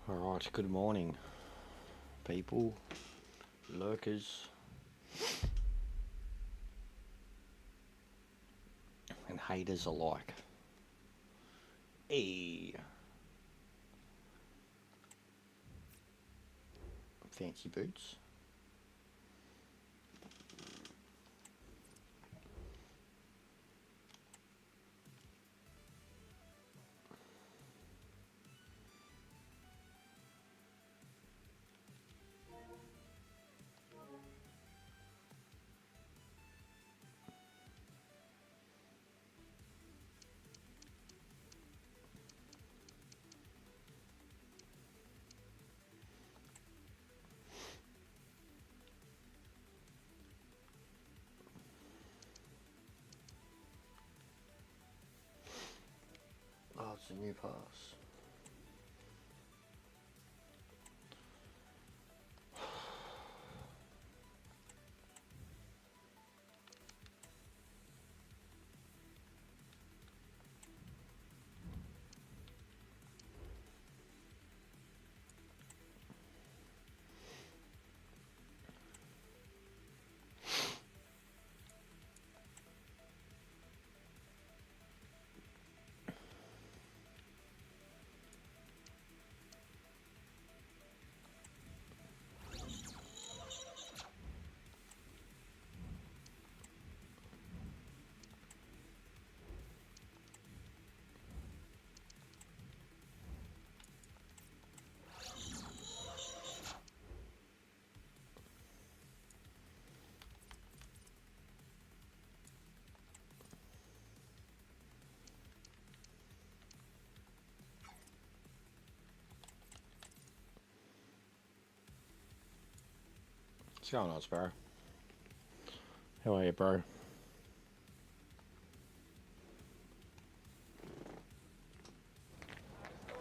Alright, good morning, people, lurkers, and haters alike. Hey! Fancy boots. Oh, it's a new pass. What's going on, Sparrow? How are you, bro?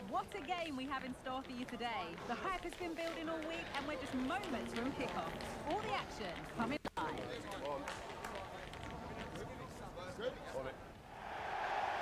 What a game we have in store for you today. The hype has been building all week and we're just moments from kickoff. All the action coming live.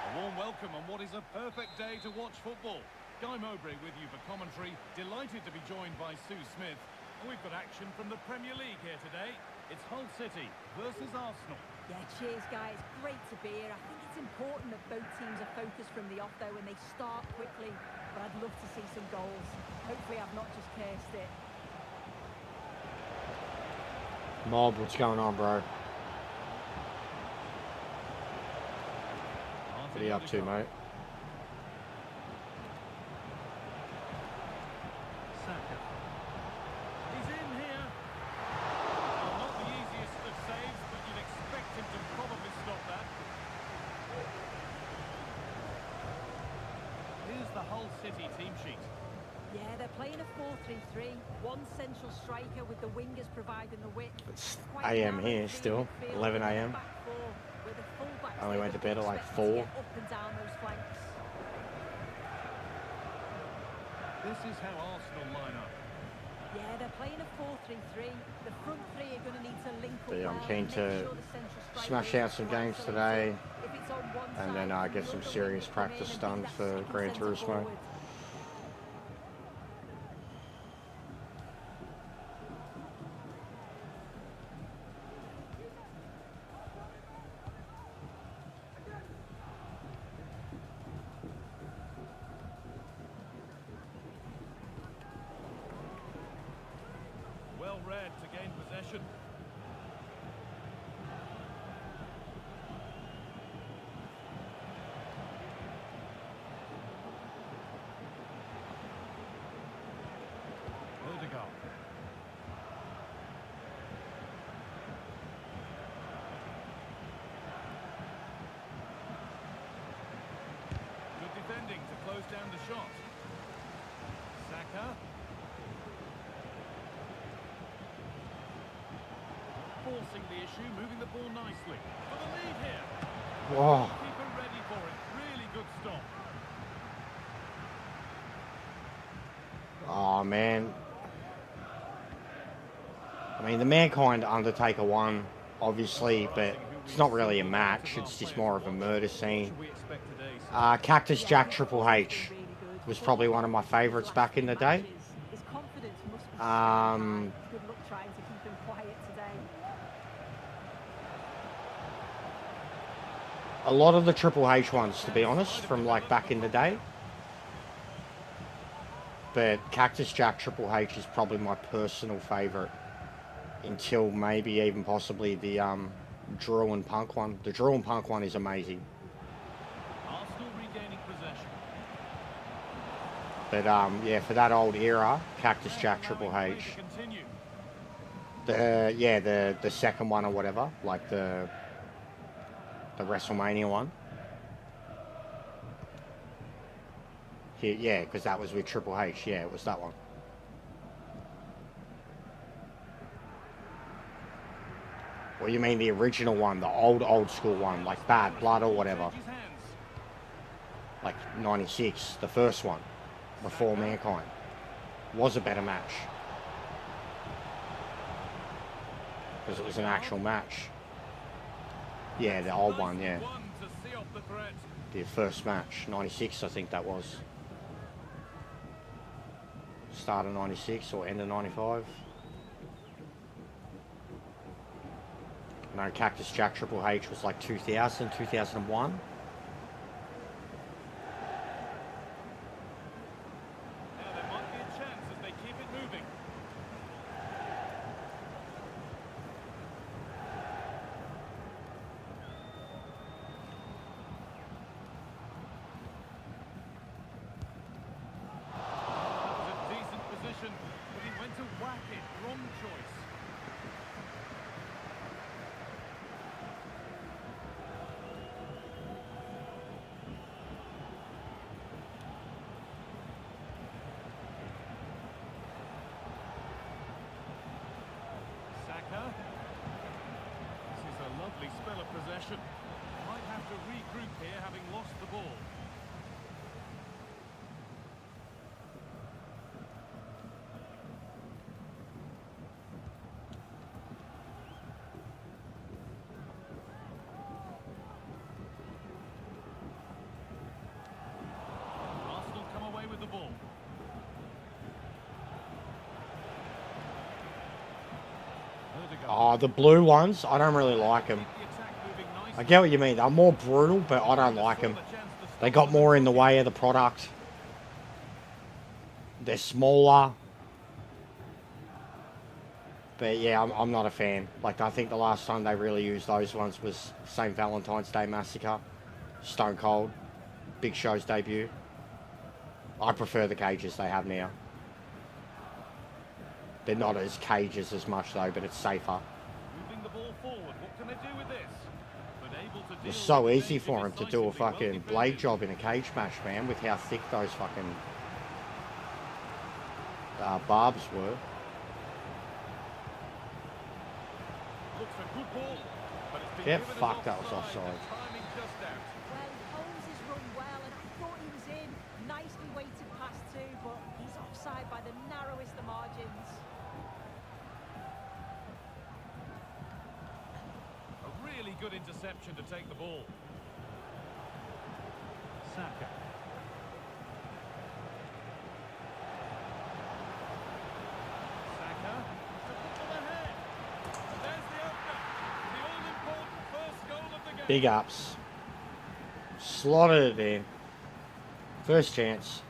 A warm welcome on what is a perfect day to watch football. Guy Mowbray with you for commentary. Delighted to be joined by Sue Smith. And we've got action from the Premier League here today. It's Hull City versus Arsenal. Yeah, cheers, guys. Great to be here. I think it's important that both teams are focused from the off, though, and they start quickly. But I'd love to see some goals. Hopefully I've not just cursed it. Mob, what's going on, bro? What are you up to, mate? Saka. He's in here. Well, not the easiest of saves, but you'd expect him to probably stop that. Here's the Hull City team sheet. Yeah, they're playing a 4-3-3. One central striker with the wingers providing the width. It's AM here still, 11 AM. I only went to bed at like 4. Up and down those flanks. This is how Arsenal line up. Yeah, they're playing a 4-3-3. The front three are going to need to link up. But yeah, I'm well, keen make to sure the central striker smash out some games is today, if it's on one and then side, get some the other serious wing come in practice and done be that for second Gran centre Turismo. forward. Well read to gain possession. Odegaard. Good defending to close down the shot. Saka. Forcing the issue, moving the ball nicely. For the lead here. Whoa. Keeper ready for it. Really good stop. Oh, man. I mean, the Mankind Undertaker won, obviously, but it's not really a match. It's just more of a murder scene. Cactus Jack Triple H. was probably one of my favourites back in the day. His confidence must be so high. Good luck trying to keep him quiet today. A lot of the Triple H ones, to be honest, from like back in the day. But Cactus Jack Triple H is probably my personal favourite. Until maybe even possibly the Drew and Punk one. The Drew and Punk one is amazing. Arsenal regaining possession. But yeah, for that old era, Cactus Jack Triple H. The second one or whatever, like the WrestleMania one. Yeah, because that was with Triple H. Yeah, it was that one. Or you mean the original one, the old school one, like Bad Blood or whatever. Like 96, the first one, before Mankind. Was a better match. Because it was an actual match. Yeah, the old one, yeah. The first match, 96 I think that was. Start of 96 or end of 95. No, Cactus Jack Triple H was like 2000, 2001. Now there might be a chance as they keep it moving. That was a decent position, but he went to whack it. Wrong choice. This is a lovely spell of possession. Might have to regroup here, having lost the ball. Arsenal come away with the ball. Oh, the blue ones, I don't really like them. I get what you mean. They're more brutal, but I don't like them. They got more in the way of the product. They're smaller. But yeah, I'm not a fan. Like, I think the last time they really used those ones was St. Valentine's Day Massacre. Stone Cold. Big Show's debut. I prefer the cages they have now. They're not as cages as much though, but it's safer. Moving the ball forward. What can they do with this? But able to deal It's so with easy danger for him to do a decisively. Well fucking defended. blade job in a cage match, man, with how thick those fucking barbs were. Looks a good ball, but it's been Get given as fucked, that was offside. The timing just out. Well, Holmes has run well, and I thought he was in. Nicely weighted pass too, but he's offside by the narrowest of margins. A really good interception to take the ball. Saka. Saka. To the head. And there's the opener. The all-important first goal of the game. Big ups. Slotted it in. First chance.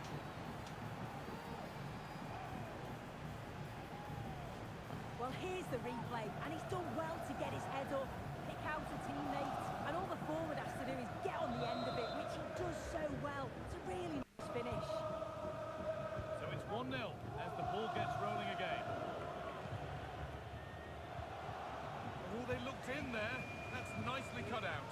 Well, here's the replay, and he's done well to get his head up, pick out a teammate, and all the forward has to do is get on the end of it, which he does so well. It's a really nice finish. So it's 1-0 as the ball gets rolling again. Oh, they looked in there. That's nicely cut out.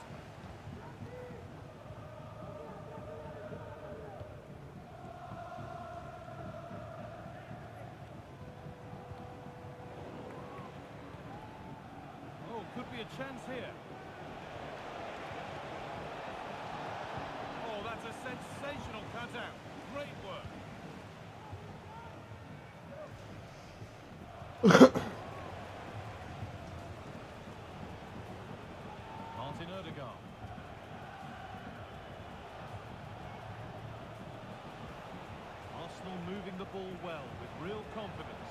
Oh, could be a chance here. Oh, that's a sensational cutout. Great work. Martin Odegaard. well with real confidence.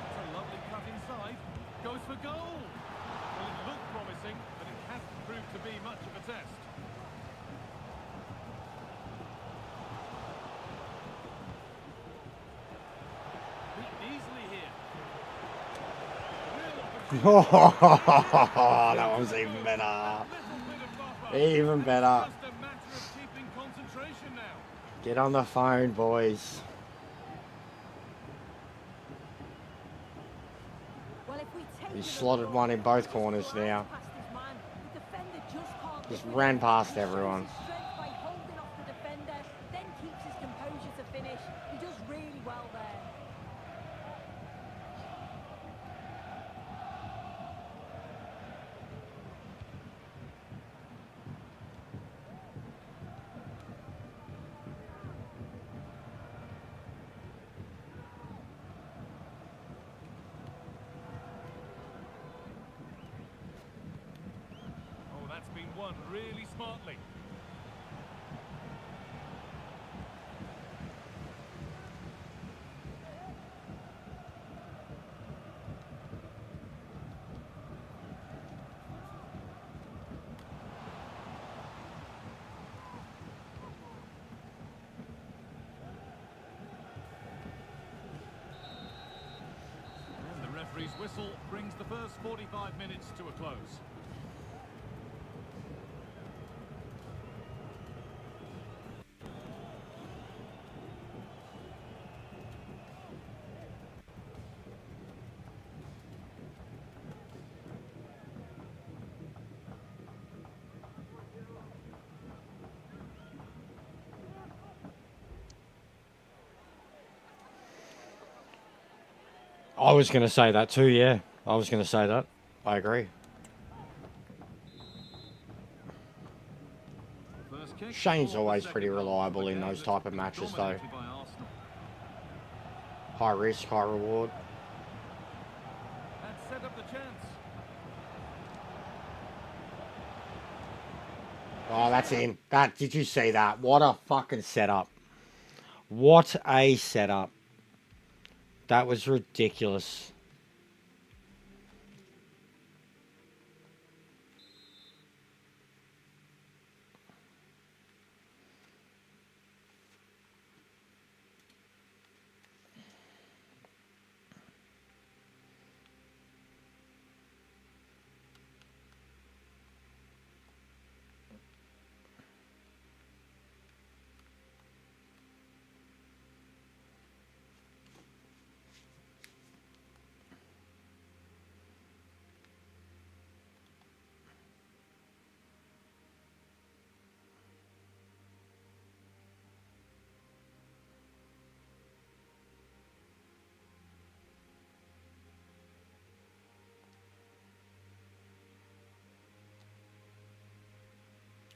It's a lovely cut inside. Goes for goal. Well, it looked promising, but it hasn't proved to be much of a test. Beat easily here. Real opportunity. Oh, that one's even better. Little bit of buffer. Even better. Just a matter of keeping concentration now. Get on the phone, boys. Well, if we take He's it slotted abroad, one in both just corners flies now. past his man. The defender just can't Just get ran rid of it. past He shows everyone. his strength by holding off the defender, then keeps his composure to finish. He does really well there. Oh, that's been won really smartly. And the referee's whistle brings the first 45 minutes to a close. I was going to say that too, yeah. I was going to say that. I agree. First kick Shane's for always the pretty second half reliable of a in game those that's type of been matches, though. dominated by Arsenal. High risk, high reward. And set up the chance. Oh, that's in. Did you see that? What a fucking setup. What a setup. That was ridiculous.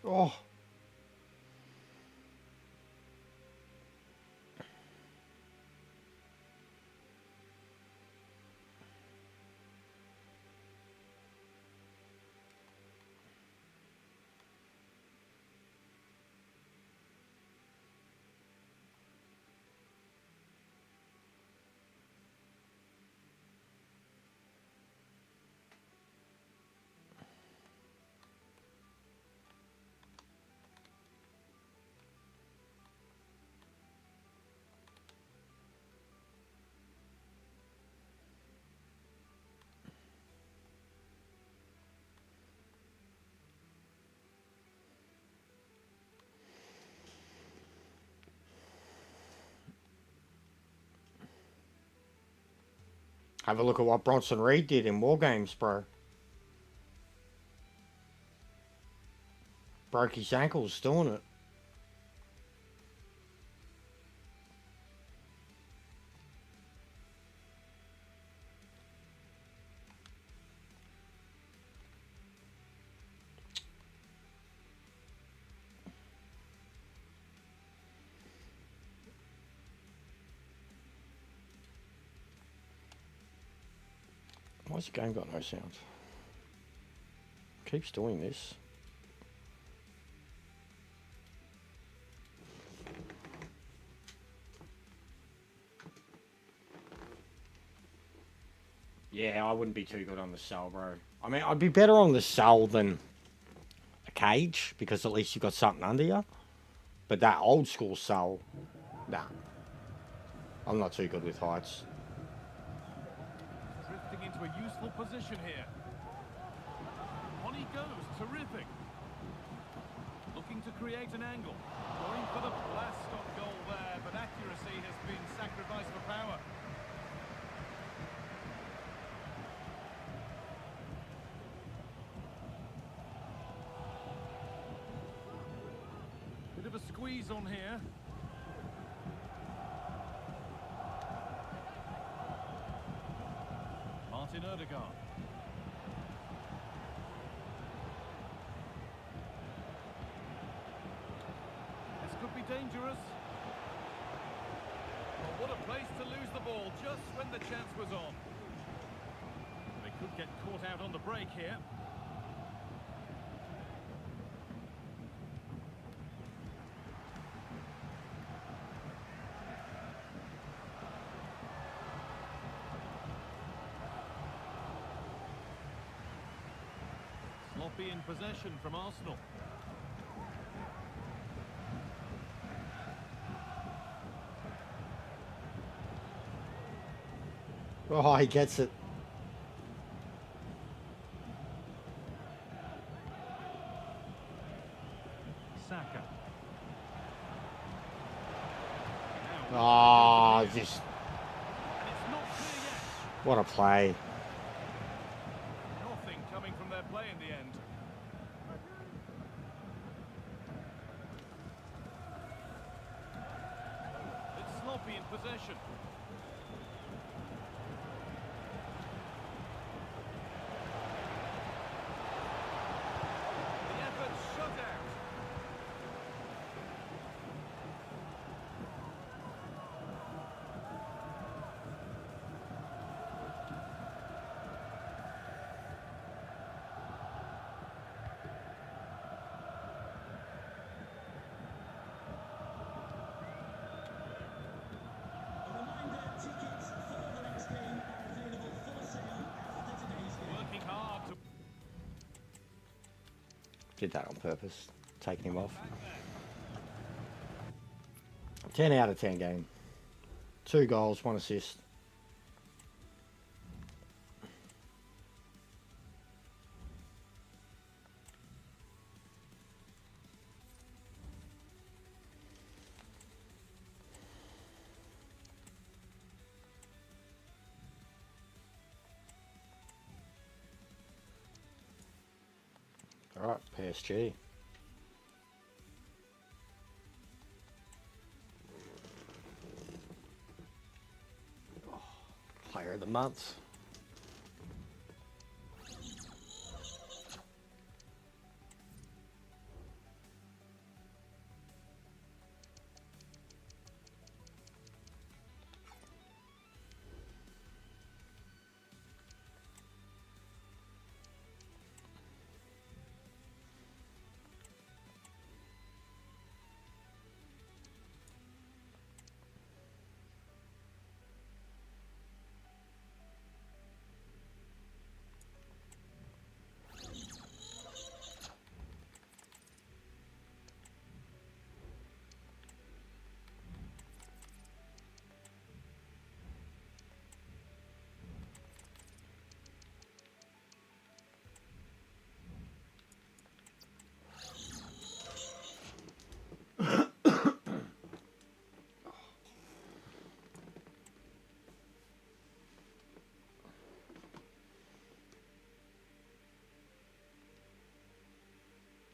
Oh. Have a look at what Bronson Reed did in War Games, bro. Broke his ankles doing it. Why's the game got no sound? Keeps doing this. Yeah, I wouldn't be too good on the cell, bro. I mean, I'd be better on the cell than a cage, because at least you've got something under you. But that old school cell, nah. I'm not too good with heights. Drifting into a useful position here. On he goes, terrific. Looking to create an angle. Going for the blast on goal there, but accuracy has been sacrificed for power. Bit of a squeeze on here. Martin Odegaard. This could be dangerous. Well, what a place to lose the ball just when the chance was on. They could get caught out on the break here. Sloppy in possession from Arsenal. Oh, he gets it. Saka. Oh, just... And it's not clear yet. What a play. Nothing coming from their play in the end. It's sloppy in possession. The effort's shut out. Working hard to... Did that on purpose. Taking him off. 10 out of 10 game. 2 goals, 1 assist. Alright, PSG. Oh, player of the month.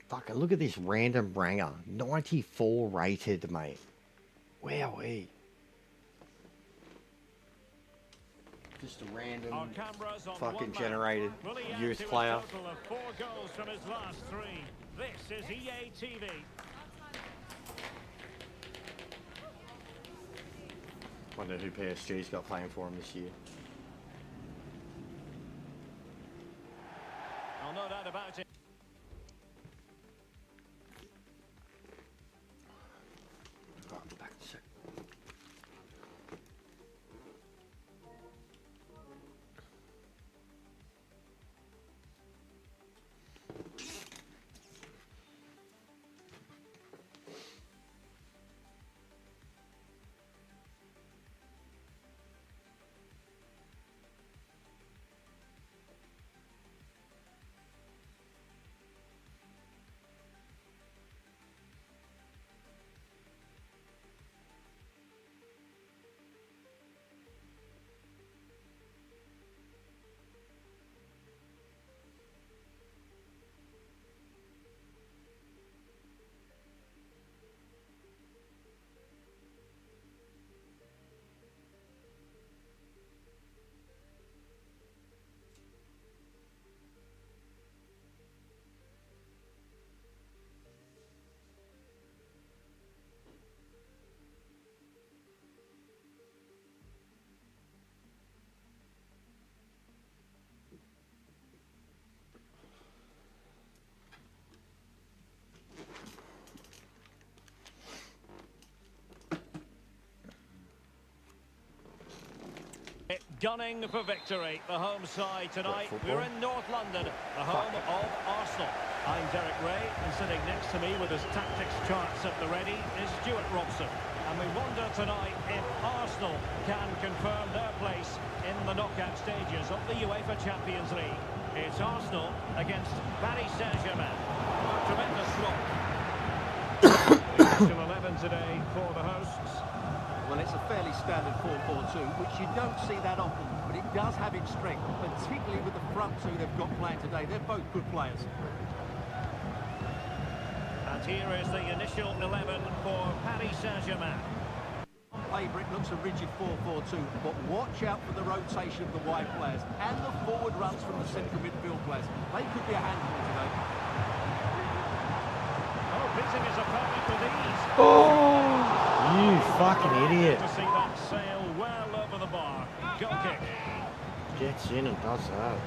Fucking look at this random ranger. 94 rated, mate. Wowee. Just a random fucking generated youth player. A total of 4 goals from his last 3. This is EA TV. Wonder who PSG's got playing for him this year. Oh, no doubt about it. Right, back a sec. gunning for victory. The home side tonight. We're in North London, the home of Arsenal. I'm Derek Ray, and sitting next to me with his tactics charts at the ready is Stuart Robson. And we wonder tonight if Arsenal can confirm their place in the knockout stages of the UEFA Champions League. It's Arsenal against Paris Saint-Germain. Tremendous slot. Still 11 today for the hosts. Well, it's a fairly standard 4-4-2, which you don't see that often, but it does have its strength, particularly with the front two they've got playing today. They're both good players. And here is the initial 11 for Paris Saint-Germain. On paper, it looks a rigid 4-4-2, but watch out for the rotation of the wide players and the forward runs from the central midfield players. They could be a handful today. Oh, beating his opponent with ease. Oh, you fucking idiot. To see that sail well over the bar. Goal kick. Gets in and does that.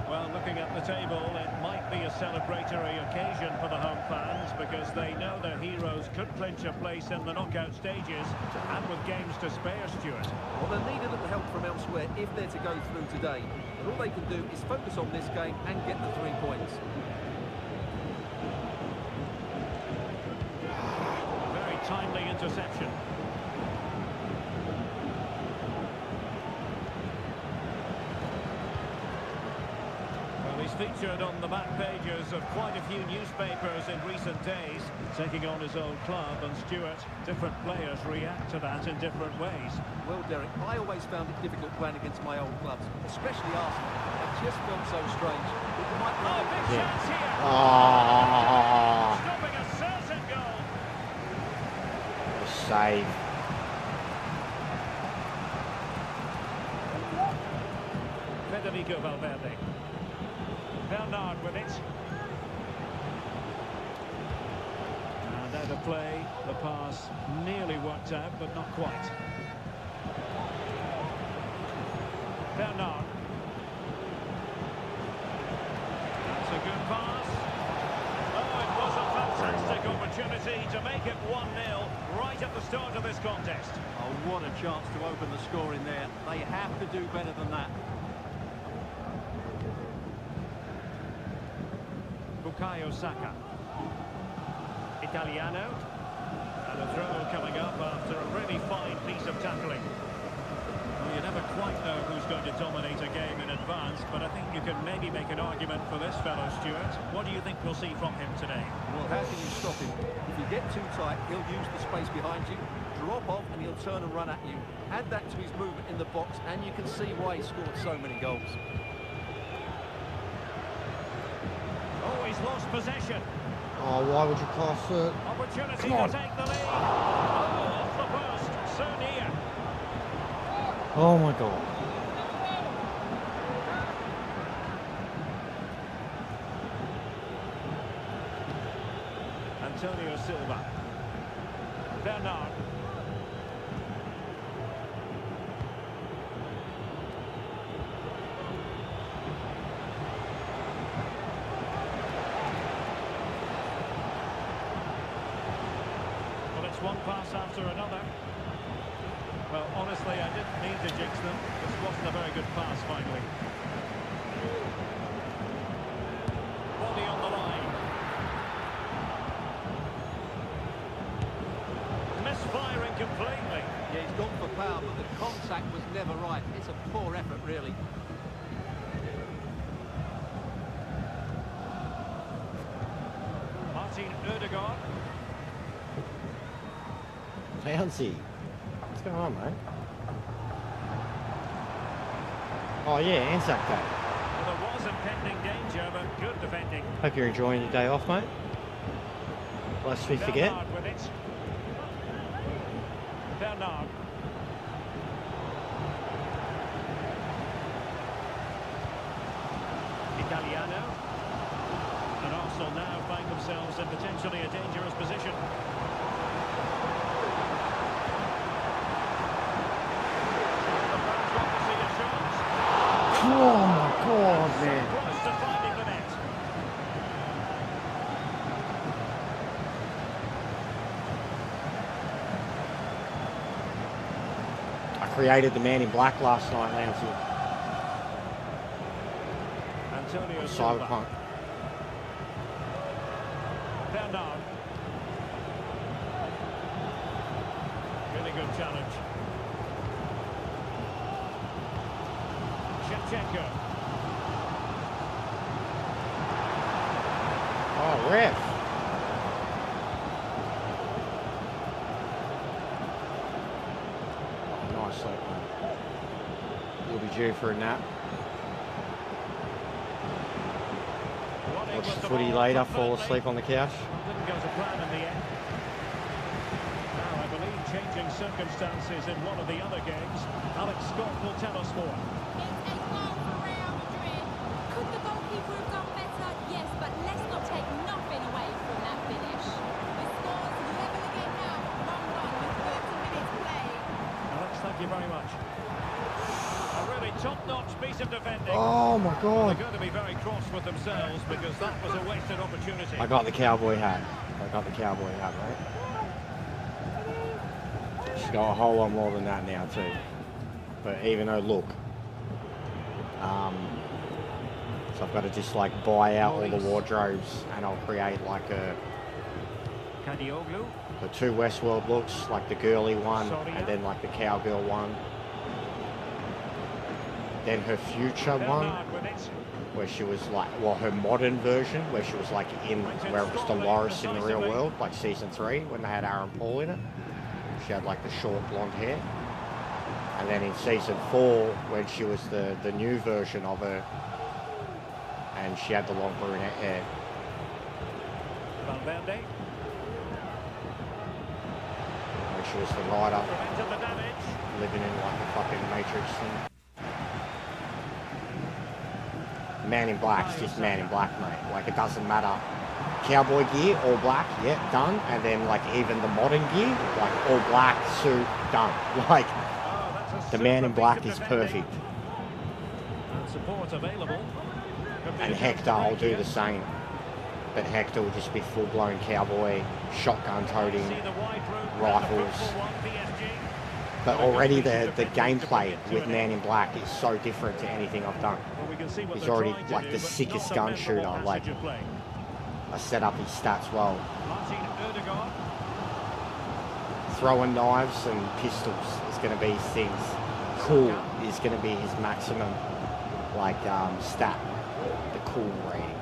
Well, looking at the table, it might be a celebratory occasion for the home fans because they know their heroes could clinch a place in the knockout stages and with games to spare, Stuart. Well, they'll need a little help from elsewhere if they're to go through today. And all they can do is focus on this game and get the 3 points. Very timely interception. He's featured on the back pages of quite a few newspapers in recent days, taking on his old club, and Stuart, different players react to that in different ways. Well, Derek, I always found it difficult playing against my old clubs, especially Arsenal. It just felt so strange. It might be big chance here! Oh, Stopping a certain goal! save. Federico Valverde. Bernard with it. And out of play, the pass nearly worked out, but not quite. Bernard. That's a good pass. Oh, it was a fantastic opportunity to make it 1-0 right at the start of this contest. Oh, what a chance to open the score in there. They have to do better than that. Bukayo Saka. Italiano. And a throw coming up after a really fine piece of tackling. Well, you never quite know who's going to dominate a game in advance, but I think you can maybe make an argument for this fellow, Stuart. What do you think we'll see from him today? Well, how can you stop him? If you get too tight, he'll use the space behind you, drop off, and he'll turn and run at you. Add that to his movement in the box, and you can see why he scored so many goals. Oh, he's lost possession. Oh, why would you pass it? Opportunity Come on. to take the lead. Oh, off the post. So near. Oh my god. Antonio Silva. Bernard. One pass after another. Well, honestly, I didn't mean to jinx them. This wasn't a very good pass, finally. Body on the line. Misfiring completely. Yeah, he's gone for power, but the contact was never right. It's a poor effort, really. Martin Ødegaard. Bouncy. What's going on, mate? Oh yeah, Anzac Day. Well, there was impending danger, but good defending. Hope you're enjoying your day off, mate. Lest we forget. Bernard with it. Bernard. Italiano. And Arsenal now find themselves in potentially a dangerous position. Oh my god, man. Close to finding the net. created the Man in Black last night, Lancey. Antonio Cyberpunk. Bernard. Really good challenge. Shevchenko. Oh, ref. Oh, nice look, man. You'll be due for a nap. Watch the footy later, fall asleep on the couch. Didn't go to plan in the end. Now, I believe changing circumstances in one of the other games. Alex Scott will tell us more. It's a goal for Real Madrid. Could the goalkeeper have done better? Yes, but let's not take nothing away from that finish. The score's level again now, 1-1 with 30 minutes played. Alex, thank you very much. A really top-notch piece of defending. Oh my God. They're going to be very cross with themselves because that was a wasted opportunity. I got the cowboy hat. I got the cowboy hat, right? She's got a whole lot more than that now too. But even though, look, so I've got to just like buy out all the wardrobes and I'll create like Kadioglu. the two Westworld looks, like the girly one and then like the cowgirl one. Then her future one, where she was like, well, her modern version, where she was like in, where it was Dolores in the real world, like season 3, when they had Aaron Paul in it. She had like the short blonde hair. And then in season 4, when she was the new version of her, and she had the long brunette hair. Valverde. When she was the rider, living in like a fucking Matrix thing. Man in Black's just Man in Black, mate. Like, it doesn't matter. Cowboy gear, all black, yeah, done. And then, like, even the modern gear, like, all black, suit, done. Like, the Man in Black is perfect. Support available. And Hector will do the same. But Hector will just be full-blown cowboy, shotgun-toting, rifles. But already the gameplay with Man in Black is so different to anything I've done. He's already like the sickest gun shooter. Like, I set up his stats well. Throwing knives and pistols is going to be his things. Cool is going to be his maximum like stat. The cool rating.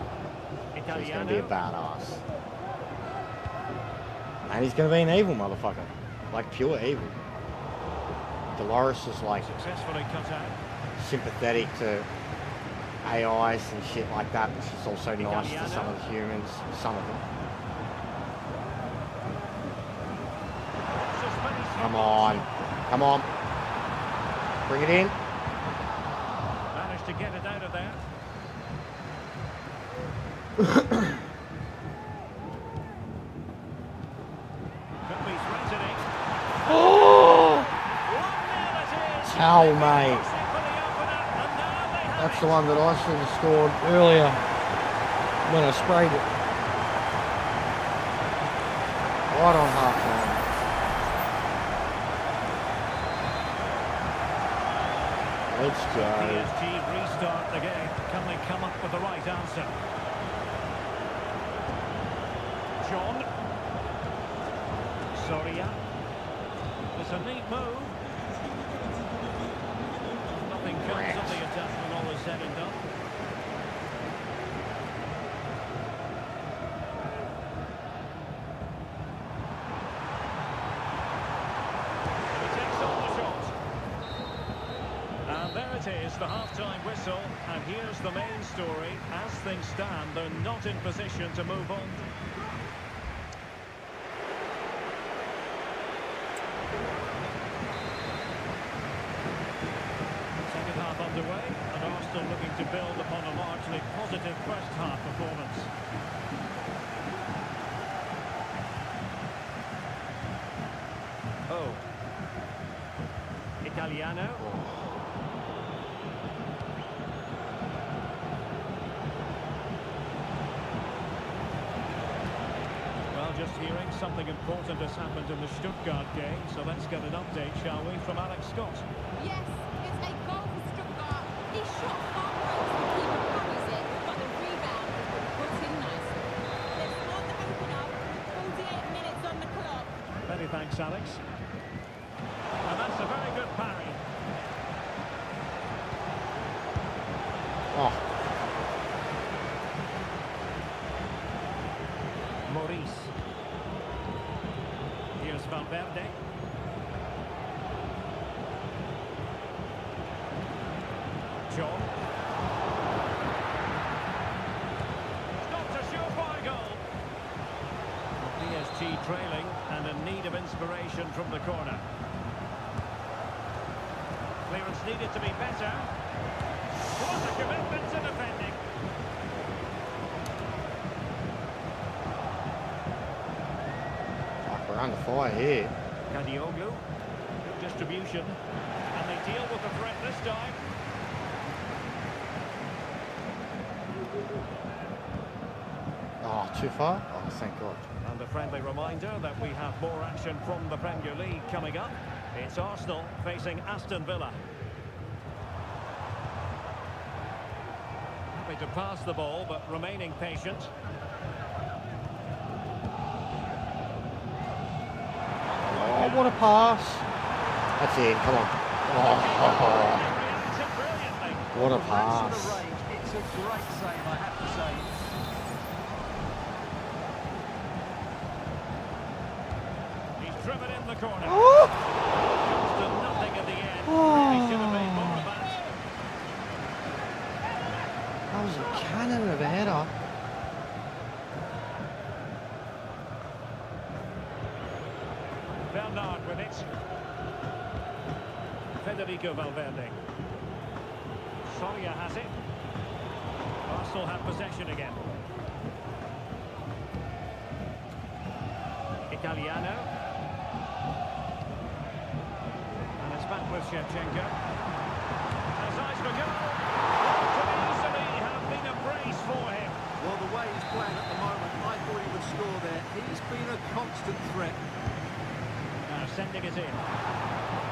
So he's going to be a badass. And he's going to be an evil motherfucker. Like pure evil. Dolores is like sympathetic to AIs and shit like that, but she's also nice to some of the humans, some of them. Come on, come on, bring it in. Managed to get it out of there. Oh! Towel, mate. That's the one that I should have scored earlier when I sprayed it. Right on half time. Let's go. PSG restart the game. Can they come up with the right answer? John. Soria. It's a neat move. Nothing comes of the attack when all is said and done. He takes on the shot. And there it is, the half-time whistle. And here's the main story. As things stand, they're not in position to move on. Underway, and Arsenal looking to build upon a largely positive first half performance. Oh. Italiano. Well, just hearing something important has happened in the Stuttgart game, so let's get an update, shall we, from Alex Scott. Yes, it's a goal for Stuttgart. He shot far right, the keeper parries it, but the rebound has been put in nicely. They've scored to open up with 48 minutes on the clock. Many thanks, Alex. And that's a very good parry. Oh, Maurice. Here's Valverde. John. Stops a surefire goal. PSG trailing and in need of inspiration from the corner. Clearance needed to be better. What a commitment to defending. we're under fire here. Kadioglu. Good distribution. And they deal with the threat this time. Oh, too far? Oh, thank God. And a friendly reminder that we have more action from the Premier League coming up. It's Arsenal facing Aston Villa. Happy to pass the ball, but remaining patient. Oh, what a pass. That's it, come on. Oh, Reacted brilliantly. what a That's pass. the range. It's a great save, I have to say. He's driven in the corner. Oh, Comes to nothing at the end. Oh. He should have made more of that. that was a cannon of a header. Bernard with it. Federico Valverde. Soria has it. Arsenal have possession again. Italiano. And it's back with Shevchenko. Has eyes for goal. Could easily have been a brace for him. Well, the way he's playing at the moment, I thought he would score there. He's been a constant threat. Now sending it in.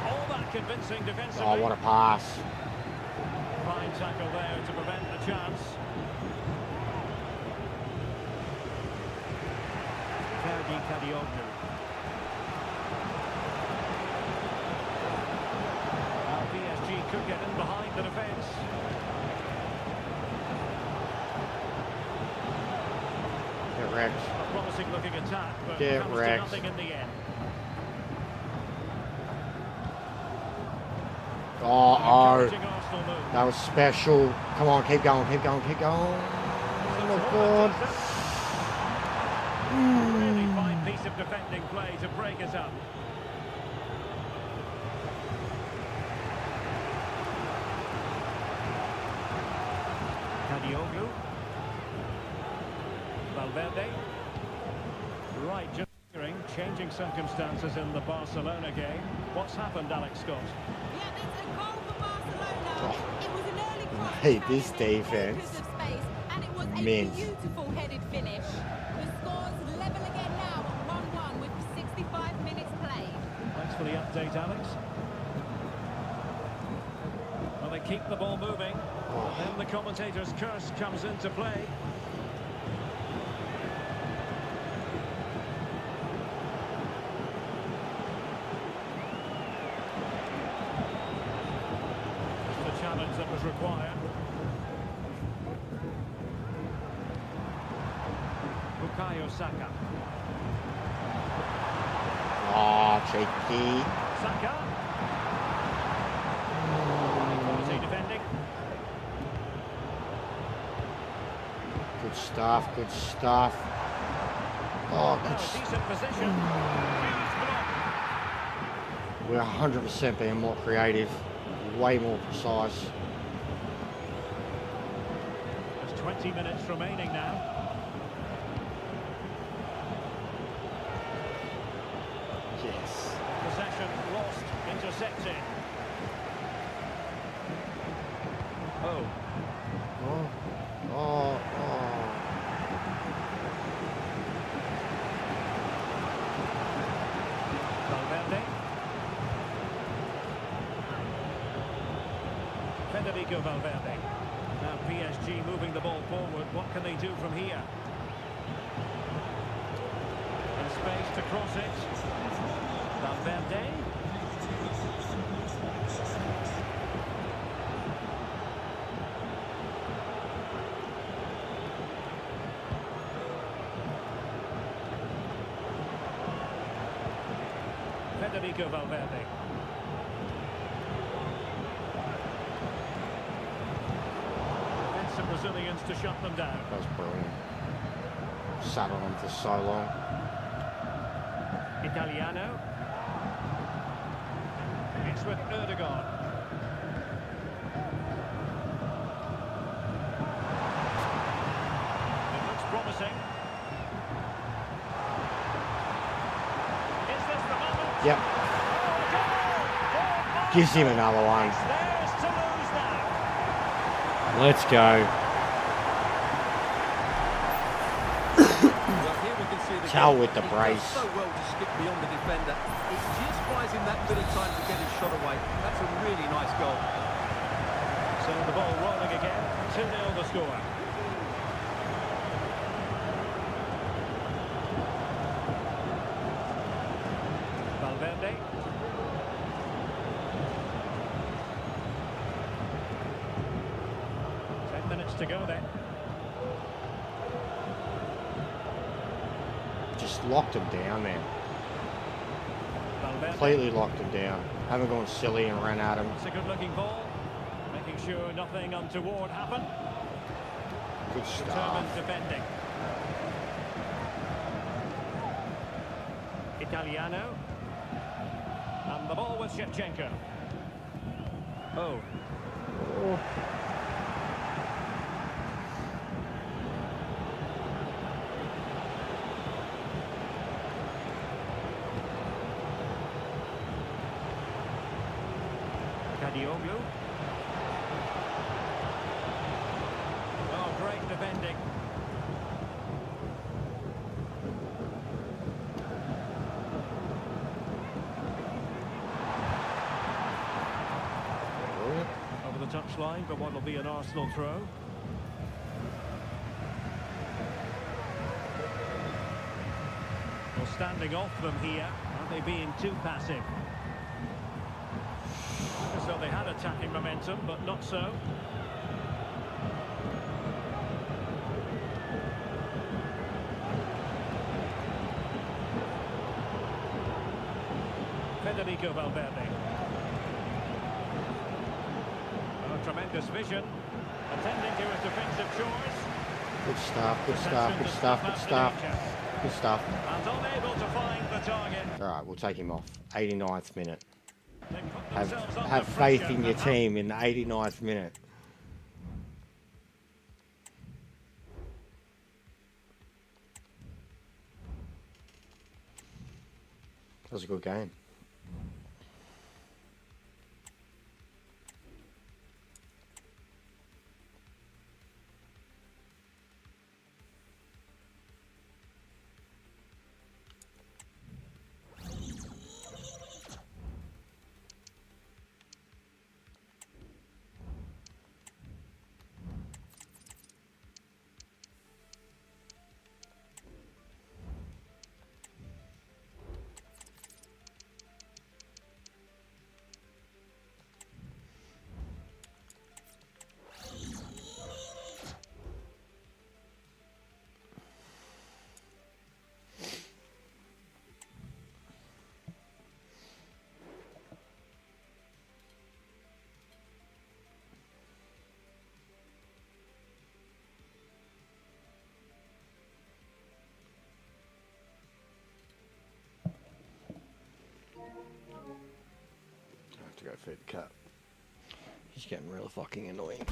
All that convincing defensively. Oh, what a pass. Fine tackle there to prevent the chance. Ferdi Kadioglu. Now PSG could get in behind the defence. Get wrecked. A promising looking attack, but Get comes wrecked. to nothing in the end. Oh, Encouraging Arsenal move. that was special. Come on, keep going, keep going, keep going. Oh my God. Really fine piece of defending play to break it up. Kadioglu. Valverde. Right, just hearing changing circumstances in the Barcelona game. What's happened, Alex Scott? Yeah, it's a goal for Barcelona. It was an early cross. Hey, this carrying defense. acres of space, and it was a Mint. beautiful headed finish. The score's level again now at 1-1 with 65 minutes played. Thanks for the update, Alex. Well, they keep the ball moving. Oh. Then the commentator's curse comes into play. Just the challenge that was required. Bukayo Saka. Oh, cheeky. Saka. Quality defending. Good stuff, good stuff. Oh, Now good a stuff. decent position. Huge block. We're 100% being more creative, way more precise. There's 20 minutes remaining now. Yes. Possession lost, intercepted. Oh, Oh, oh, oh. Federico Valverde. Now PSG moving the ball forward. What can they do from here? In space to cross it. Valverde. Federico Valverde. Some Brazilians to shut them down. That was brilliant. Sat on them for so long. Italiano. It's with Erdogan. It looks promising. Is this the moment? Yep. Gives him another one. It's theirs to lose now. Let's go. Well, here we can see the Tell goal. with the He brace. does so well to skip beyond the defender. It just buys him that bit of time to get his shot away. That's a really nice goal. So the ball rolling again. 2-0 the score. Valverde. Minutes to go then. Just locked him down, man. Valverde. Completely locked him down. Haven't gone silly and ran at him. It's a good looking ball. Making sure nothing untoward happened. Good stuff. Determined defending. Italiano. And the ball with Shevchenko. Oh. Dioglu. Oh, great defending. Over the touchline, but what will be an Arsenal throw. Well, standing off them here. Are they being too passive? So they had attacking momentum, but not so. Federico Valverde. Oh, tremendous vision. Attending to his defensive chores. Good stuff, good stuff, good stuff, good stuff. Good stuff. And unable to find the target. Alright, we'll take him off. 89th minute. They put themselves under Have faith pressure. in your team in the 89th minute. That was a good game. I have to go feed the cat. He's getting real fucking annoying.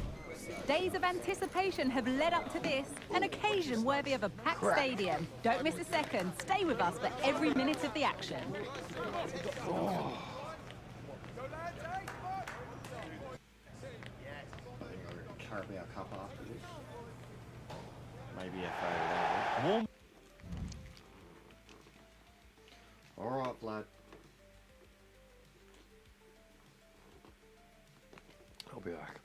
Days of anticipation have led up to this, an occasion worthy of a packed stadium. Don't miss a second. Stay with us for every minute of the action. Oh. Carabao Cup after this. Maybe FA level. Alright, blood. I'll be back.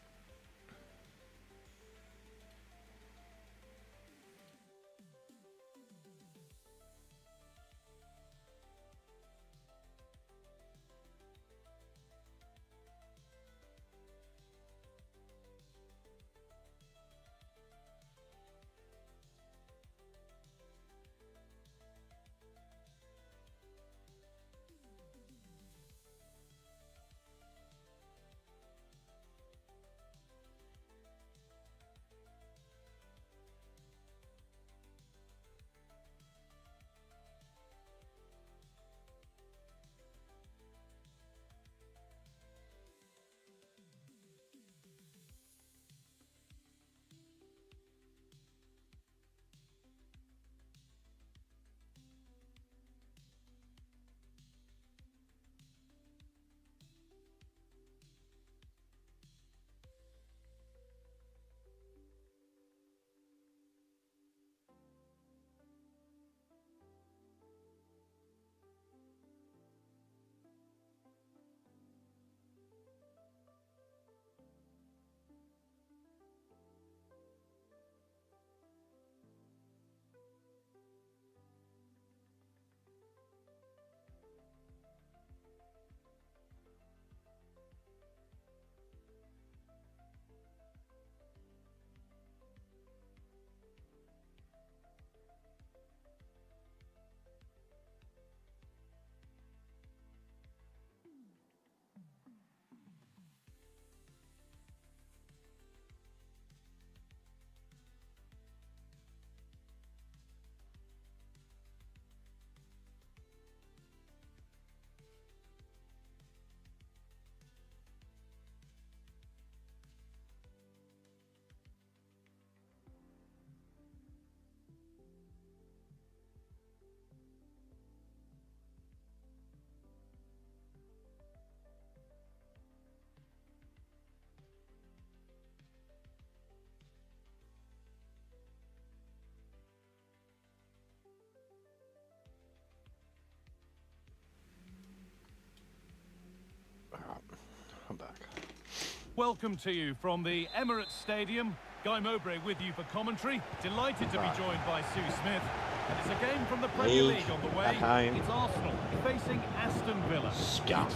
Welcome to you from the Emirates Stadium. Guy Mowbray with you for commentary. Delighted to be joined by Sue Smith. And it's a game from the Premier League on the way. It's Arsenal facing Aston Villa.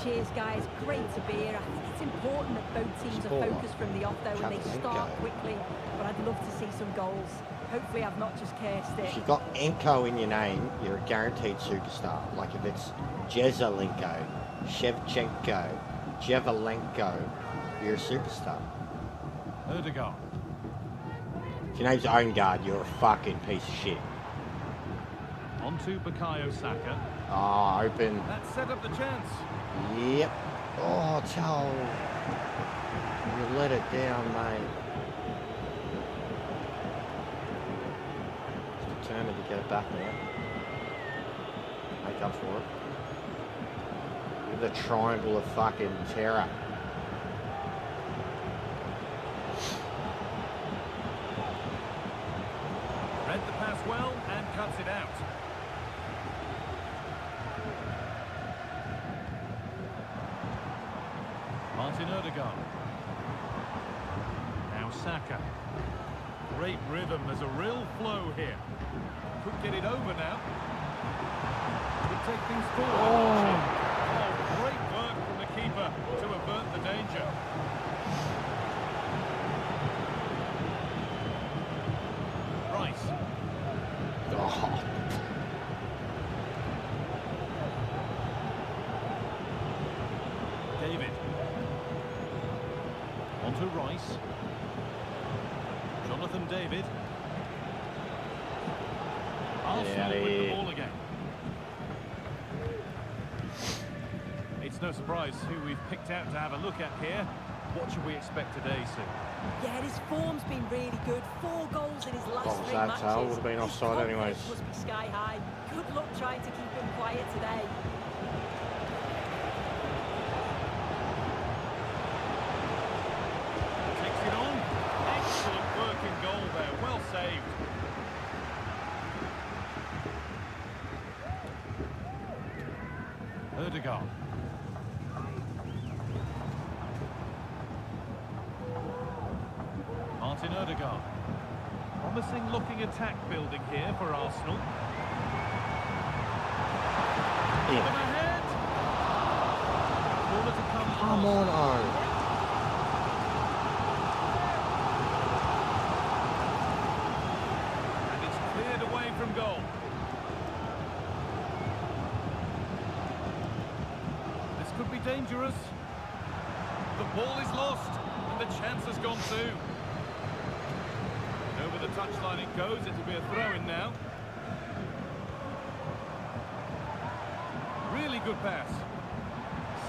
Cheers, guys. Great to be here. I think it's important that both teams are focused from the off, though, and they start quickly. But I'd love to see some goals. Hopefully I've not just cursed it. If you've got Enko in your name, you're a guaranteed superstar. Like if it's Jezelenko, Shevchenko, Jevelenko, you're a superstar. Erdegaard. If your name's Odegaard, you're a fucking piece of shit. On to Bukayo Saka. Oh, open. That set up the chance. Yep. Oh, tell. You let it down, mate. Just determined to get it back now. Make up for it. With the triangle of fucking terror. Read the pass well and cuts it out. Martin Erdegaard. Now Saka. Great rhythm, there's a real flow here. Could get it over now. Could take things forward. Oh, great work from the keeper to avert the danger. Rice. Oh. David. On to Rice. Jonathan David. Arsenal with the ball again. It's no surprise who we've picked out to have a look at here. What should we expect today, Sue? Yeah, his form's been really good. 4 goals in his last What was 3 that, matches. Tal? Would have been His offside anyways. confidence must be sky high. Good luck trying to keep him quiet today. Takes it on. Excellent work in goal there. Well saved. Erdegaard. Martin Erdegaard. Promising looking attack building here for Arsenal. Give him ahead. Corner to come. Come on, O. And it's cleared away from goal. This could be dangerous. The ball is lost, and the chance has gone too. And over the touchline it goes. It'll be a throw-in now. Really good pass.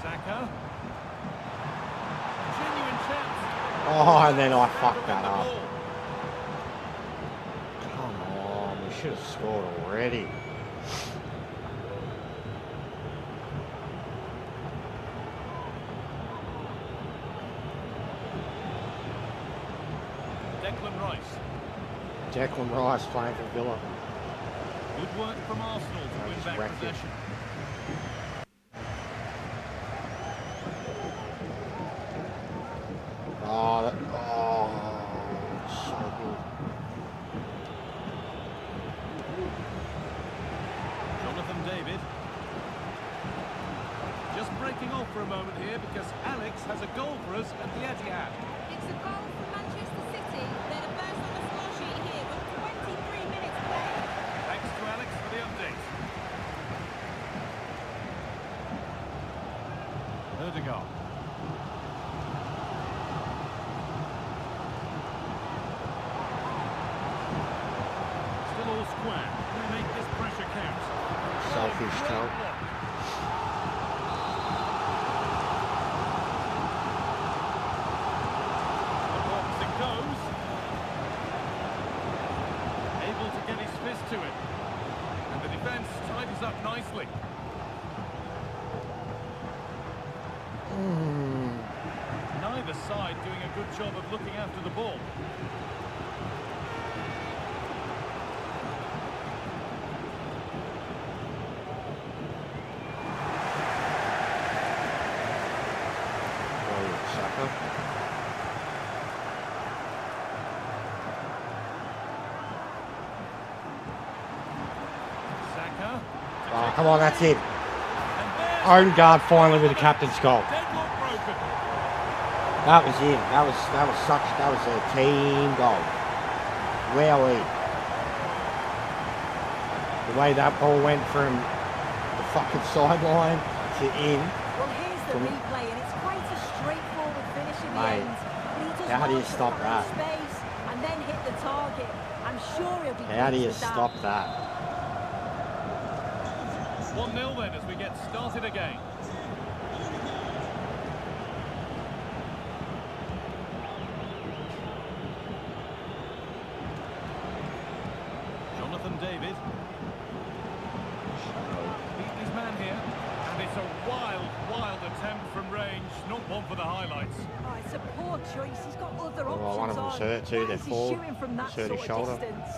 Saka. Genuine chance. Oh, and then I fucked that up. Come on, we should have scored already. Declan Rice. Declan Rice playing for Villa. Good work from Arsenal to win just back wrecked it. possession. Oh, so good. Jonathan David. Just breaking off for a moment here because Alex has a goal for us at the Etihad. It's a goal for Manchester City. They're the first on the score sheet here with 23 minutes played. Thanks to Alex for the update. Erdegaard. Still all square. We make this pressure count. Selfish, Tal. The box it goes. Able to get his fist to it. And the defence tidies up nicely. Neither side doing a good job of looking after the ball. Oh, Saka. Oh, come on, that's it. Odegaard finally with the captain's goal. Deadlock broken. That was in. That was a team goal. Wowee. The way that ball went from the fucking sideline to in. Well, here's the replay, and it's quite a straightforward finish in the Mate, end. But he does how do you well to stop find that? Space and then hit the target. I'm sure he'll be How do pleased you with that. stop that? 1-0 then as we get started again. Jonathan David. Beat his man here. And it's a wild attempt from range. Not one for the highlights. Oh, it's a poor choice. He's got other options Well, one of them's on. hurt too, Why they're is he forward. shooting from that He's hurt sort his of shoulder. distance?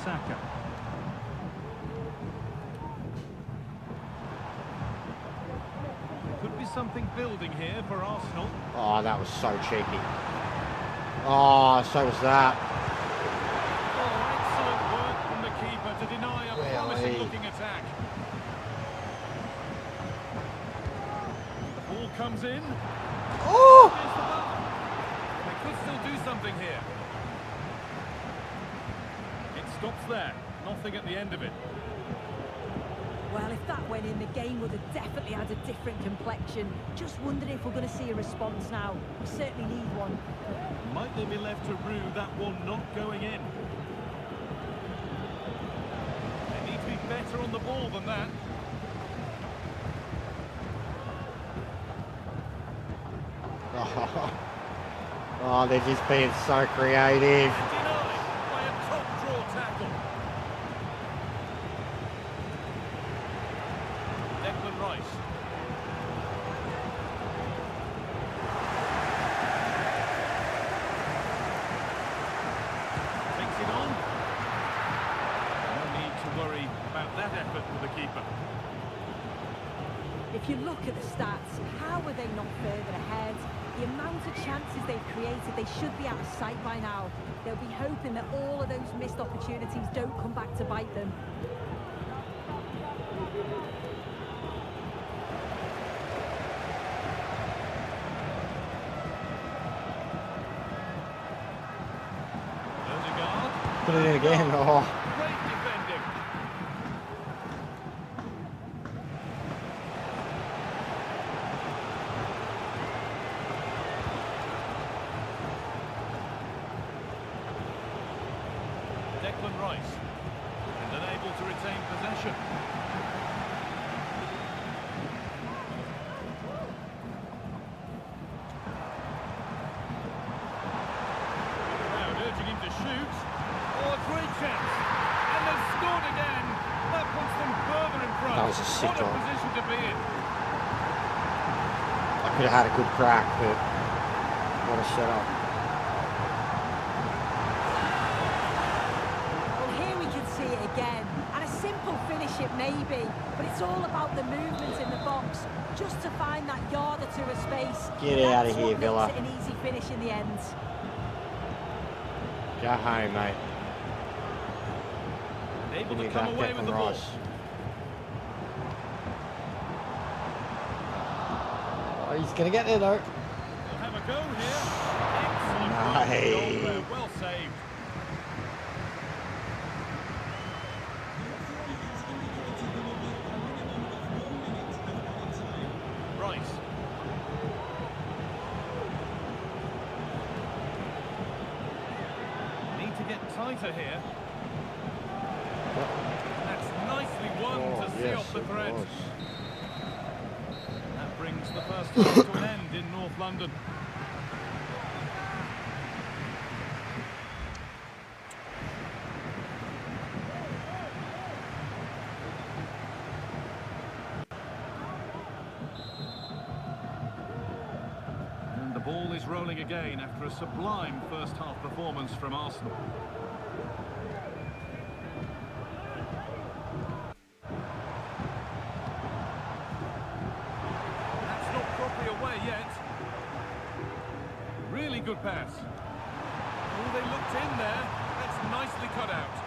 Saka. Could be something building here for Arsenal. Oh, that was so cheeky. Oh, so was that. Oh, excellent work from the keeper to deny a Really? promising looking attack. The ball comes in. Oh! Here's the ball. They could still do something here. It stops there. Nothing at the end of it. Well, if that went in, the game would have definitely had a different complexion. Just wondering if we're going to see a response now. We certainly need one. Might they be left to rue that one not going in? They need to be better on the ball than that. Oh, they're just being so creative. Denied by a top draw tackle. Declan Rice. Takes it on. No need to worry about that effort for the keeper. If you look at the stats, how are they not further ahead? The amount of chances they've created, they should be out of sight by now. They'll be hoping that all of those missed opportunities don't come back to bite them. Odegaard. Put it in again. Oh, Great defending. Declan Rice. And unable to retain possession. Crowd urging him to shoot. Oh, a great chance. And they've scored again. That puts them further in front. That was a sick What a goal. position to be in. I could have had a good crack, but what a setup. Well, here we can see it again. And a simple finish it may be, but it's all about the movement in the box. Just to find that yard or two of space. Get out of That's here, what Villa. makes it an easy finish in the end. Go home, mate. Able Give to me come that away with Declan the ball. Rice. Oh, he's going to get there, though. We'll have a go here. Excellent work. Nice. Goal there. Well saved. Rice. Need to get tighter here. That's nicely won Oh, to see yes, off the it thread. was. That brings the first half to an end in North London. And the ball is rolling again after a sublime first half performance from Arsenal. That's not properly away yet. Really good pass. Oh, they looked in there. That's nicely cut out.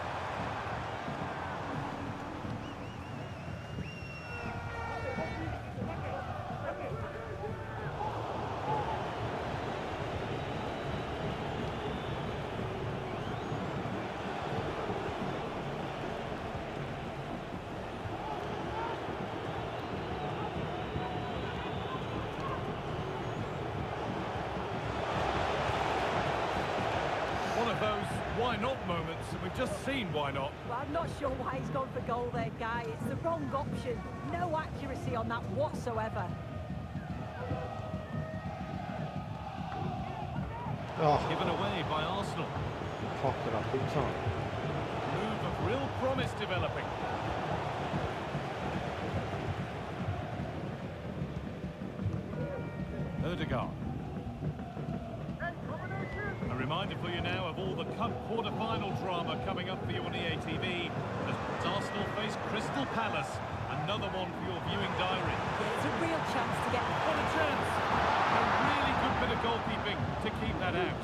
Why not moments, and we've just seen why not. Well, I'm not sure why he's gone for goal there, Guy. It's the wrong option. No accuracy on that whatsoever. Oh, Given away by Arsenal. cocked it up big time. Move of real promise developing. Erdegaard. A reminder for you now of all the Cup quarter-final drama coming up for you on EA TV as Arsenal face Crystal Palace. Another one for your viewing diary. Yeah, it's a real chance to get... What a chance! A really good bit of goalkeeping to keep that out.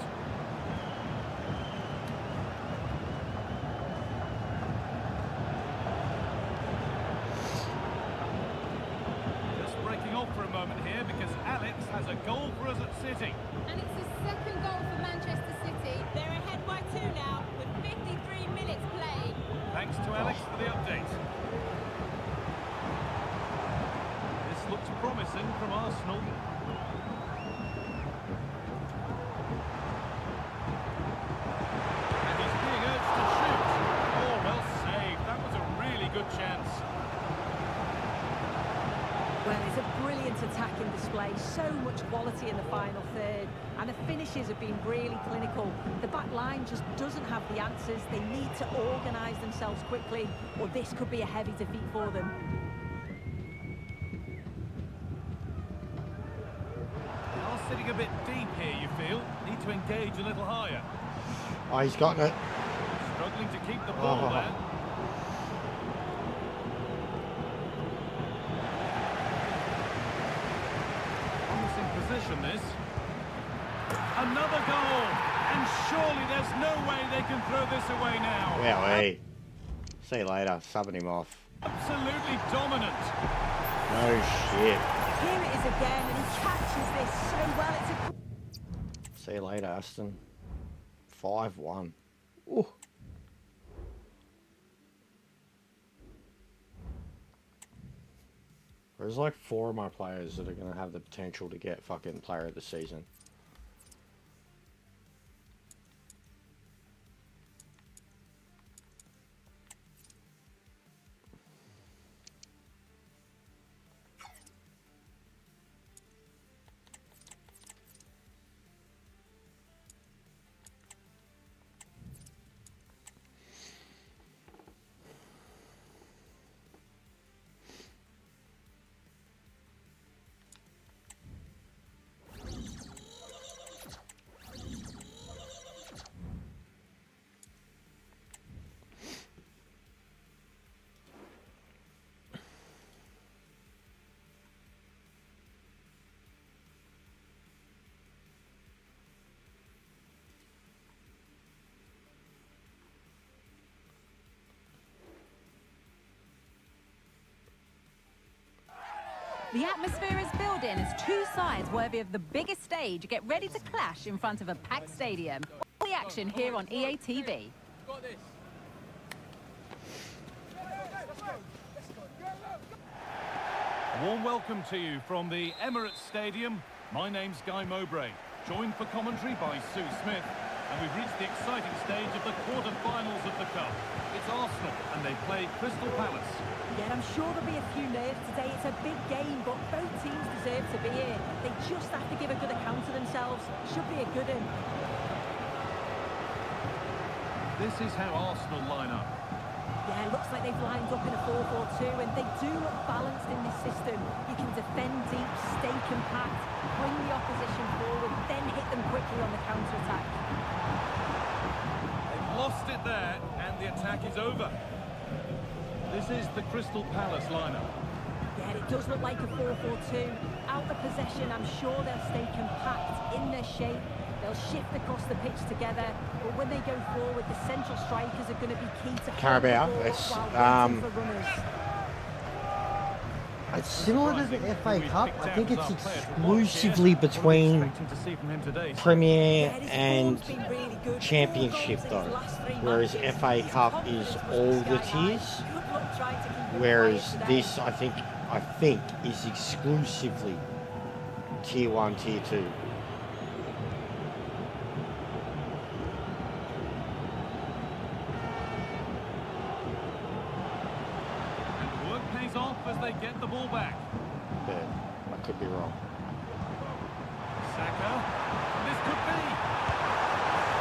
Just breaking off for a moment here because Alex has a goal for us at City. And it's the second goal for Manchester City. They're ahead by 2 now, with 53 minutes played. Thanks to Alex for the update. This looks promising from Arsenal. And he's being urged to shoot. Oh, well saved. That was a really good chance. Well, it's a brilliant attacking display. So much quality in the final third. And the finishes have been really clinical. The back line just doesn't have the answers. They need to organise themselves quickly, or this could be a heavy defeat for them. They are sitting a bit deep here, you feel. Need to engage a little higher. Oh, he's got it. Struggling to keep the ball there. Position this. Another goal, and surely there's no way they can throw this away now. Yeah, wait. See you later. Subbing him off. Absolutely dominant. No shit. Here it is again, and he catches this so well. It's a... See you later, Aston. 5-1. Ooh. There's like 4 of my players that are going to have the potential to get fucking player of the season. The atmosphere is building as 2 sides worthy of the biggest stage get ready to clash in front of a packed stadium. All the action here on EA TV. A warm welcome to you from the Emirates Stadium. My name's Guy Mowbray, joined for commentary by Sue Smith, and we've reached the exciting stage of the quarter-finals of the Cup. It's Arsenal, and they play Crystal Palace. Yeah, I'm sure there'll be a few nerves today. It's a big game, but both teams deserve to be here. They just have to give a good account of themselves. Should be a good one. This is how Arsenal line up. Yeah, looks like they've lined up in a 4-4-2, and they do look balanced in this system. You can defend deep, stay compact, bring the opposition forward, then hit them quickly on the counter-attack. They've lost it there, and the attack is over. This is the Crystal Palace lineup. Yeah, it does look like a 4-4-2. Out of possession, I'm sure they'll stay compact in their shape. They'll shift across the pitch together, but when they go forward, the central strikers are going to be key to Carabao, hold the ball it's, while waiting for runners. It's similar to the FA Cup. I think it's exclusively between Premier and Championship though. Whereas FA Cup is all the tiers. Whereas this, I think is exclusively Tier 1, Tier 2. As they get the ball back. Yeah, I could be wrong. Saka. This could be.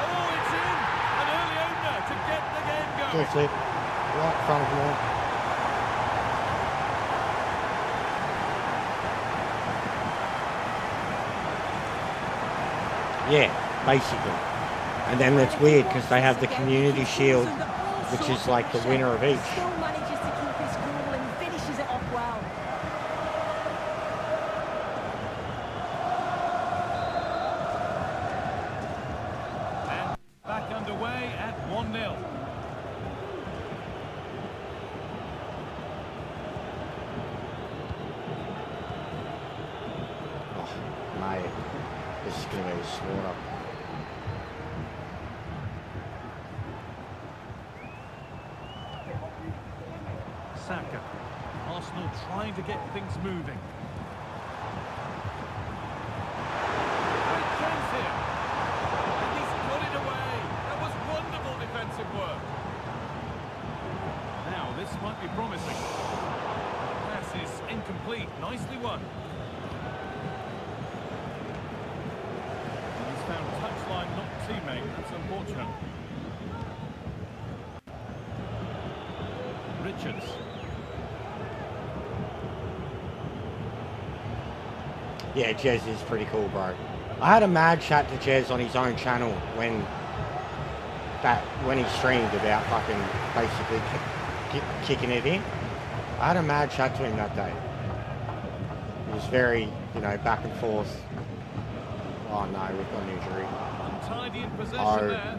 Oh, it's in. An early opener to get the game going. Good flip. Right in front of them all. Yeah, basically. And then it's weird because they have the Community Shield, which is like the winner of each. This is going to be a slaughter. Saka. Arsenal trying to get things moving. Great chance here. And he's got it away. That was wonderful defensive work. Now, this might be promising. The pass is incomplete. Nicely won. Found touchline, not teammate. That's unfortunate. Richards. Yeah, Jez is pretty cool, bro. I had a mad chat to Jez on his own channel when he streamed about fucking basically kicking it in. I had a mad chat to him that day. It was very, back and forth. Oh no, we've got an injury. Untidy in possession there.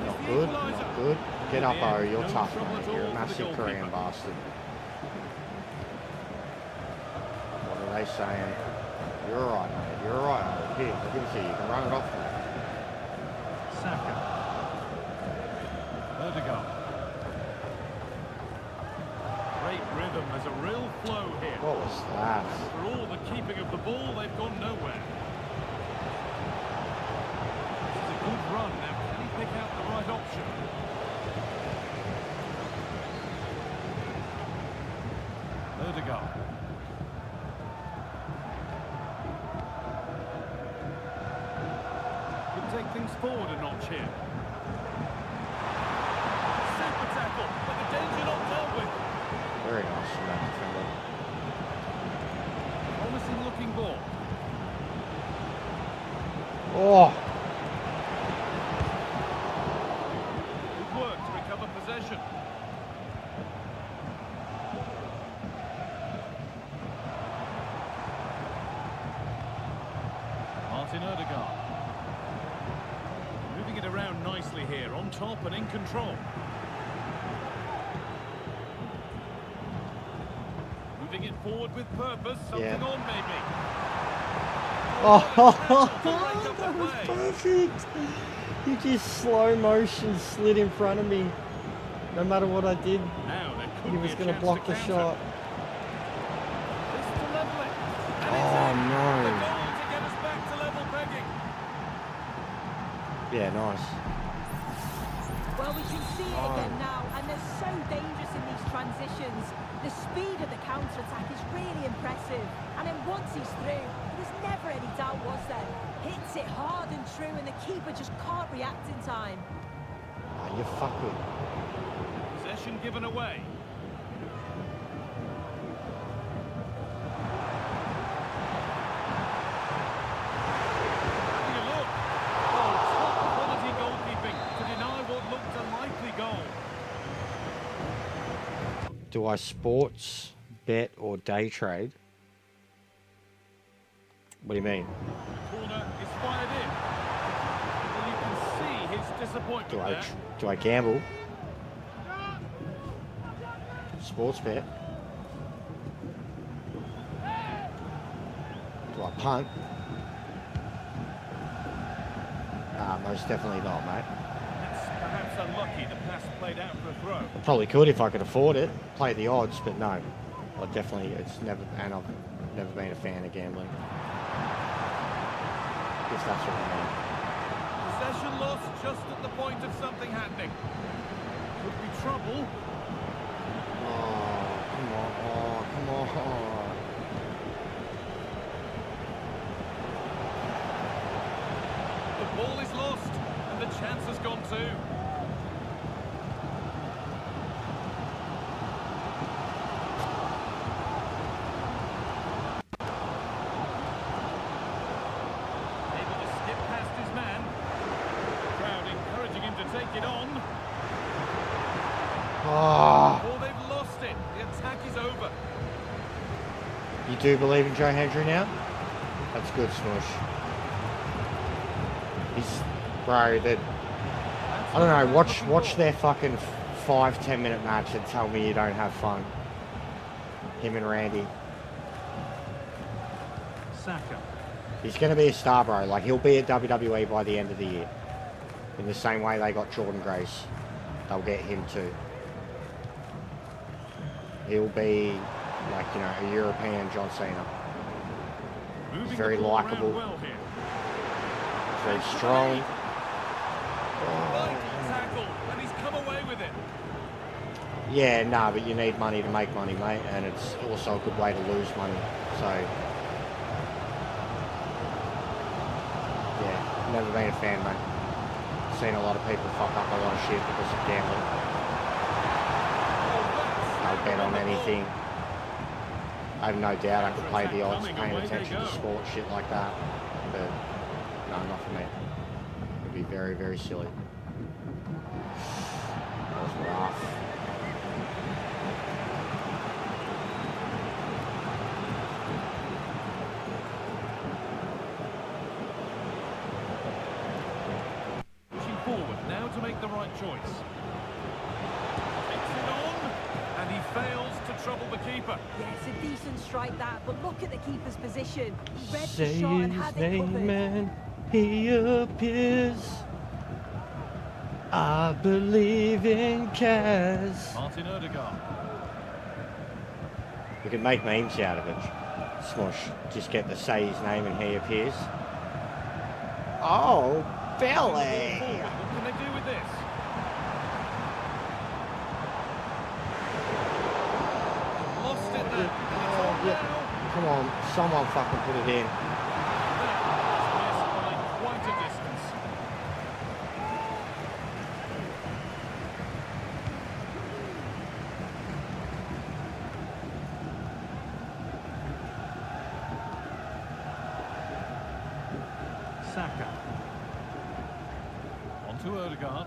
Not good, not good. Get up, O, you're tough, mate. You're a massive Korean bastard. What are they saying? You're alright, mate. You're alright, O. Here, I'll give it to you. You can run it off, mate. Saka. Odegaard. Great rhythm. There's a real flow here. What was that? For all the keeping of the ball, they've gone nowhere. Good run. Now, can he pick out the right option? Odegaard. Could take things forward a notch here. Super tackle, but the danger not dealt with. Very nice from that defender. Promising looking ball. Oh! Possession. Martin Odegaard. Moving it around nicely here, on top and in control. Moving it forward with purpose, something on maybe. Oh, that was perfect! You just slow motion slid in front of me. No matter what I did, he was going to block the shot. Oh no. Yeah, nice. Well, we can see it again now, and they're so dangerous in these transitions. The speed of the counter-attack is really impressive. And then once he's through, there was never any doubt, was there? Hits it hard and true, and the keeper just can't react in time. Oh, you're fucking... Possession given away. Have a look. Oh, top quality goalkeeping to deny what looked a likely goal. Do I sports, bet, or day trade? What do you mean? Corner is fired in. disappointment there. Do I gamble? Sports bet. Do I punt? Most definitely not, mate. It's perhaps unlucky the pass played out for a throw. Probably could if I could afford it, play the odds, but no. I definitely, it's never, and I've never been a fan of gambling. If that's what I mean. Possession lost just at the point of something happening. Could be trouble. Oh, come on, come on. The ball is lost, and the chance has gone too. Able to skip past his man. The crowd encouraging him to take it on. Oh, Oh, they've lost it. The attack is over. you do believe in Joe Hendry now? That's good, Smush. He's, bro, that, I don't know, watch their fucking 5-10 minute match and tell me you don't have fun. Him and Randy. Saka. He's going to be a star, bro. Like, he'll be at WWE by the end of the year. In the same way they got Jordan Grace. They'll get him too. He'll be, like, you know, a European John Cena. He's very likable. Well here. Very strong. Vital tackle, and he's come away with it. Yeah, nah, but you need money to make money, mate. And it's also a good way to lose money. So, yeah, never been a fan, mate. Seen a lot of people fuck up a lot of shit because of gambling. I'll bet on anything. I have no doubt I could play the odds, paying attention to sport, shit like that. But no, not for me. It'd be very, very silly. That was rough. Pushing forward now to make the right choice. Takes it on, and he fails to trouble the keeper. Yeah, it's a decent strike that, but look at the keeper's position. He read the Say shot and his had it name covered. and he appears. I believe in Kaz. Martin Odegaard. We could make memes out of it. Smush. Just get to say his name and he appears. Oh, Billy! What can they do with this? Lost it there. Oh, yeah. Come on, someone fucking put it in. That is missed by quite a distance. Saka. On to Odegaard.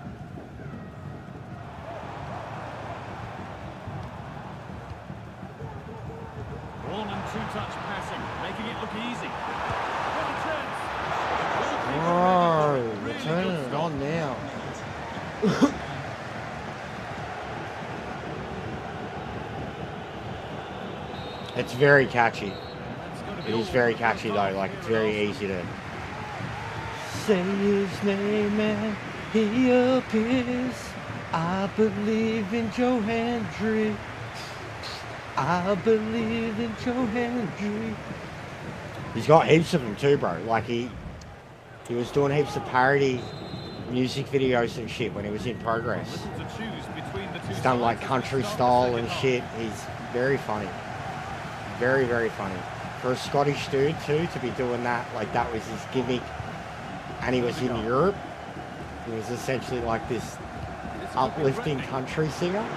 One and two-touch passing, making it look easy. What a chance! Oh, Really we're good turning it stop. on now. It's very catchy. That's gonna be It is all very for catchy the though, time like here it's at very Arsenal. easy to. Say his name and he appears. I believe in Joe Hendry. I believe in Joe Hendry. He's got heaps of them too, bro. Like he was doing heaps of parody music videos and shit when he was in Progress. Little to choose between the two He's done like sides as we country start the style second and half. shit. He's very funny. Very, very funny. For a Scottish dude too, to be doing that, like that was his gimmick. And he was in Europe. He was essentially like this This could be uplifting threatening. country singer. Now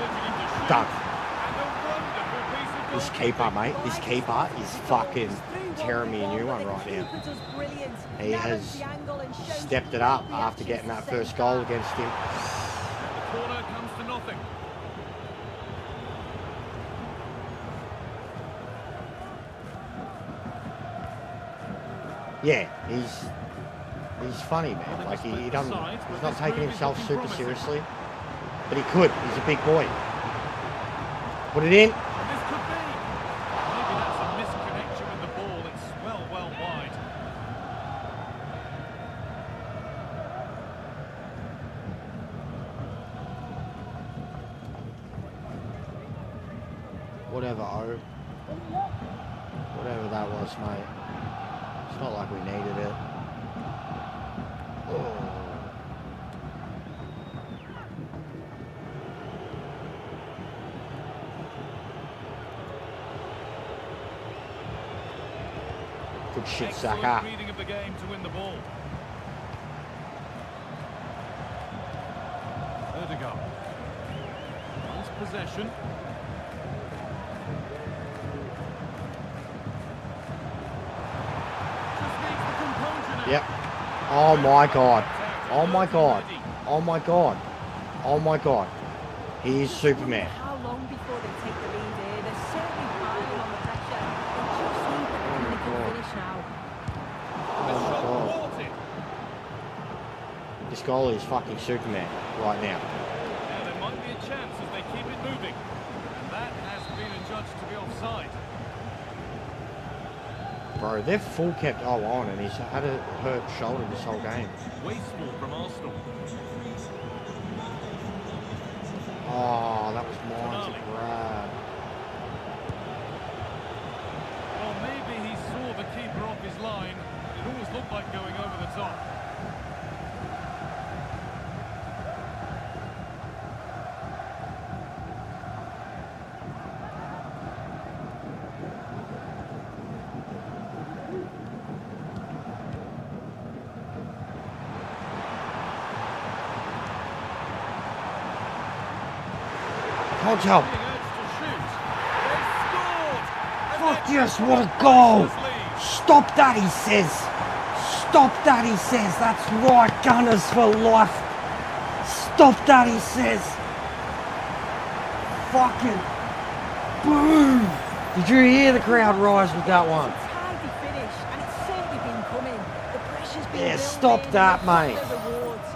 urging him to shoot. Done. And a wonderful piece of This goalkeeping. keeper, mate, this keeper is fucking tearing me a new one right now. He has stepped it up after getting that first goal against him. The corner comes to nothing. Yeah, he's He's funny, man. Like he doesn't. He's not taking himself super seriously, but he could. He's a big boy. Put it in. This could be. Maybe that's a misconnection with the ball. It's well wide. Whatever, O. Whatever that was, mate. It's not like we needed it. Oh. Good shit, Excellent Saka. reading of the game to win the ball. Odegaard. Nice possession. Just needs the composure now. Yep. Oh my god. Oh my god. Oh my god. Oh my god. He is Superman. How long before they take the lead here? They're certainly piling on the pressure. They just need the clinical finish now. This Oh my shot god. thwarted. This goalie is fucking Superman right now. Now there might be a chance as they keep it moving. And that has been adjudged to be offside. Bro, they've full kept O on and he's had a hurt shoulder this whole game. Wasteful from Arsenal. Oh, that was mine to grab. Well, maybe he saw the keeper off his line. It almost looked like going over the top. Can't tell. Being urged to shoot. They've scored! And Fuck they're yes, taking what a a goal! priceless lead. Stop that, he says. Stop that, he says. That's right, Gunners for life. Stop that, he says. Fucking boom. Did you hear the crowd rise with that one? It's a tidy finish, and it's certainly been coming. The pressure's been Yeah, building, stop and that, they've got mate. their rewards.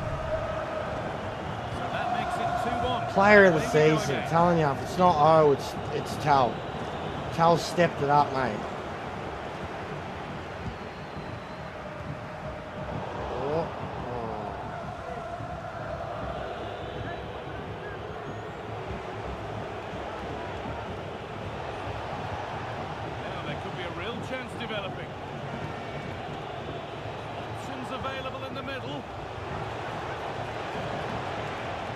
So that makes it 2-1. Player of the Away we go season. again. Telling you, if it's not O, it's Tal. Tal stepped it up, mate. Oh, oh. Now there could be a real chance developing. Options available in the middle.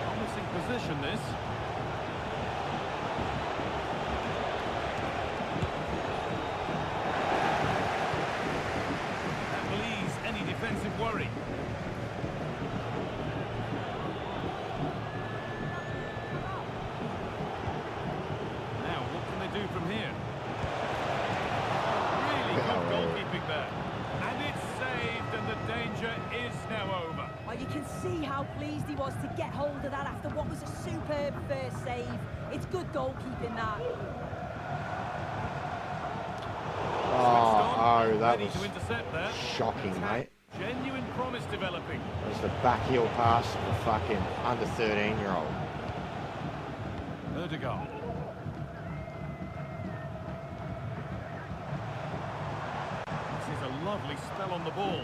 Promising position this. That will ease any defensive worry. Now, what can they do from here? Really good goalkeeping there. And it's saved, and the danger is now over. Well, you can see how pleased he was to get hold of that after what was a superb first save. It's good goalkeeping, that. Oh, that Ready was to intercept there. shocking, mate. Genuine promise developing. It was the back heel pass of a fucking under 13-year-old. Odegaard. This is a lovely spell on the ball.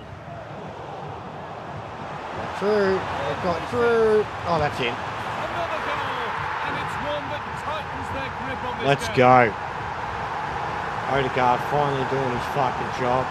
Through. They've got through. Oh, that's in. Another goal, and it's one that tightens their grip on this Let's game. go. Odegaard finally doing his fucking job.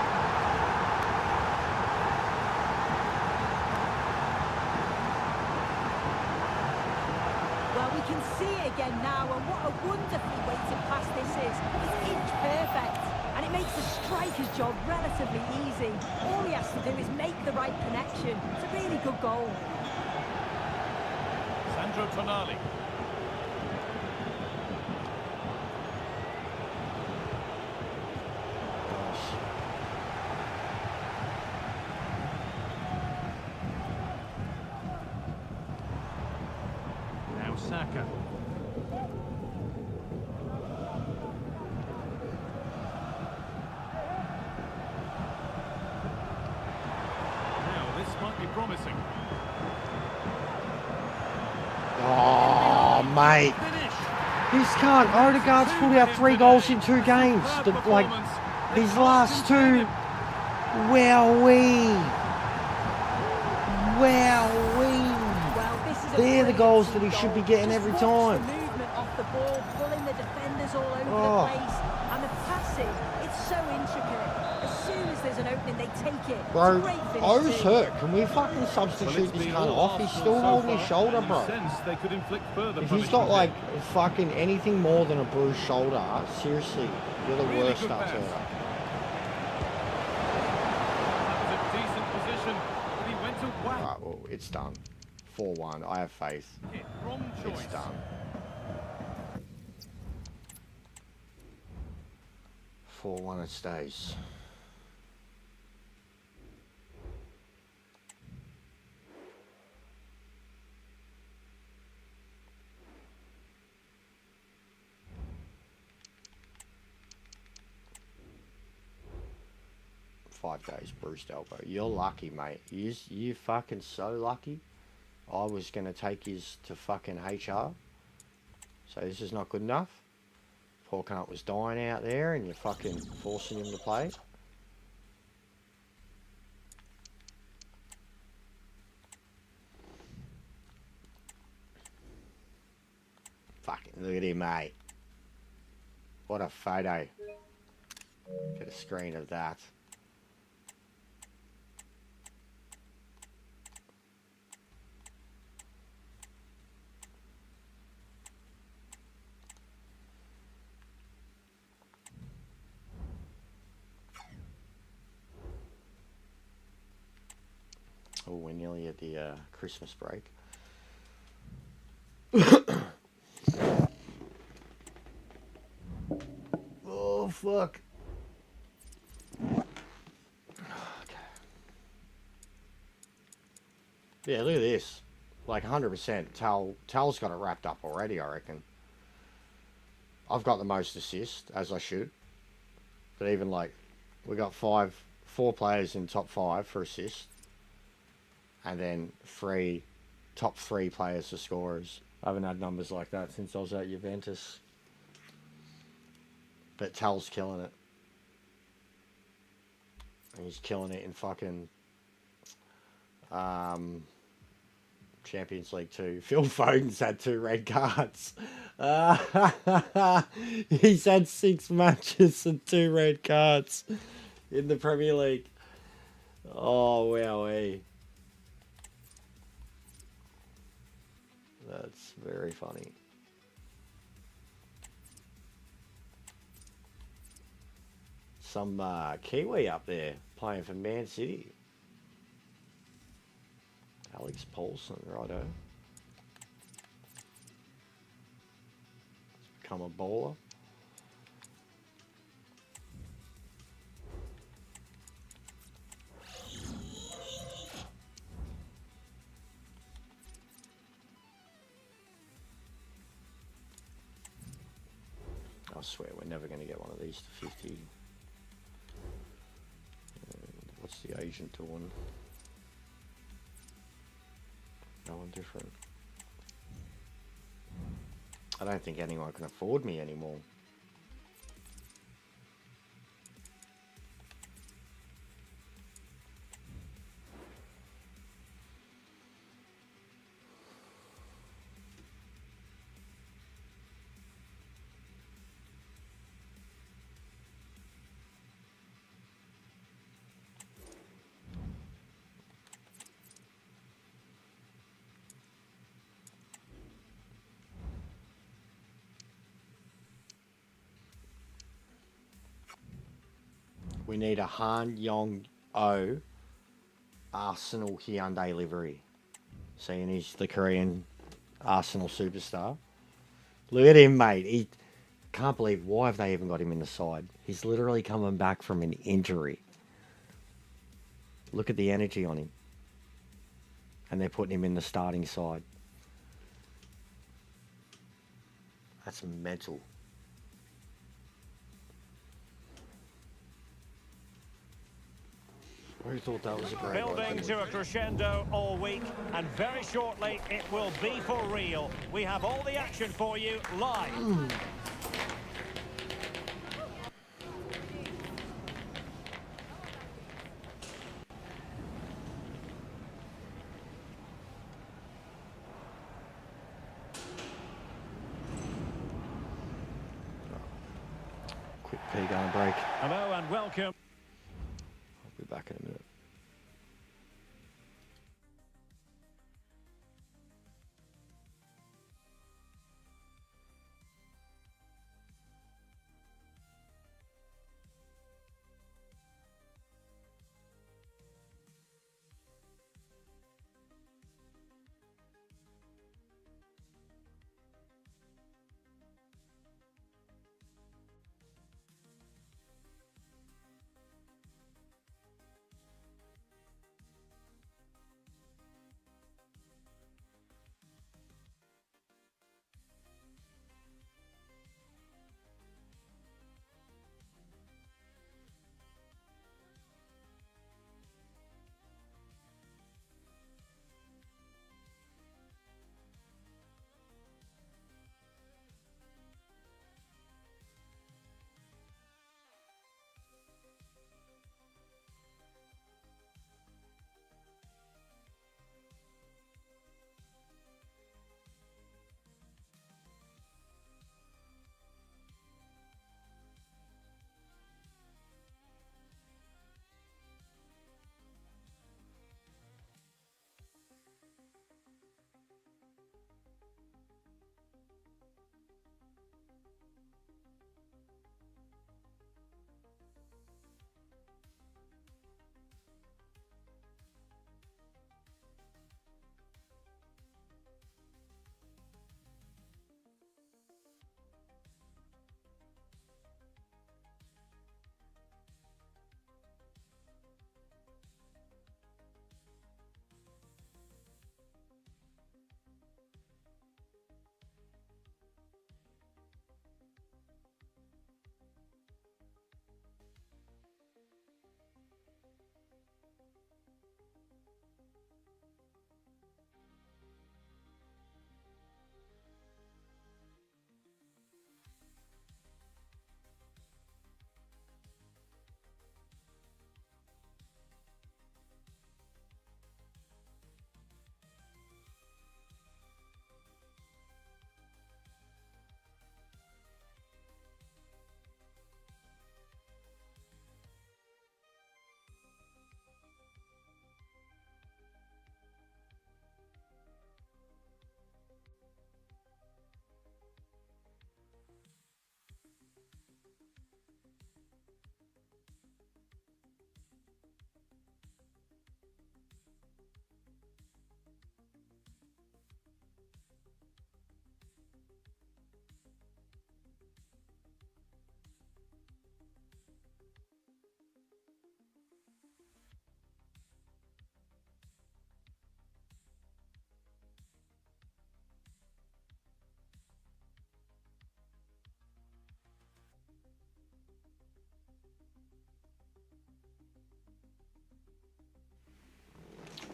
Well, we can see it again now, and what a wonderfully weighted pass this is. It's inch perfect, and it makes the striker's job relatively easy. All he has to do is make the right connection. It's a really good goal. Sandro Tonali. Now Saka. Now this promising. Oh, mate. Finish. This cunt, Odegaard's put out 3 goals in 2 games. Like, his last 2, wowee. Wowee. Well, this is a They're the brilliant goals that he goal. should be getting Just every watch time. the movement off the ball, pulling the defenders all over Oh. the place, and the passing, it's so intricate. As soon as there's an opening, they take it. Bro, It's a great finish O's too. hurt. Can we fucking substitute this cunt off? He's still holding his shoulder, bro. They could inflict further If he's got punishment like here. fucking anything more than a bruised shoulder, seriously, you're the Really worst good Arteta. pass. That was a decent position, but he went to whack Right, well, it's done. 4-1. I have faith. it. Wrong choice. It's done. 4-1 it stays. Five days bruised elbow. You're lucky, mate. You fucking so lucky. I was gonna take his to fucking HR. So this is not good enough. Poor cunt was dying out there and you're fucking forcing him to play. Fucking look at him, mate. What a photo. Get a screen of that. Oh, we're nearly at the Christmas break. Oh, fuck. Okay. Yeah, look at this. Like 100%. Tal's got it wrapped up already, I reckon. I've got the most assists, as I should. But even like, we got 4 players in top 5 for assists. And then top 3 players as scorers. I haven't had numbers like that since I was at Juventus. But Tal's killing it. And he's killing it in fucking Champions League 2. Phil Foden's had 2 red cards. He's had 6 matches and 2 red cards in the Premier League. Oh, wowee. That's very funny. Some Kiwi up there playing for Man City. Alex Paulson, righto. Become a bowler. I swear we're never going to get one of these to 50. What's the agent doing? No one different. I don't think anyone can afford me anymore. We need a Han Yong O Arsenal Hyundai livery. Seeing he's the Korean Arsenal superstar. Look at him, mate. He can't believe why have they even got him in the side. He's literally coming back from an injury. Look at the energy on him. And they're putting him in the starting side. That's mental. Who thought that was a great Building idea? to a crescendo all week, and very shortly it will be for real. We have all the action for you live. Quick pee going break. Hello and welcome. I'll be back in a minute.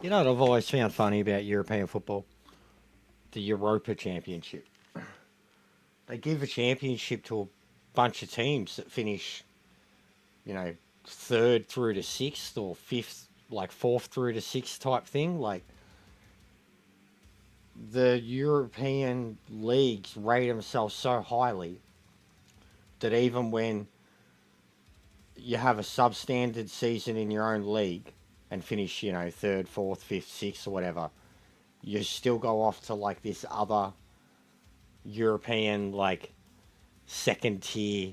You know what I've always found funny about European football? The Europa Championship. They give a championship to a bunch of teams that finish, you know, third through to sixth or fifth, like fourth through to sixth type thing. Like, the European leagues rate themselves so highly that even when you have a substandard season in your own league and finish, you know, third, fourth, fifth, sixth or whatever, you still go off to like this other European, like, second tier.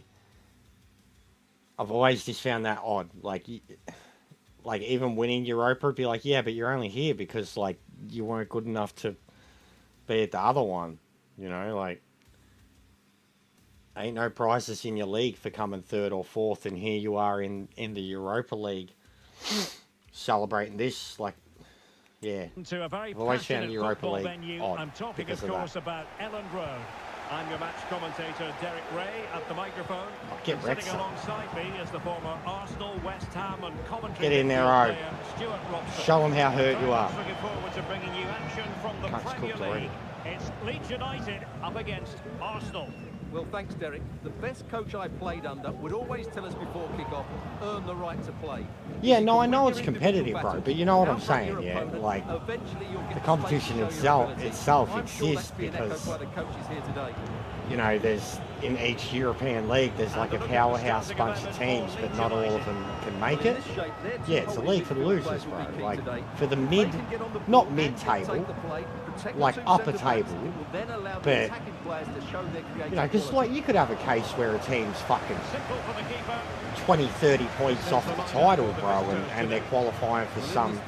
I've always just found that odd. Like even winning Europa would be like, yeah, but you're only here because, like, you weren't good enough to be at the other one. You know, like, ain't no prizes in your league for coming third or fourth, and here you are in the Europa League celebrating this. Like, yeah, To a very I've always found passionate the Europa football League venue. odd I'm talking, because of of course, that. about Elland Road. I'm your match commentator, Derek Ray, at the microphone. Get Sitting alongside me is the former Arsenal, West Ham and commentary. Get in there, O. Stuart Robson. Show them how hurt you are. Looking forward to bringing you action from the Cunt's Premier cooked already. League. It's Leeds United up against Arsenal. Well, thanks, Derek. The best coach I played under would always tell us before kick-off, earn the right to play. Yeah, no, I know it's competitive, bro, but you know what I'm saying, yeah? Like, the competition itself exists because, you know, there's, in each European league, there's like a powerhouse bunch of teams, but not all of them can make it. Yeah, it's a league for the losers, bro. Like, for the not mid-table, like upper table, but, you know, because, like, you could have a case where a team's fucking 20, 30 points off the title, bro, and they're qualifying for some,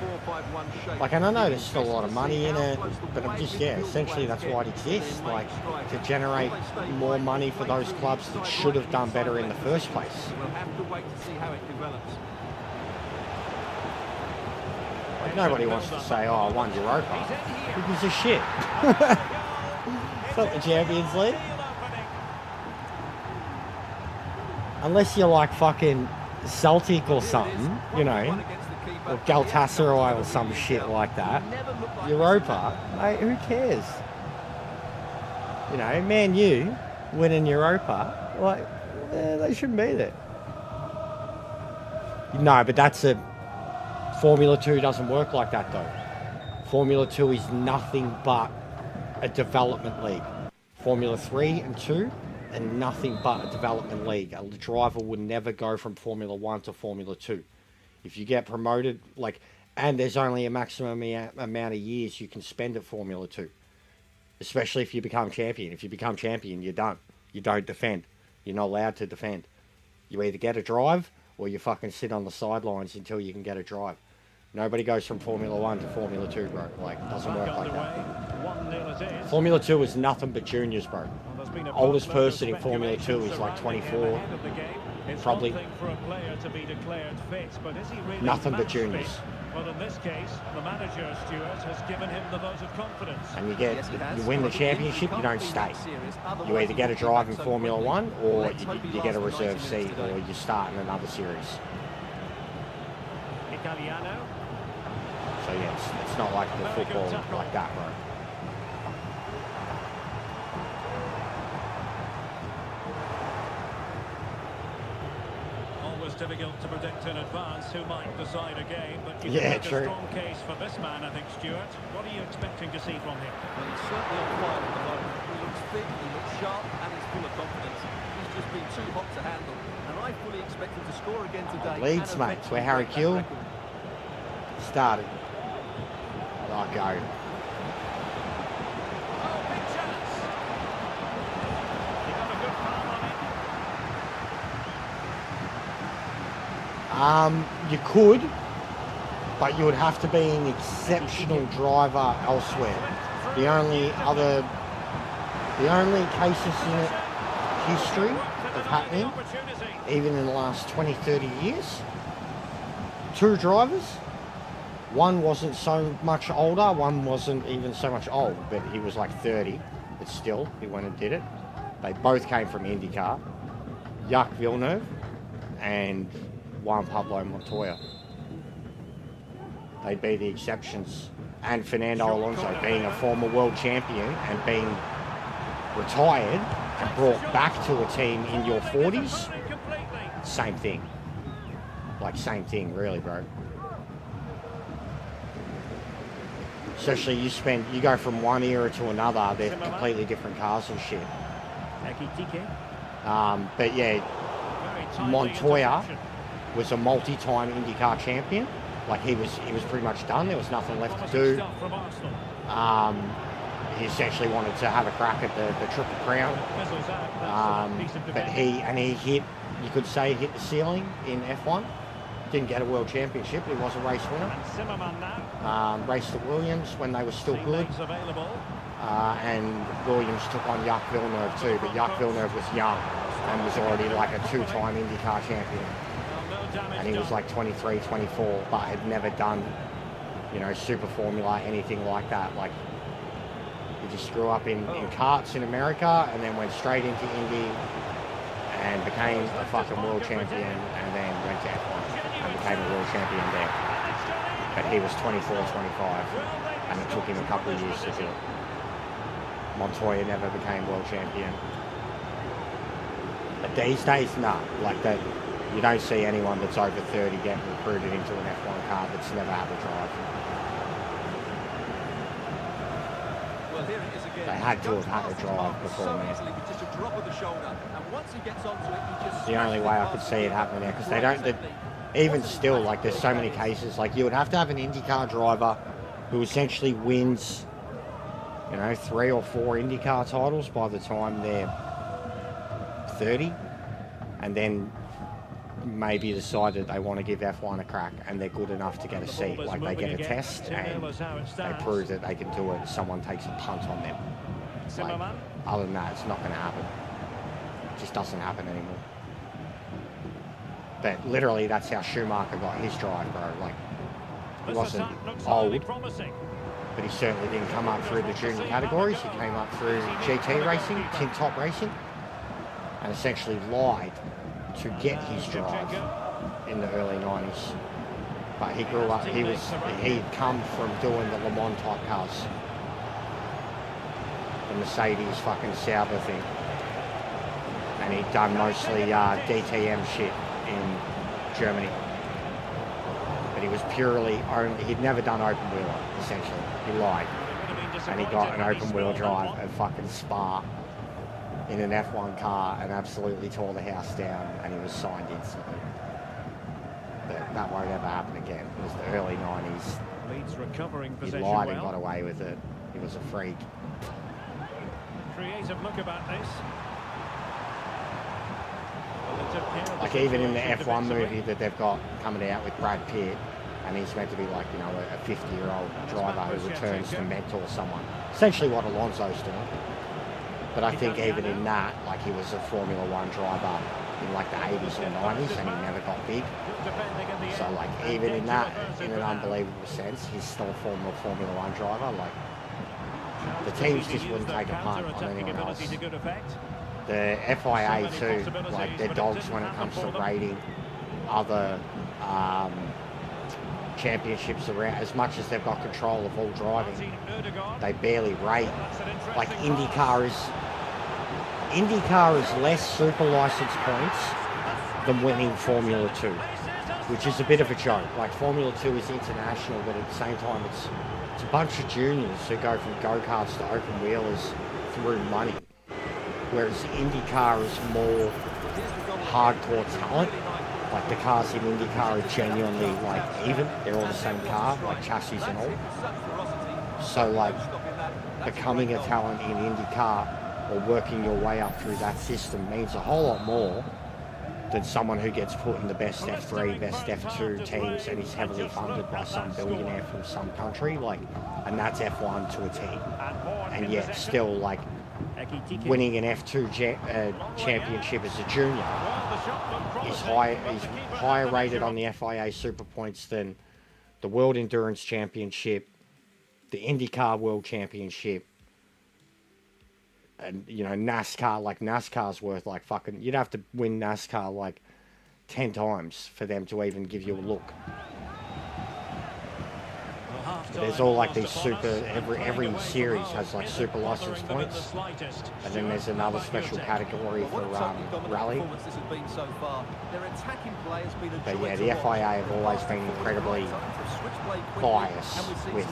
like, and I know there's still a lot of money in it, but I'm just, yeah, essentially that's why it exists, like, to generate more money for those clubs that should have done better in the first place. We'll have to wait to see how it develops. Like, nobody wants to say, oh, I won Europa. Who gives a shit? It's not the Champions League. Unless you're like fucking Celtic or something, you know, or Galatasaray or some shit like that. Europa, mate, who cares? You know, Man U winning Europa, like, they shouldn't be there. No, but that's a... Formula 2 doesn't work like that, though. Formula 2 is nothing but a development league. Formula 3 and 2 are nothing but a development league. A driver would never go from Formula 1 to Formula 2. If you get promoted, like, and there's only a maximum amount of years you can spend at Formula 2. Especially if you become champion. If you become champion, you're done. You don't defend. You're not allowed to defend. You either get a drive, or you fucking sit on the sidelines until you can get a drive. Nobody goes from Formula 1 to Formula 2, bro. Like, it doesn't work like that. Formula 2 is nothing but juniors, bro. Oldest person in Formula 2 is like 24. Probably. Nothing but juniors. Well, in this case, the manager, Stuart, has given him the vote of confidence. And you win the championship, you don't stay. You either get a drive in Formula 1, or you get a reserve seat, or you start in another series. Italiano. So yeah, it's not like the football like that, bro. Difficult to predict in advance who might decide a game, but you can make a strong case for this man, I think, Stuart. What are you expecting to see from him? Well, he's certainly on fire at the moment. He looks fit, he looks sharp, and he's full of confidence. He's just been too hot to handle, and I fully expect him to score again today. Leeds, mate. It's where Harry Kewell started. Oh, go. You could, but you would have to be an exceptional driver elsewhere. The only cases in history of happening, even in the last 20, 30 years, 2 drivers. One wasn't so much older, one wasn't even so much old, but he was like 30, but still, he went and did it. They both came from IndyCar. Jacques Villeneuve and Juan Pablo Montoya. They'd be the exceptions. And Fernando Alonso, being a former world champion and being retired and brought back to a team in your 40s, same thing. Like, same thing, really, bro. Especially you go from one era to another, they're completely different cars and shit. But yeah, Montoya was a multi-time IndyCar champion. Like, he was pretty much done. There was nothing left to do. He essentially wanted to have a crack at the Triple Crown. But he hit, you could say, hit the ceiling in F1. Didn't get a world championship. He was a race winner. Raced at Williams when they were still good. And Williams took on Jacques Villeneuve too. But Jacques Villeneuve was young and was already like a 2-time IndyCar champion. And he was like 23, 24, but had never done, you know, Super Formula, anything like that. Like, He just grew up in karts in America and then went straight into Indy and became a fucking world champion and then went to F1 and became a world champion there. But he was 24, 25 and it took him a couple of years to do it. Montoya never became world champion. But these days, nah, like that, you don't see anyone that's over 30 getting recruited into an F1 car that's never had a drive. Well, here it is again. They had to have had a drive before so now. easily with just a drop of the shoulder. And once he gets onto it, he just The only way I could see it happening there, because they don't, even still, like there's so many cases, like you would have to have an IndyCar driver who essentially wins, you know, 3 or 4 IndyCar titles by the time they're 30, and then maybe decide that they want to give F1 a crack and they're good enough to get a seat, like they get a test and they prove that they can do it, someone takes a punt on them. Like, other than that, it's not going to happen. It just doesn't happen anymore. But literally, that's how Schumacher got his drive, bro. Like, he wasn't old, but he certainly didn't come up through the junior categories. He came up through GT racing, tin top racing, and essentially lied to get his drive in the early 90s. But he grew up, he'd come from doing the Le Mans type cars. The Mercedes fucking Sauber thing. And he'd done mostly DTM shit in Germany. But he was purely, he'd never done open wheeler, essentially. He lied. And he got an open wheel drive at fucking Spa in an F1 car and absolutely tore the house down, and he was signed instantly. But that won't ever happen again. It was the early 90s. Leeds recovering He possession lied and well. got away with it. He was a freak. Creative look about this. Well, they took care of the Like even in the situation F1 movie defensively. that they've got coming out with Brad Pitt, and he's meant to be like, you know, a 50-year-old driver who returns to mentor someone. Essentially what Alonso's doing. But I think even in that, like he was a Formula One driver in like the 80s or 90s and he never got big. So like even in that, in an unbelievable sense, he's still a Formula One driver. Like the teams just wouldn't take a punt on anyone else. The FIA too, like they're dogs when it comes to rating other championships around. As much as they've got control of all driving, they barely rate. Like IndyCar is less super license points than winning Formula 2, which is a bit of a joke. Like Formula 2 is international, but at the same time it's a bunch of juniors who go from go-karts to open wheelers through money. Whereas IndyCar is more hardcore talent. Like the cars in IndyCar are genuinely like even. They're all the same car, like chassis and all. So like becoming a talent in IndyCar or working your way up through that system means a whole lot more than someone who gets put in the best F3, best F2 teams and is heavily funded by some billionaire from some country. Like, and that's F1 to a T. And yet still like winning an F2 championship as a junior is higher rated on the FIA Super Points than the World Endurance Championship, the IndyCar World Championship, and you know NASCAR. Like NASCAR's worth like fucking. You'd have to win NASCAR like 10 times for them to even give you a look. But there's all like these super, every series has like super license points, and then there's another special category for rally. But yeah, the FIA have always been incredibly biased with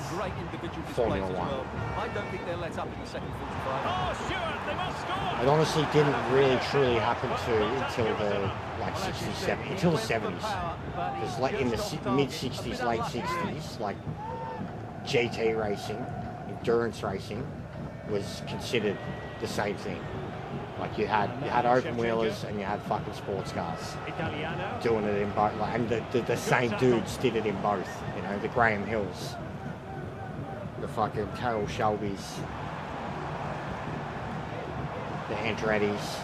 Formula One. It honestly didn't really truly happen until the like 67, until the 70s. Because like in the mid 60s, late 60s, like GT racing, endurance racing was considered the same thing. Like you had open wheelers and you had fucking sports cars doing it in both, like, and the same dudes did it in both. You know, the Graham Hills, the fucking Carroll Shelbys, the Andrettis,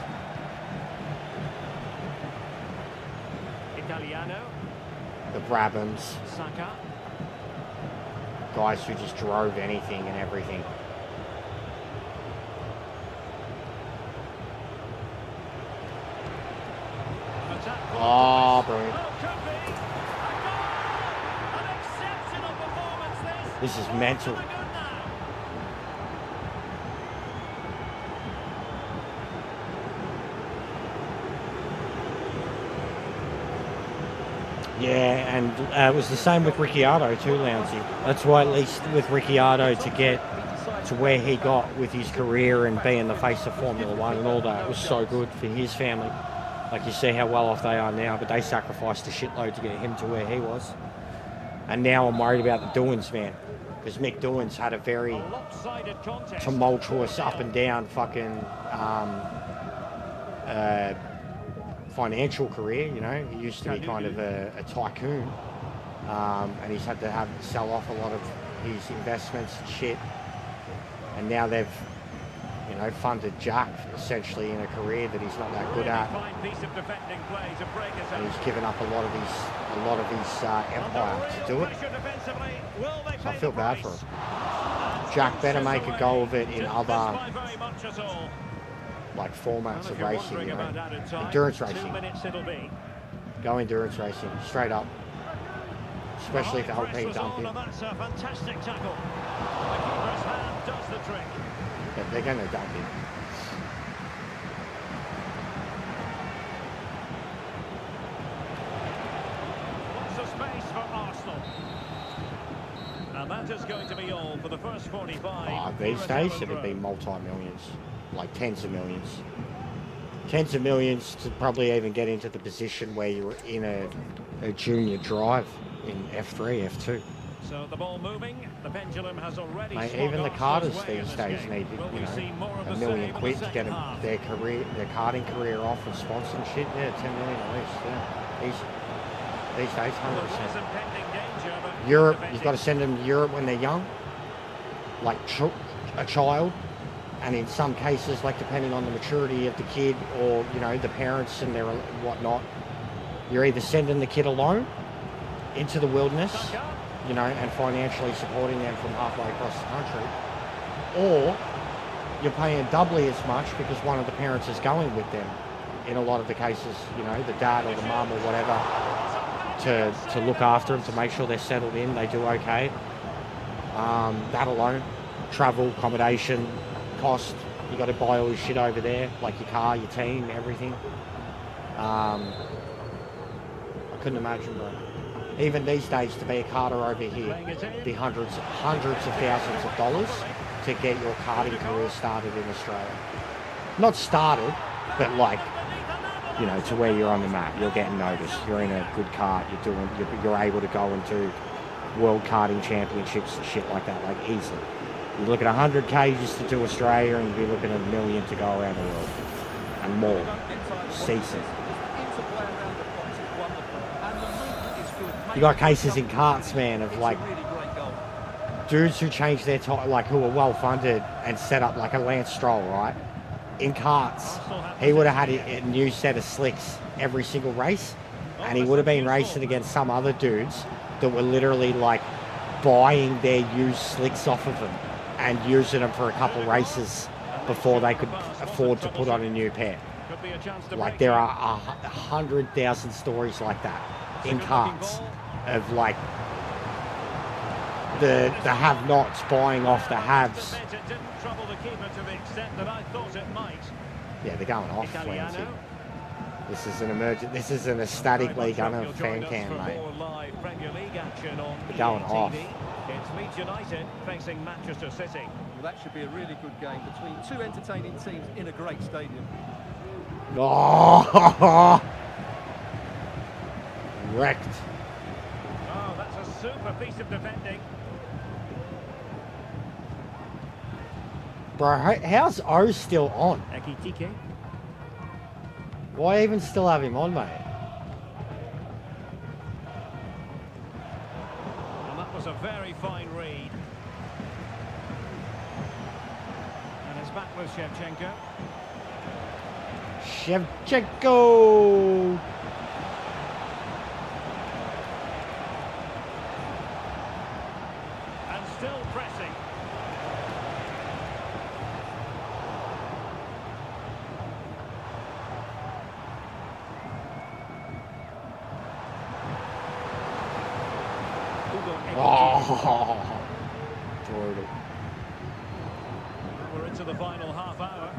the Brabhams, guys who just drove anything and everything. Oh, brilliant. This is mental. Yeah, and it was the same with Ricciardo too, Lounsey. That's why, at least with Ricciardo, to get to where he got with his career and being the face of Formula One and all that, was so good for his family. Like, you see how well off they are now, but they sacrificed a shitload to get him to where he was. And now I'm worried about the Doohans, man, because Mick Doohans had a very tumultuous up and down fucking financial career. You know, he used to be kind of a tycoon, and he's had to sell off a lot of his investments and shit. And now they've, you know, funded Jack essentially in a career that he's not that good at, and he's given up a lot of his empire to do it. So I feel bad for him. Jack better make a go of it in other like formats of racing, you know, endurance racing. Go endurance racing, straight up. Especially if LP dumping. But they're going to dump him. Lots of space for Arsenal. And that is going to be all for the first 45. These days it would be multi-millions, like tens of millions. Tens of millions to probably even get into the position where you're in a junior drive in F3, F2. So the ball moving, the pendulum has already. Mate, even the karters these days need, you know, $1 million to get their karting career off and sponsor and shit. Yeah, 10 million at least. Yeah, easy. These days, 100%. Europe, you've got to send them to Europe when they're young, like a child, and in some cases, like depending on the maturity of the kid or, you know, the parents and their whatnot, you're either sending the kid alone into the wilderness, you know, and financially supporting them from halfway across the country, or you're paying doubly as much because one of the parents is going with them in a lot of the cases, you know, the dad or the mum or whatever, to look after them, to make sure they're settled in, they do okay. That alone, travel, accommodation, cost, you got to buy all your shit over there, like your car, your team, everything. I couldn't imagine, bro. Even these days, to be a karter over here, be hundreds of thousands of dollars to get your karting career started in Australia. Not started, but like, you know, to where you're on the map, you're getting noticed, you're in a good kart, you're able to go and do world karting championships and shit like that, like easily. You look at 100k just to do Australia, and you'd be looking at $1 million to go around the world, and more. Ceasing. You got cases in karts, man, of like dudes who changed their like who were well funded and set up like a Lance Stroll, right? In karts, he would have had a new set of slicks every single race, and he would have been racing against some other dudes that were literally like buying their used slicks off of him and using them for a couple races before they could afford to put on a new pair. Like, there are 100,000 stories like that in karts of like the have-nots buying off the haves. Yeah, they're going off, Clancy. This is an emergent. This is an ecstatic league under fan cam, mate. They're going off. It's Leeds United facing Manchester City. Well, that should be a really good game between two entertaining teams in a great stadium. Oh, wrecked. Oh, that's a super piece of defending. Bro, how's O still on? Why even still have him on, mate? And that was a very fine read. And it's back with Shevchenko. Shevchenko! And still pressing. Oh, brutal. We're into the final half hour.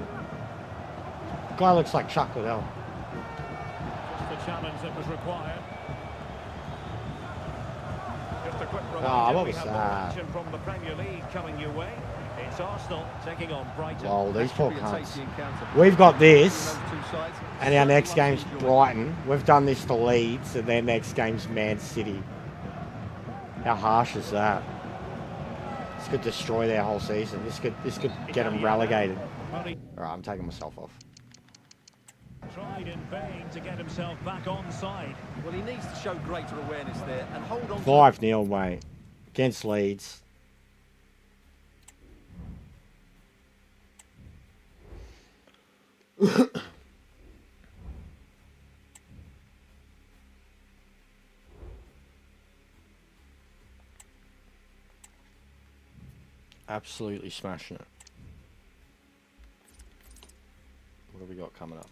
Guy looks like Chuck Liddell. Just the challenge that was required. Just a quick Oh, reminder, what we was have more that? action from the Premier League coming your way. It's Arsenal taking on Brighton. Lol, these That poor should be a cunts. tasty encounter. We've got this, Between those two sides. and our next Certainly game's one to enjoy. Brighton. We've done this to Leeds, and their next game's Man City. How harsh is that? This could destroy their whole season. This could get them relegated. Only Alright, I'm taking myself off. tried in vain to get himself back on side. Well, he needs to show greater awareness there and hold on. 5-0, mate. Against Leeds. Absolutely smashing it. What have we got coming up?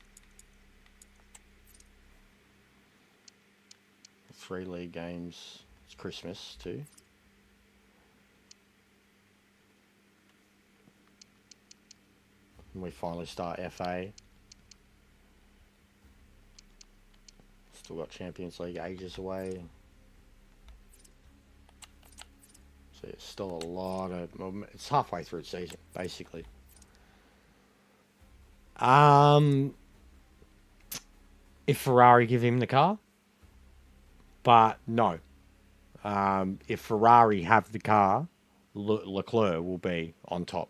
3 league games. It's Christmas too. And we finally start FA. Still got Champions League ages away. So it's still a lot of... It's halfway through the season, basically. If Ferrari give him the car, but no. If Ferrari have the car, Leclerc will be on top.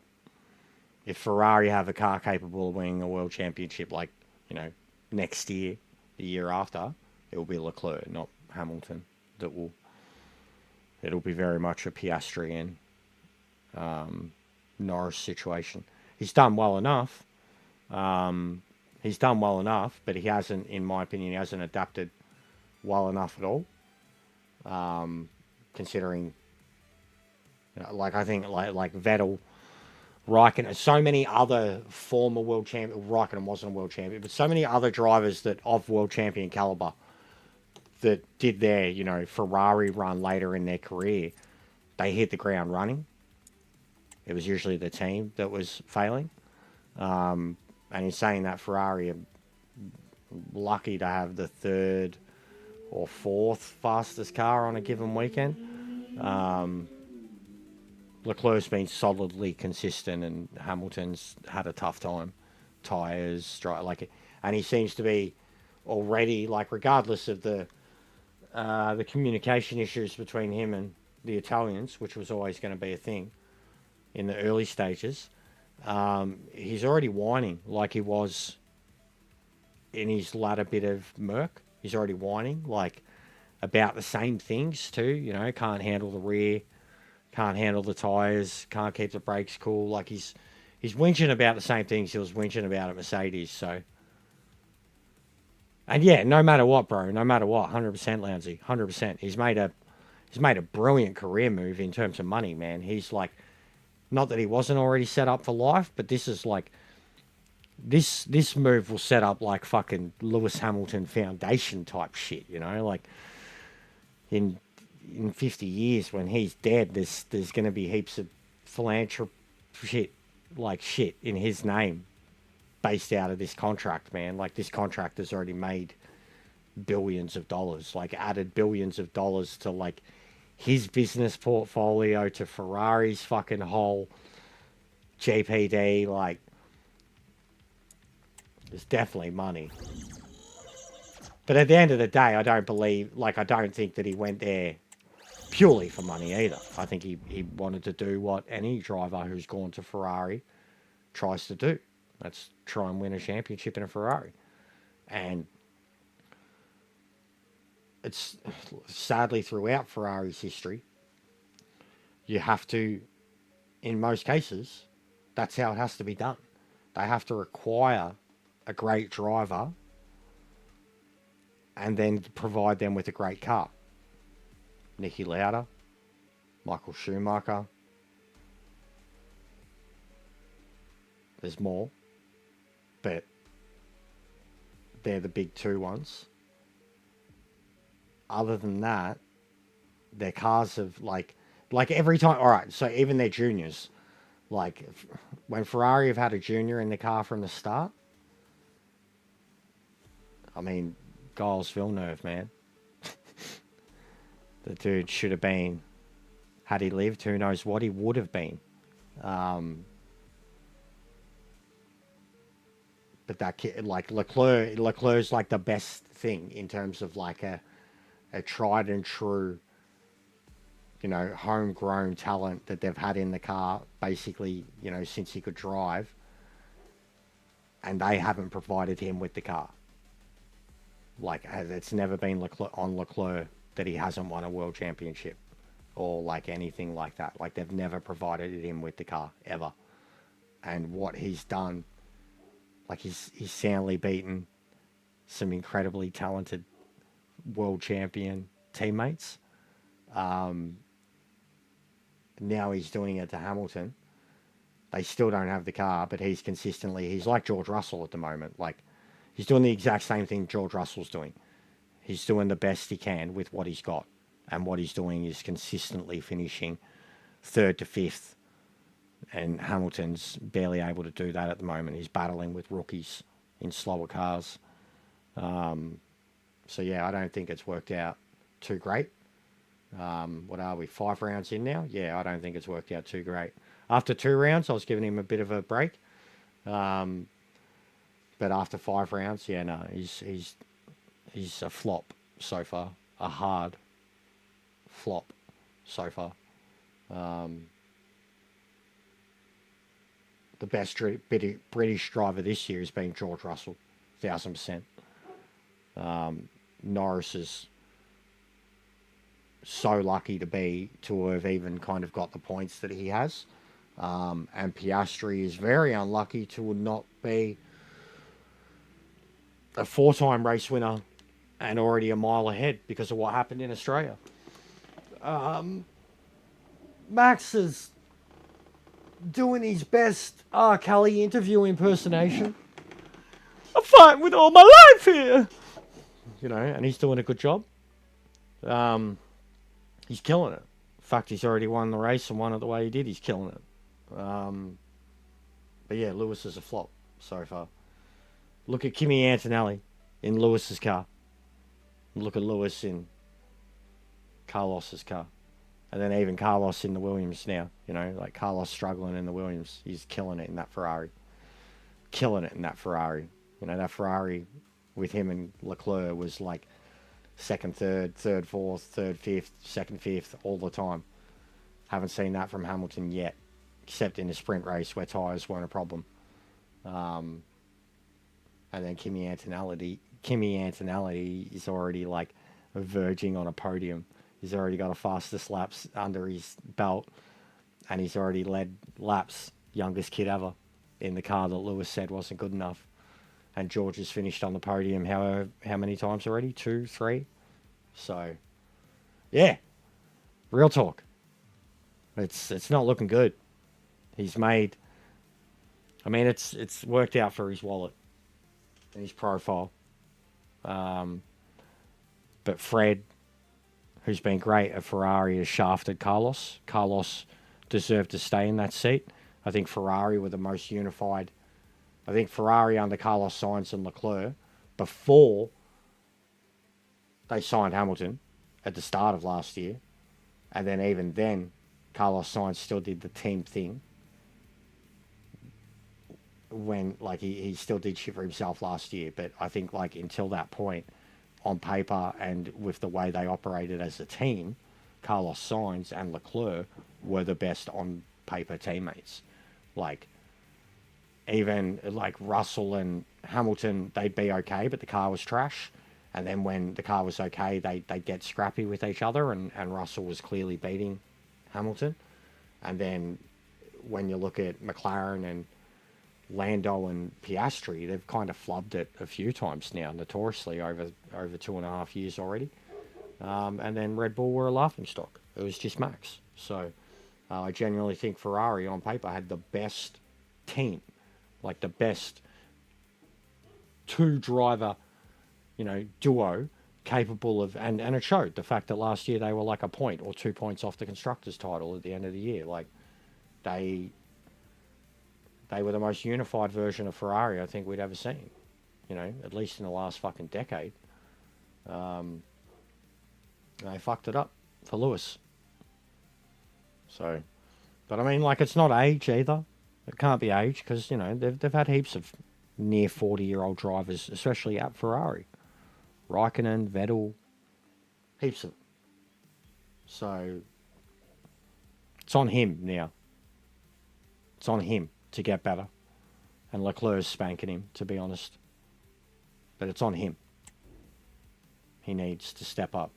If Ferrari have a car capable of winning a world championship, like, you know, next year, the year after, it will be Leclerc, not Hamilton. It'll be very much a Piastri and Norris situation. He's done well enough. But he hasn't, in my opinion, he hasn't adapted well enough at all. Considering, you know, like I think like Vettel, Raikkonen, so many other former world champion. Raikkonen wasn't a world champion, but so many other drivers that of world champion caliber that did their, you know, Ferrari run later in their career, they hit the ground running. It was usually the team that was failing. And in saying that, Ferrari are lucky to have the 3rd or 4th fastest car on a given weekend. Leclerc's been solidly consistent, and Hamilton's had a tough time. Tyres, and he seems to be already, like, regardless of the communication issues between him and the Italians, which was always going to be a thing in the early stages, he's already whining like he was in his latter bit of Merc. He's already whining, like, about the same things too, you know, can't handle the rear, can't handle the tyres, can't keep the brakes cool. Like, he's whinging about the same things he was whinging about at Mercedes, so... And yeah, no matter what, bro, no matter what, 100% Lounsey, 100%. He's made a brilliant career move in terms of money, man. He's like, not that he wasn't already set up for life, but this is like, this move will set up like fucking Lewis Hamilton Foundation type shit, you know? Like, in 50 years when he's dead, there's going to be heaps of philanthropy shit in his name, based out of this contract, man. Like, this contract has already made billions of dollars, like added billions of dollars to like his business portfolio, to Ferrari's fucking whole GPD. Like, there's definitely money. But at the end of the day, I don't think that he went there purely for money either. I think he wanted to do what any driver who's gone to Ferrari tries to do. Let's try and win a championship in a Ferrari. And it's sadly throughout Ferrari's history, you have to, in most cases, that's how it has to be done. They have to acquire a great driver and then provide them with a great car. Niki Lauda, Michael Schumacher. There's more, but they're the big two ones. Other than that, their cars have, like, Like every time, all right, so even their juniors, like when Ferrari have had a junior in the car from the start, I mean, Giles Villeneuve, man. The dude should have been, had he lived, who knows what he would have been. But that kid, like Leclerc's like the best thing in terms of like a tried and true, you know, homegrown talent that they've had in the car, basically, you know, since he could drive. And they haven't provided him with the car. Like, it's never been on Leclerc that he hasn't won a world championship or like anything like that. Like, they've never provided him with the car, ever. And what he's done, like, he's soundly beaten some incredibly talented world champion teammates. Now he's doing it to Hamilton. They still don't have the car, but he's like George Russell at the moment. Like, he's doing the exact same thing George Russell's doing. He's doing the best he can with what he's got. And what he's doing is consistently finishing 3rd to 5th. And Hamilton's barely able to do that at the moment. He's battling with rookies in slower cars. So, yeah, I don't think it's worked out too great. What are we, 5 rounds in now? Yeah, I don't think it's worked out too great. After 2 rounds, I was giving him a bit of a break. But after 5 rounds, yeah, no, he's a flop so far. A hard flop so far. The best British driver this year has been George Russell, 1000%. Norris is so lucky to have even kind of got the points that he has. And Piastri is very unlucky to not be a 4-time race winner and already a mile ahead because of what happened in Australia. Max is doing his best R. Kelly interview impersonation. I'm fighting with all my life here. You know, and he's doing a good job. He's killing it. In fact, he's already won the race and won it the way he did. He's killing it. But yeah, Lewis is a flop so far. Look at Kimi Antonelli in Lewis's car. Look at Lewis in Carlos's car. And then even Carlos in the Williams now. You know, like Carlos struggling in the Williams. He's killing it in that Ferrari. Killing it in that Ferrari. You know, that Ferrari with him and Leclerc was like 2nd, 3rd, 3rd, 4th, 3rd, 5th, 2nd, 5th all the time. Haven't seen that from Hamilton yet, except in a sprint race where tyres weren't a problem. And then Kimi Antonelli is already like verging on a podium. He's already got a fastest laps under his belt, and he's already led laps, youngest kid ever, in the car that Lewis said wasn't good enough. And George has finished on the podium how many times already? 2, 3? So, yeah, real talk. It's not looking good. He's made, I mean, it's worked out for his wallet and his profile. But Fred, who's been great at Ferrari, has shafted Carlos. Carlos deserved to stay in that seat. I think Ferrari were the most unified. I think Ferrari under Carlos Sainz and Leclerc, before they signed Hamilton at the start of last year, and then even then, Carlos Sainz still did the team thing. When, like, he still did shit for himself last year, but I think, like, until that point, on paper and with the way they operated as a team, Carlos Sainz and Leclerc were the best on paper teammates. Like, even like Russell and Hamilton, they'd be okay, but the car was trash. And then when the car was okay, they'd get scrappy with each other, and Russell was clearly beating Hamilton. And then when you look at McLaren and Lando and Piastri, they've kind of flubbed it a few times now, notoriously, over 2.5 years already. And then Red Bull were a laughingstock. It was just Max. So I genuinely think Ferrari on paper had the best team, like the best 2-driver, you know, duo capable of, and it showed the fact that last year they were like a point or 2 points off the constructors title at the end of the year. Like they were the most unified version of Ferrari I think we'd ever seen, you know, at least in the last fucking decade. They fucked it up for Lewis. So, but I mean, like, it's not age either. It can't be age because, you know, they've had heaps of near 40-year-old drivers, especially at Ferrari. Raikkonen, Vettel, heaps of them. So, it's on him now. It's on him to get better. And Leclerc's spanking him, to be honest. But it's on him. He needs to step up.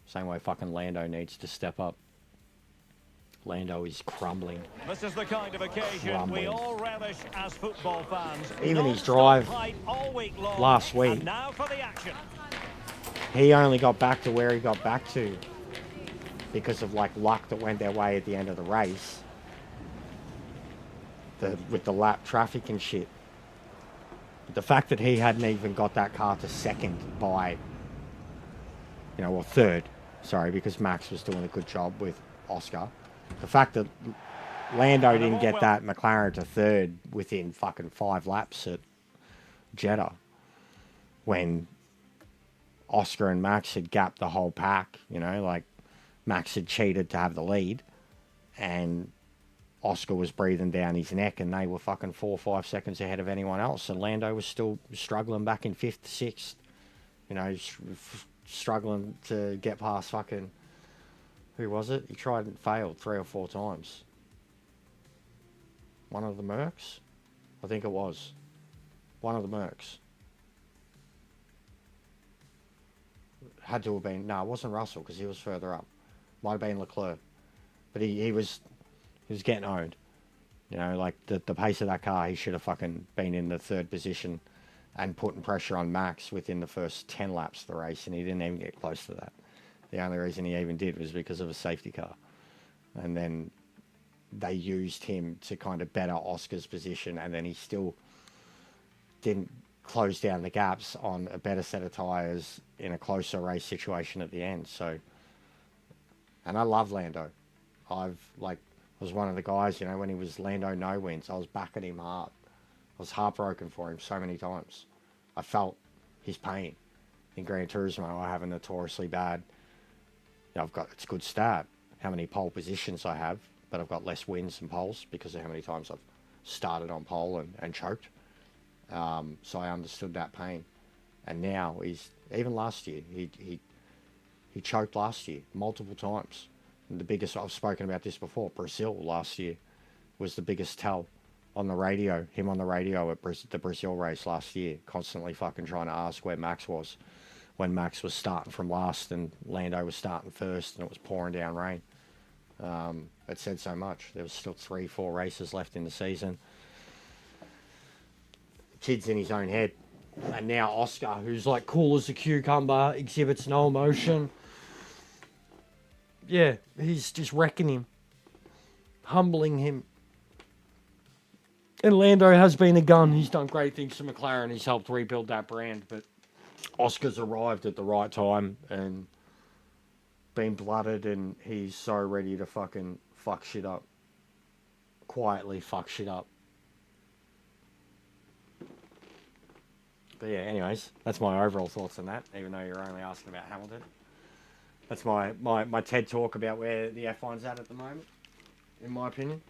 Same way fucking Lando needs to step up. Lando is crumbling. This is the kind of occasion we all relish as football fans. Even his drive last week, and now for the action. He only got back to where he got back to because of like luck that went their way at the end of the race. With the lap traffic and shit. But the fact that he hadn't even got that car to second by, you know, or third, sorry, because Max was doing a good job with Oscar. The fact that Lando didn't get that McLaren to third within fucking 5 laps at Jeddah when Oscar and Max had gapped the whole pack, you know, like Max had cheated to have the lead and Oscar was breathing down his neck and they were fucking 4 or 5 seconds ahead of anyone else and Lando was still struggling back in 5th, 6th, you know, struggling to get past fucking, who was it? He tried and failed 3 or 4 times. One of the Mercs? I think it was. One of the Mercs. Had to have been, no, it wasn't Russell because he was further up. Might have been Leclerc. But he was getting owned. You know, like the pace of that car, he should have fucking been in the 3rd position and putting pressure on Max within the first 10 laps of the race, and he didn't even get close to that. The only reason he even did was because of a safety car. And then they used him to kind of better Oscar's position, and then he still didn't close down the gaps on a better set of tyres in a closer race situation at the end. So, and I love Lando. I was one of the guys, you know, when he was Lando no wins, I was backing him hard. I was heartbroken for him so many times. I felt his pain. In Gran Turismo, I have a notoriously bad, you know, it's a good stat, how many pole positions I have, but I've got less wins than poles because of how many times I've started on pole and choked. So I understood that pain. And now even last year, he choked last year multiple times. And the biggest, I've spoken about this before, Brazil last year was the biggest tell on the radio, him on the radio at the Brazil race last year, constantly fucking trying to ask where Max was when Max was starting from last and Lando was starting first and it was pouring down rain. It said so much. There was still 3-4 races left in the season. Kid's in his own head. And now Oscar, who's like cool as a cucumber, exhibits no emotion. Yeah, he's just wrecking him. Humbling him. And Lando has been a gun. He's done great things for McLaren. He's helped rebuild that brand. But Oscar's arrived at the right time and been blooded, and he's so ready to fucking fuck shit up. Quietly fuck shit up. But yeah, anyways, that's my overall thoughts on that, even though you're only asking about Hamilton. That's my TED talk about where the F1's at the moment, in my opinion.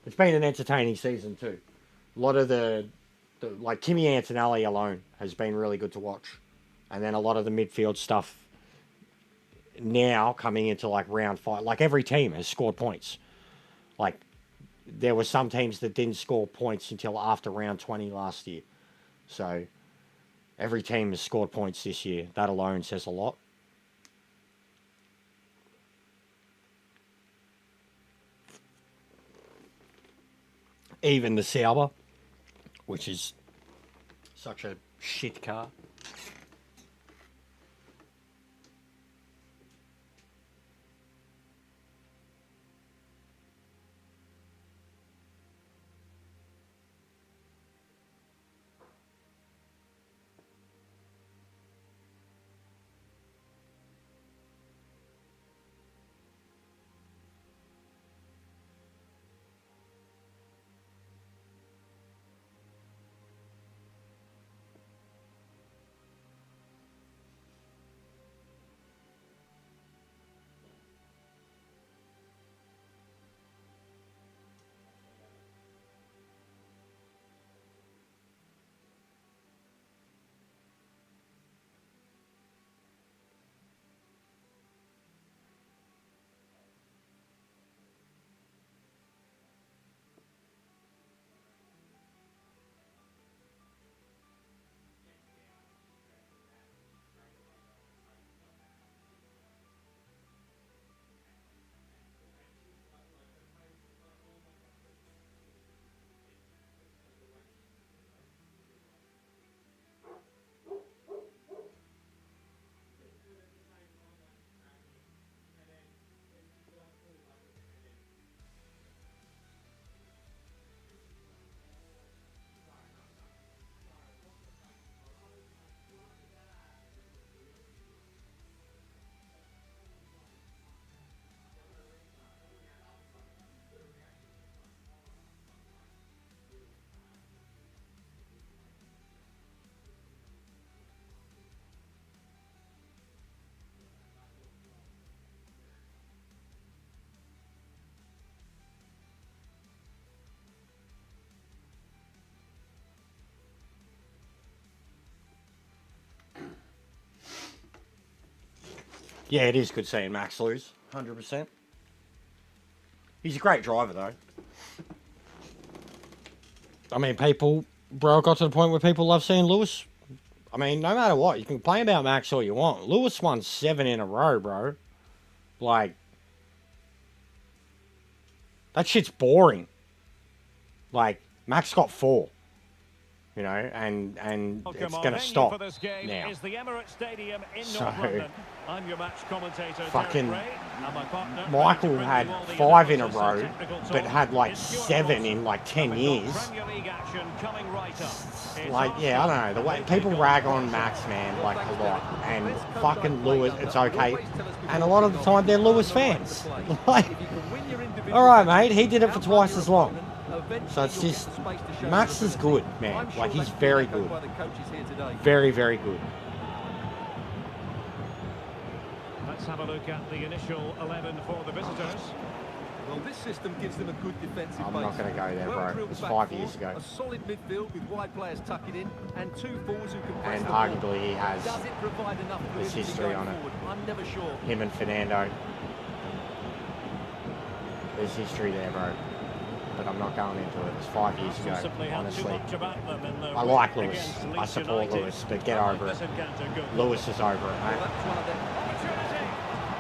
It's been an entertaining season too. A lot of the like Kimi Antonelli alone has been really good to watch. And then a lot of the midfield stuff now coming into like round 5. Like every team has scored points. Like there were some teams that didn't score points until after round 20 last year. So every team has scored points this year. That alone says a lot. Even the Sauber, which is such a shit car. Yeah, it is good seeing Max lose, 100%. He's a great driver, though. I mean, people, bro, got to the point where people love seeing Lewis. I mean, no matter what, you can complain about Max all you want. Lewis won 7 in a row, bro. Like, that shit's boring. Like, Max got 4. You know, and it's going to stop now. Is the Emirates Stadium in So, North London. I'm your match commentator, fucking Derek Ray, and my partner, Michael had 5 in a row, but had like 7 in like 10 years. Premier League action coming right up. It's Like, yeah, I don't know. The way people rag on Max, man, like a lot, and fucking Lewis, it's okay. And a lot of the time, they're Lewis fans. Like, all right, mate, he did it for twice as long. So it's just, Max is good, man. Like, he's very good. Very, very good. Let's have a look at the initial 11 for the visitors. Well, this system gives them a good defensive I'm base. not going to go there, bro. Well-drilled It's back 5 four, years ago. A solid midfield with wide players tucking in, and 2 forwards who can press And the ball. arguably he has Does it provide enough his fluidity history going on it. forward? I'm never sure. Him and Fernando. There's history there, bro. But I'm not going into it. It's 5 years ago, honestly. I like Lewis. I support Lewis, but get over it. Lewis is over it, Well, mate. that's one of them. Opportunity.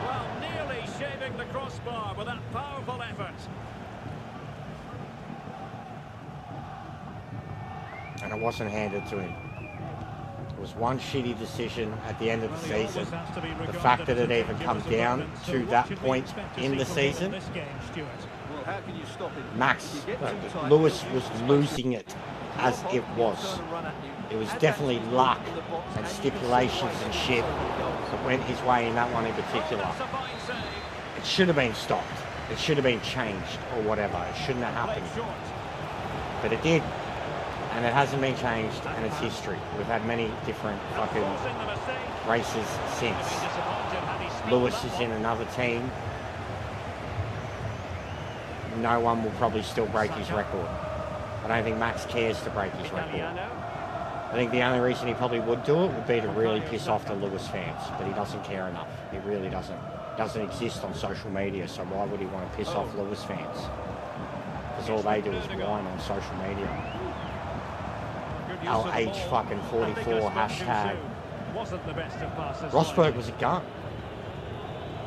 Well, nearly shaving the crossbar with that powerful effort. And it wasn't handed to him. It was one shitty decision at the end of the season. The fact that it even come down to that point in the season, Well, how can you stop it? Max, If you get too tight, Lewis he'll was use the losing it as space. it was. Turn and run at you. It was Add that definitely to his luck in the box, and you can stipulations see and why shit he's goals. that went his way in that one in particular. That's a fine save. It should have been stopped. It should have been changed or whatever. It shouldn't have Played happened. short. But it did. And it hasn't been changed, and it's history. We've had many different fucking Forcing the mistake. races since. Been disappointed had he speed Lewis that is one. in another team. No one will probably still break his record. I don't think Max cares to break his record. Italiano. I think the only reason he probably would do it would be to really piss off the Lewis fans, but he doesn't care enough. He really doesn't. Doesn't exist on social media, so why would he want to piss off Lewis fans? Because all they do is whine on social media. Good use of the LH ball. fucking 44 I think a hashtag. wasn't the best of passes. Rosberg was a gun.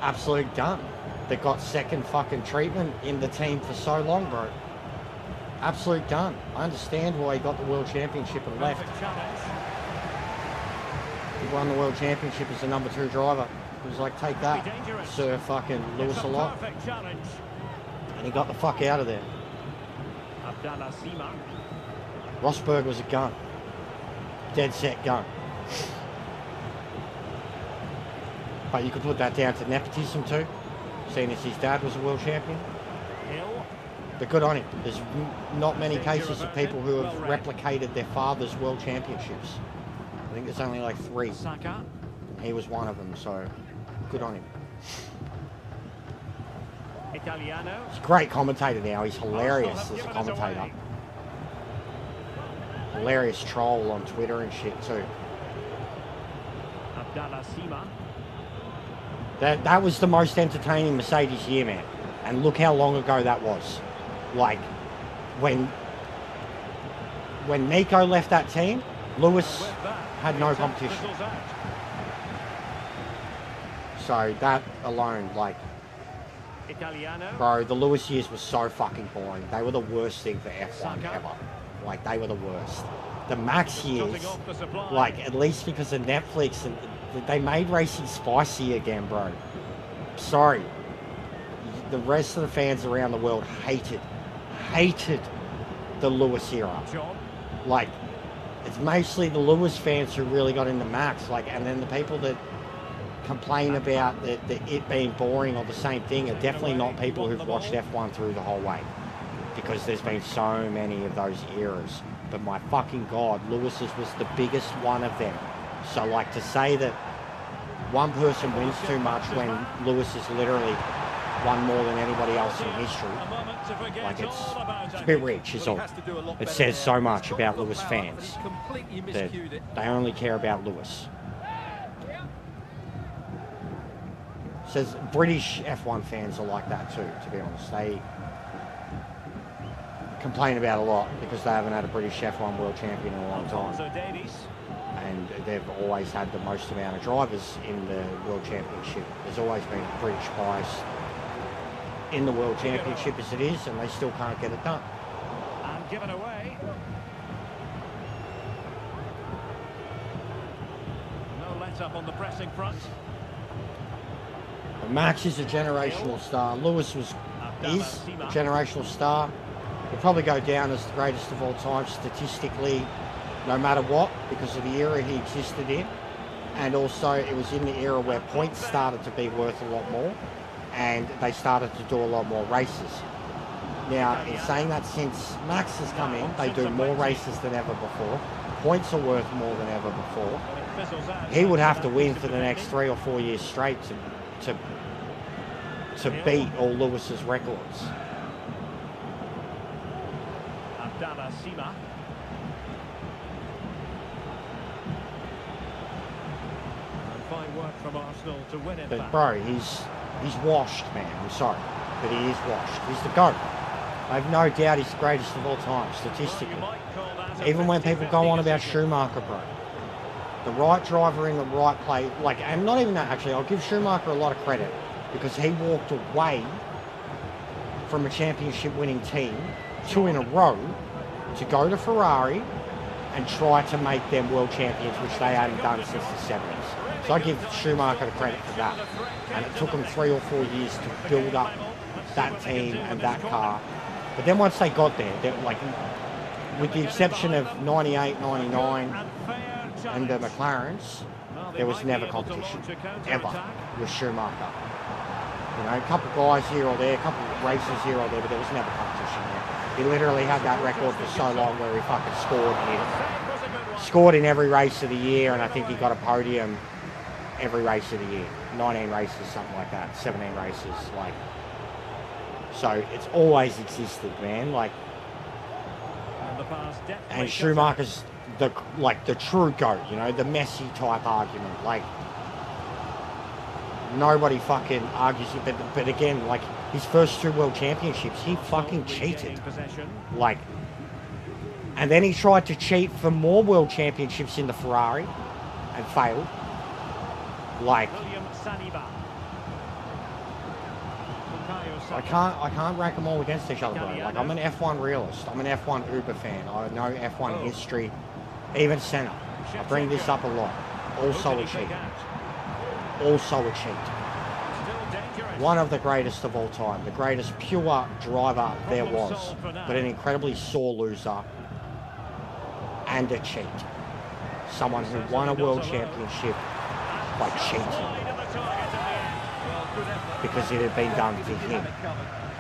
Absolute gun. That got second fucking treatment in the team for so long, bro. Absolute gun. I understand why he got the World Championship and left. Perfect challenge. He won the World Championship as the number 2 driver. He was like, take that, Sir fucking Lewis It's a lot. perfect challenge. And he got the fuck out of there. Abdallah Sima. Rosberg was a gun. Dead set gun. But you could put that down to nepotism too, seeing as his dad was a world champion. Hill. But good on him. There's not many cases of people who have replicated their father's world championships. I think there's only like 3. Saka. He was one of them, so good on him. Italiano. He's a great commentator now. He's hilarious as a commentator. Hilarious troll on Twitter and shit too. Abdallah Sima. That was the most entertaining Mercedes year, man. And look how long ago that was. Like, when Nico left that team, Lewis had no competition. So that alone, like, Italiano. bro, the Lewis years were so fucking boring. They were the worst thing for F1 ever. Like, they were the worst. The Max years, Cutting off the supply. like, at least because of Netflix, and they made racing spicy again, bro. Sorry. The rest of the fans around the world hated the Lewis era. John. Like, it's mostly the Lewis fans who really got into Max. Like, and then the people that complain about it being boring or the same thing are definitely not people who've watched F1 through the whole way. Because there's been so many of those eras. But my fucking God, Lewis's was the biggest one of them. So, like, to say that one person wins too much when Lewis has literally won more than anybody else in history, like, it's a bit rich, is all. It says so much about Lewis fans that they only care about Lewis. Says British F1 fans are like that too, to be honest. They complain about a lot because they haven't had a British F1 world champion in a long time. And they've always had the most amount of drivers in the world championship. There's always been British bias in the world championship as it is, and they still can't get it done. And given away. No let up on the pressing front. Max is a generational star. Lewis is a generational star. He'll probably go down as the greatest of all time statistically, no matter what, because of the era he existed in. And also, it was in the era where points started to be worth a lot more, and they started to do a lot more races. Now, in saying that, since Max has come in, they do more races than ever before. Points are worth more than ever before. He would have to win for the next 3 or 4 years straight to beat all Lewis's records. Fine work from Arsenal to win it. But bro, he's washed, man. I'm sorry, but he is washed. He's the GOAT. I have no doubt he's the greatest of all time, statistically. Even when people go on about Schumacher, bro. The right driver in the right place, like, and not even that, actually, I'll give Schumacher a lot of credit because he walked away from a championship winning team 2 in a row to go to Ferrari and try to make them world champions, which they hadn't done since the 70s. So I give Schumacher the credit for that. And it took them 3 or 4 years to build up that team and that car. But then once they got there, like, with the exception of 98, 99 and the McLarens, there was never competition, ever, with Schumacher. You know, a couple of guys here or there, a couple of races here or there, but there was never competition there. He literally had that record for so long where he fucking scored in every race of the year, and I think he got a podium every race of the year. 19 races, something like that, 17 races, like. So it's always existed, man. Like, and Schumacher's the true GOAT, you know, the Messi type argument. Like, nobody fucking argues it, but again, like, his first 2 world championships, he fucking cheated. Like, and then he tried to cheat for more world championships in the Ferrari and failed. Like, I can't rank them all against each other, bro. Like, I'm an F1 realist. I'm an F1 Uber fan. I know F1 history. Even Senna. I bring this up a lot. Also a cheat. Also a cheat. One of the greatest of all time. The greatest pure driver there was. But an incredibly sore loser. And a cheat. Someone who won a world championship by cheating. Because it had been done to him.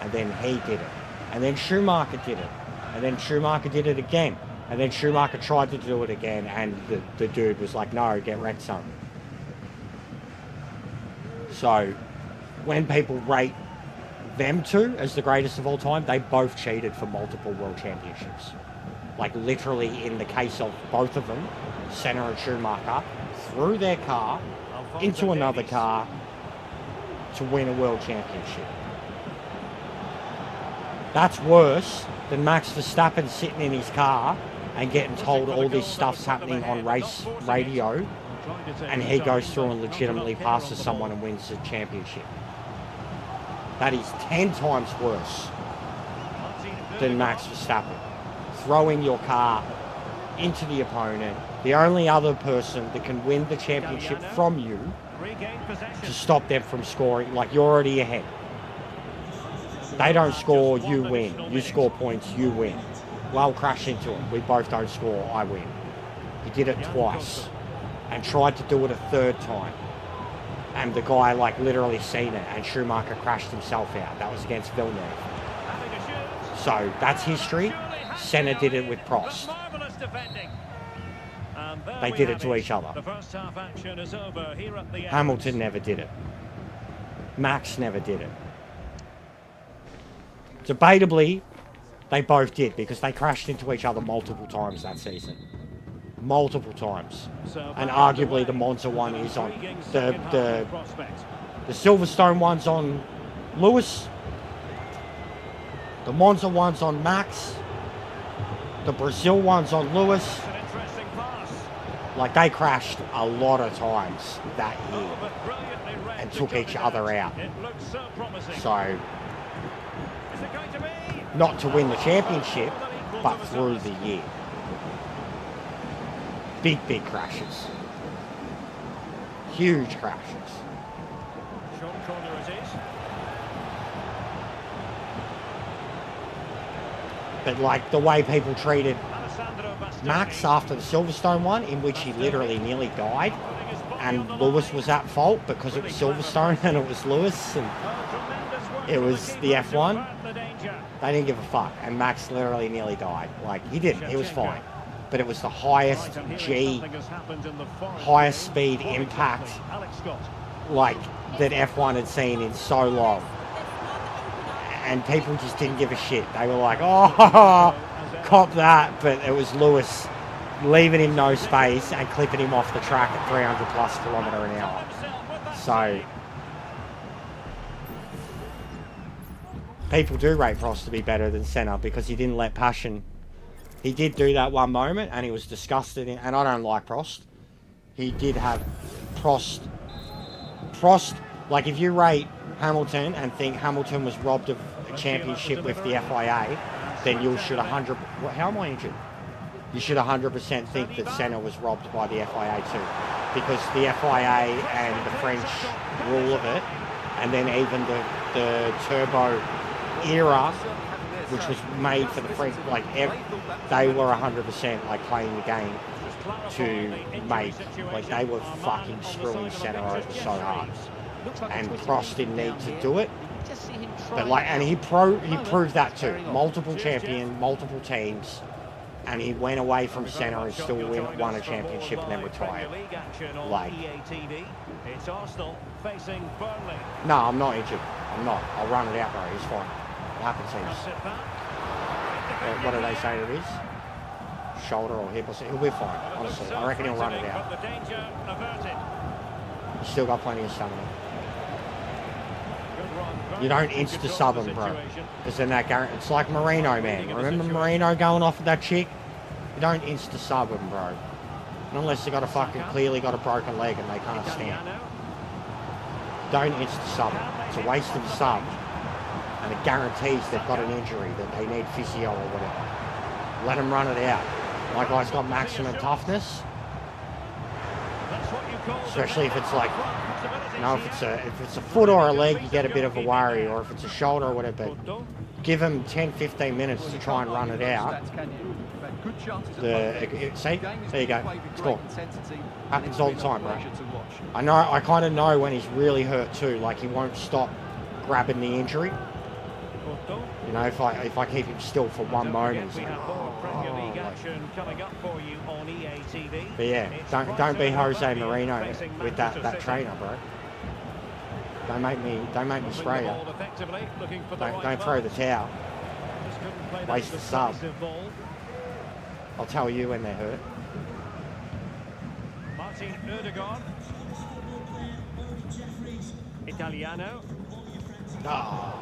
And then he did it. And then Schumacher did it. And then Schumacher did it again. And then Schumacher tried to do it again, and the dude was like, no, get wrecked, son. So, when people rate them two as the greatest of all time, they both cheated for multiple world championships. Like, literally, in the case of both of them, Senna and Schumacher, threw their car into another car to win a world championship. That's worse than Max Verstappen sitting in his car and getting told all this stuff's happening on race radio, and he goes through and legitimately passes someone and wins the championship. That is 10 times worse than Max Verstappen. Throwing your car into the opponent, the only other person that can win the championship from you, to stop them from scoring. Like, you're already ahead. They don't score, you win. You score points, you win. Well, crash into him. We both don't score, I win. He did it twice and tried to do it a third time. And the guy, like, literally seen it, and Schumacher crashed himself out. That was against Villeneuve. So, that's history. Senna did it with Prost. They did it to each other. Hamilton never did it. Max never did it. Debatably, they both did, because they crashed into each other multiple times that season. Multiple times. And arguably the Monza one is on The Silverstone one's on Lewis. The Monza one's on Max. The Brazil one's on Lewis. An interesting pass. Like, they crashed a lot of times that year Oh, but brilliantly read and to took cut each it other out. It looks so promising. So, Is it going to be? not to win the championship, but through the year. Big crashes. Huge crashes. Short corner it is. But like the way people treated Alessandro Bastoni. Max after the Silverstone one, in which he literally nearly died, and Lewis was at fault because it was Silverstone and it was Lewis, and it was the F1. They didn't give a fuck, and Max literally nearly died. Like, he didn't, he was fine. But it was the highest G, highest speed impact, like, that F1 had seen in so long. And people just didn't give a shit. They were like, oh, cop that. But it was Lewis leaving him no space and clipping him off the track at 300 plus kilometre an hour. So, people do rate Prost to be better than Senna because he didn't let passion. He did do that one moment and he was disgusted. And I don't like Prost. He did have Prost, like if you rate Hamilton and think Hamilton was robbed of a championship with the FIA, then you should 100. How am I injured? You should 100% think that Senna was robbed by the FIA too, because the FIA and the French rule of it, and then even the turbo era, which was made for the French, like they were 100% like playing the game to make, like they were fucking screwing Senna over so hard. And Prost didn't need to do it, but like, and he proved that too. Multiple champion, multiple teams, and he went away from Senna and still won a championship and then retired. Like, It's Arsenal facing Burnley. no, I'm not injured. I'm not. I'll run it out, bro. It's fine. It happens heaps. What do they say it is? Shoulder or hip or something. He'll be fine. Honestly, I reckon he'll run it out. The danger averted. He's still got plenty of stamina. You don't insta-sub him, bro. Because then that guarantee, it's like Marino, man. Remember Marino going off with that chick? You don't insta-sub him, bro. Unless they got a fucking, clearly got a broken leg and they can't stand. Don't insta-sub him. It's a waste of a sub. And it guarantees they've got an injury, that they need physio or whatever. Let him run it out. My guy's got maximum toughness. Especially if it's like, you know, if it's a foot or a leg, you get a bit of a worry, or if it's a shoulder or whatever. But give him 10-15 minutes to try and run it out. See, there you go. It's gone. Happens all the time, bro. I kind of know when he's really hurt too. Like, he won't stop grabbing the injury. You know, if I keep him still for one moment. But yeah, don't be Jose Marino with that trainer, bro. Don't make me spray you. Don't throw the towel. Waste the sub. I'll tell you when they're hurt. Martin Ødegaard. Italiano. Oh.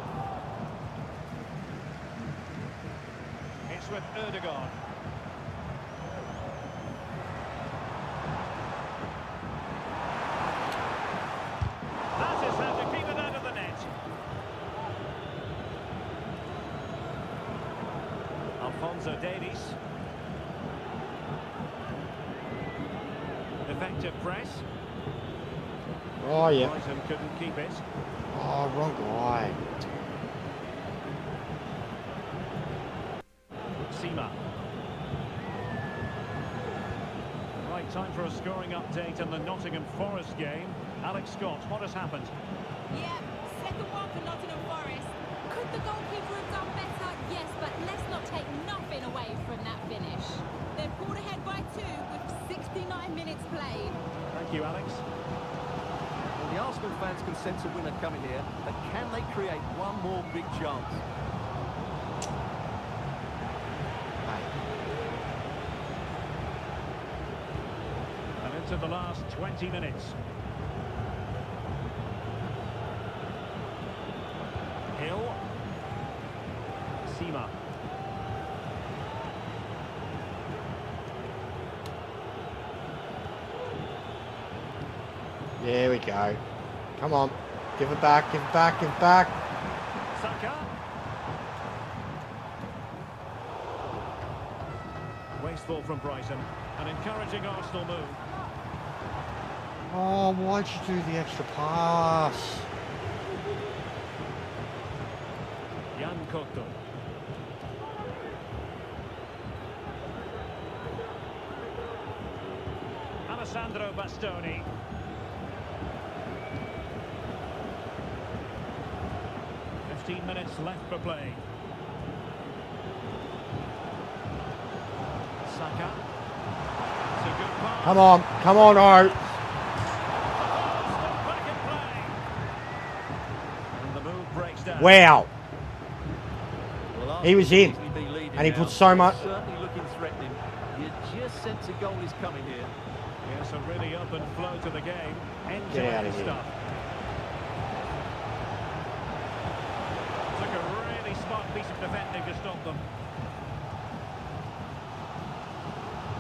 It's with Ødegaard. That is how to keep it out of the net. Alphonso Davies. Effective press. Oh, yeah. Brighton couldn't keep it. Oh, wrong guy. Sima. Right, time for a scoring update in the Nottingham Forest game. Alex Scott, what has happened? Yeah, second one for Nottingham Forest. Could the goalkeeper have done better? Yes, but let's not take nothing away from that finish. They're pulled ahead by 2 with 69 minutes played. Thank you, Alex. Well, the Arsenal fans can sense a winner coming here, but can they create one more big chance? And into the last 20 minutes. nil. Sima. There we go. Come on. Give it back, give it back, give it back. Saka. Wasteful from Brighton. An encouraging Arsenal move. Oh, why'd you do the extra pass? Jan Cotto. Alessandro Bastoni. Minutes left for play. Saka. It's a good pass. Come on, come on, Back oh. in play. And the move breaks down. Wow. Well, He was in, Arsenal easily be leading and he now. put so much. Certainly looking threatening. You just sense a goal is coming here. Yes, a really open flow to the game. Get out End-to-end of here. stuff. Took a really smart piece of defending to stop them.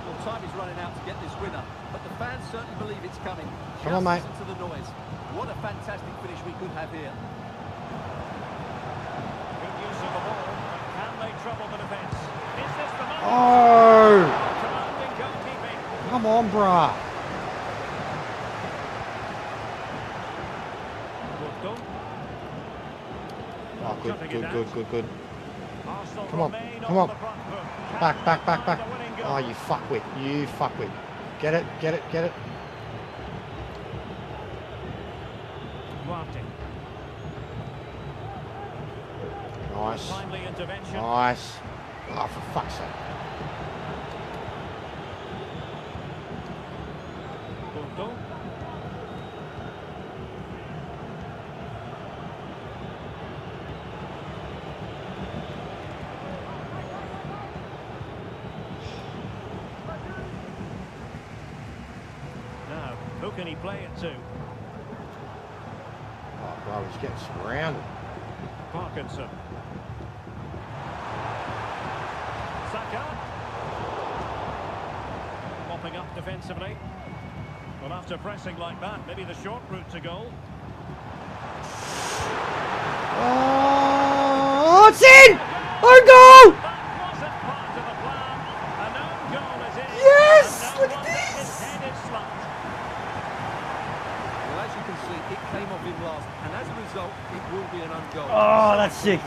Well, time is running out to get this winner, but the fans certainly believe it's coming. Come on, mate. Listen to the noise. What a fantastic finish we could have here. Good use of the ball, but can they trouble the defence? Is this the moment? Oh, Commanding goalkeeping. come on, bruh. Porto. Oh, good, good, good, good, good. Arsenal Come on, remain come on. the front foot. Back, back, back, back. The winning goal. Oh, you fuckwit, you fuckwit. Get it, get it, get it. Duarte. Nice, Timely intervention. nice. Oh, for fuck's sake. Porto. Now, who can he play it to? Oh, bro, he's getting surrounded. Parkinson. Saka. Mopping up defensively. Well, after pressing like that, maybe the short route to goal. Oh, it's in! Oh, goal! That wasn't part of the plan. An own goal is in. Yes! And no Look at wonder this! his head is slumped. Well, as you can see, it came off him last, and as a result, it will be an ungoal. Oh, that's sick.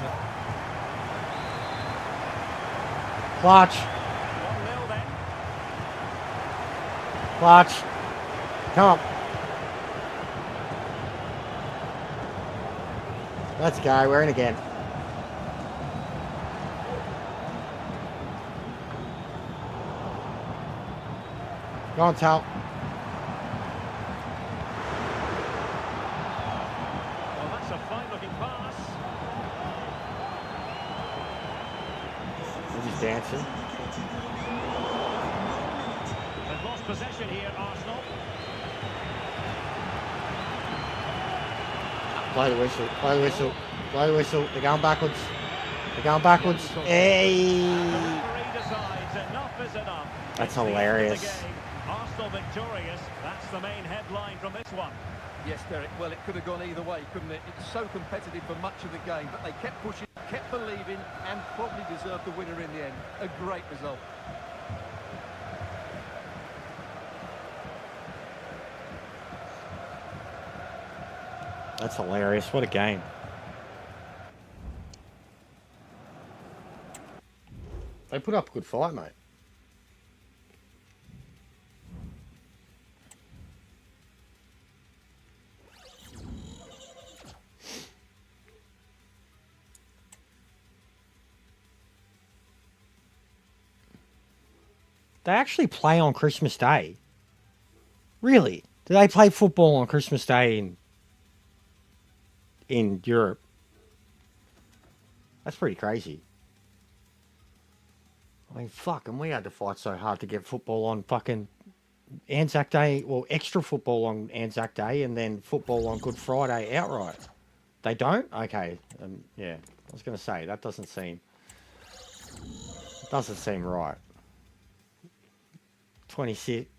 Clutch, 1-0 then. clutch. Come on. Let's go, we're in again. Go on, Tal. Well, that's a fine-looking pass. He's just dancing. They've lost possession here, Arsenal. Blow the whistle, blow the whistle, blow the whistle. They're going backwards. They're going backwards. Hey! The referee decides enough is enough. That's It's the end of the hilarious. game. Arsenal victorious. That's the main headline from this one. Yes, Derek, well, it could have gone either way, couldn't it? It's so competitive for much of the game, but they kept pushing, kept believing, and probably deserved the winner in the end. A great result. That's hilarious. What a game. They put up a good fight, mate. They actually play on Christmas Day. Really? Do they play football on Christmas Day in Europe? That's pretty crazy. I mean, fuck, and we had to fight so hard to get football on fucking Anzac Day, well, extra football on Anzac Day, and then football on Good Friday outright. They don't? Okay. Yeah. I was going to say, that doesn't seem right. 26,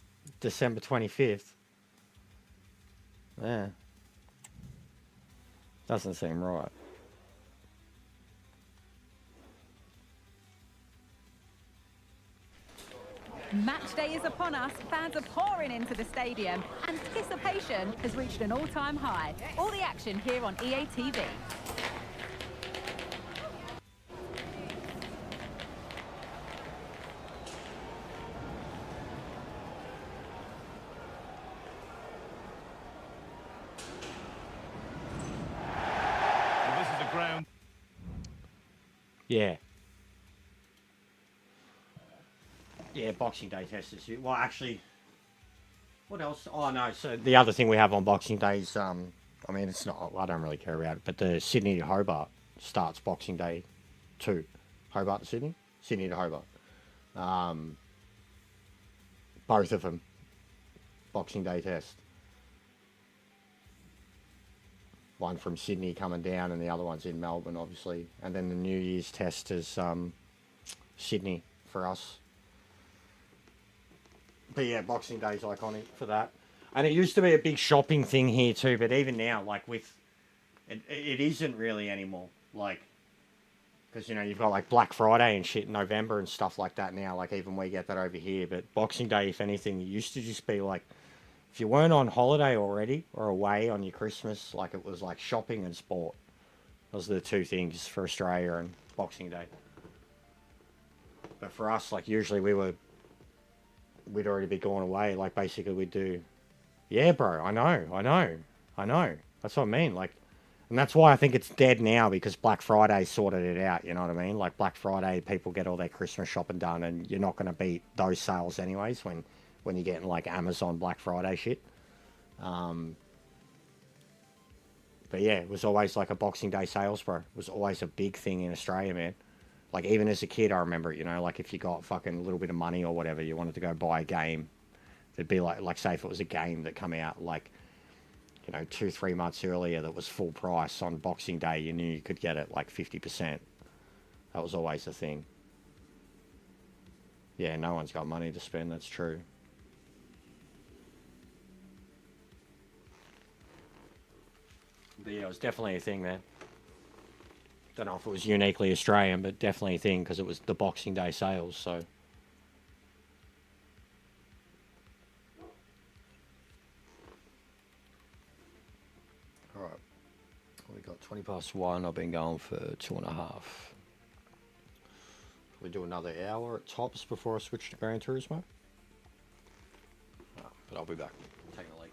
December 25th. Yeah. Doesn't seem right. Match day is upon us. Fans are pouring into the stadium. Anticipation has reached an all-time high. All the action here on EA TV. Well, this is a ground. Yeah. Yeah, Boxing Day test is... Well, actually... What else? Oh, no. So the other thing we have on Boxing Day is... I mean, it's not... I don't really care about it. But the Sydney to Hobart starts Boxing Day 2. Hobart to Sydney? Sydney to Hobart. Both of them. Boxing Day test. One from Sydney coming down and the other one's in Melbourne, obviously. And then the New Year's test is Sydney for us. But yeah, Boxing Day's iconic for that. And it used to be a big shopping thing here too, but even now, like with... It isn't really anymore. Like, because, you know, you've got like Black Friday and shit in November and stuff like that now. Like, even we get that over here. But Boxing Day, if anything, it used to just be like... If you weren't on holiday already or away on your Christmas, like it was like shopping and sport. Those are the two things for Australia and Boxing Day. But for us, like usually we'd already be going away. Like basically we'd do, yeah, bro, I know. That's what I mean. Like, and that's why I think it's dead now because Black Friday sorted it out. You know what I mean? Like Black Friday, people get all their Christmas shopping done and you're not going to beat those sales anyways when you're getting like Amazon Black Friday shit. But yeah, it was always like a Boxing Day sales, bro. It was always a big thing in Australia, man. Like even as a kid, I remember it, you know, like if you got fucking a little bit of money or whatever, you wanted to go buy a game. It'd be like say if it was a game that come out like, you know, 2-3 months earlier that was full price on Boxing Day, you knew you could get it like 50%. That was always the thing. Yeah, no one's got money to spend, that's true. But yeah, it was definitely a thing, man. Don't know if it was uniquely Australian, but definitely a thing because it was the Boxing Day sales, so. Alright. We got 20 past 1. I've been going for 2.5. We do another hour at tops before I switch to Gran Turismo. But I'll be back. Taking a leak.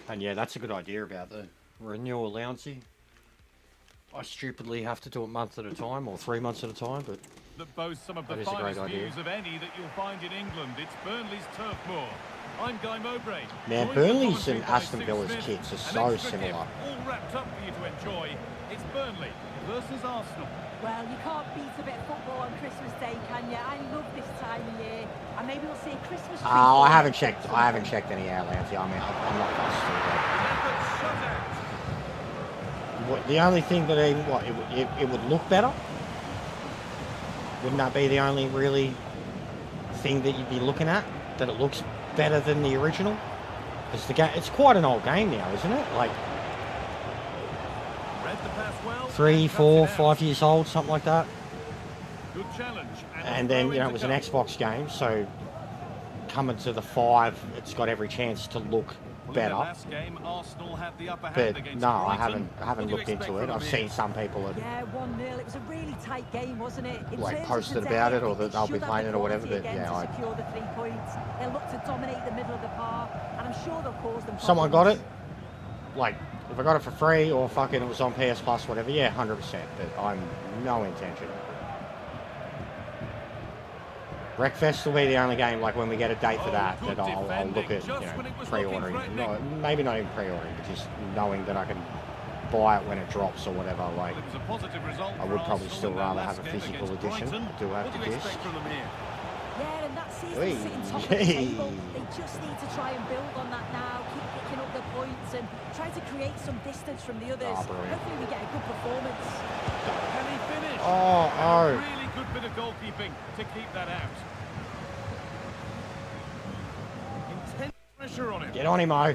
And yeah, that's a good idea about the renewal allowance. I stupidly have to do it month at a time or 3 months at a time, but That boasts some of the that is a great finest idea. views of any that you'll find in England. It's Burnley's Turf Moor. I'm Guy Mowbray. Man, Joined Burnley's for and commentary by Aston Sue Villa's Smith. kits are An so extra similar. gift all wrapped up for you to enjoy. It's Burnley versus Arsenal. Well, you can't beat a bit of football on Christmas Day, can you? I love this time of year. And maybe we'll see a Christmas tree. Oh, I haven't checked any outlets. I mean, I'm not fussed. The only thing that it would look better. Wouldn't that be the only really thing that you'd be looking at? That it looks better than the original? Because the game, it's quite an old game now, isn't it? Like Read the pass well, 3, and 4, cuts it out. 5 years old, something like that. Good challenge. And then, you know, it was an Xbox game, so coming to the 5, it's got every chance to look better. Last game, Arsenal had the upper hand But against no, I Brighton. haven't What do you looked into expect it. from I've them seen here? some people that Yeah, 1-0. It was a really tight game, wasn't it? In Like, terms of posted today, about it, I or think that they they'll be should have playing the it or whatever, quality but again yeah, to I- secure the 3 points. They'll look to dominate the middle of the park, and I'm sure they'll cause them someone got it. problems. Like, if I got it for free or fucking it was on PS Plus, whatever, yeah, 100%. But I'm no intention. Wreckfest will be the only game, like when we get a date for that, good that I'll look at, defending, you just know, when it was pre-ordering. looking No, threatening. maybe not even pre-ordering, but just knowing that I can buy it when it drops or whatever. Like, It was a positive result I for would probably Arsenal still in their rather last have a game physical against edition. Brighton. I do have What the do you disc. expect from them here? Yeah, and that season Hey, sitting top of the hey. table. They just need to try and build on that now, keep picking up the points and try to create some distance from the others. Brilliant. Hopefully we get a good performance. Can he finish? Oh, A oh. really good bit of goalkeeping to keep that out. Intense pressure on him. Get on him, Mo.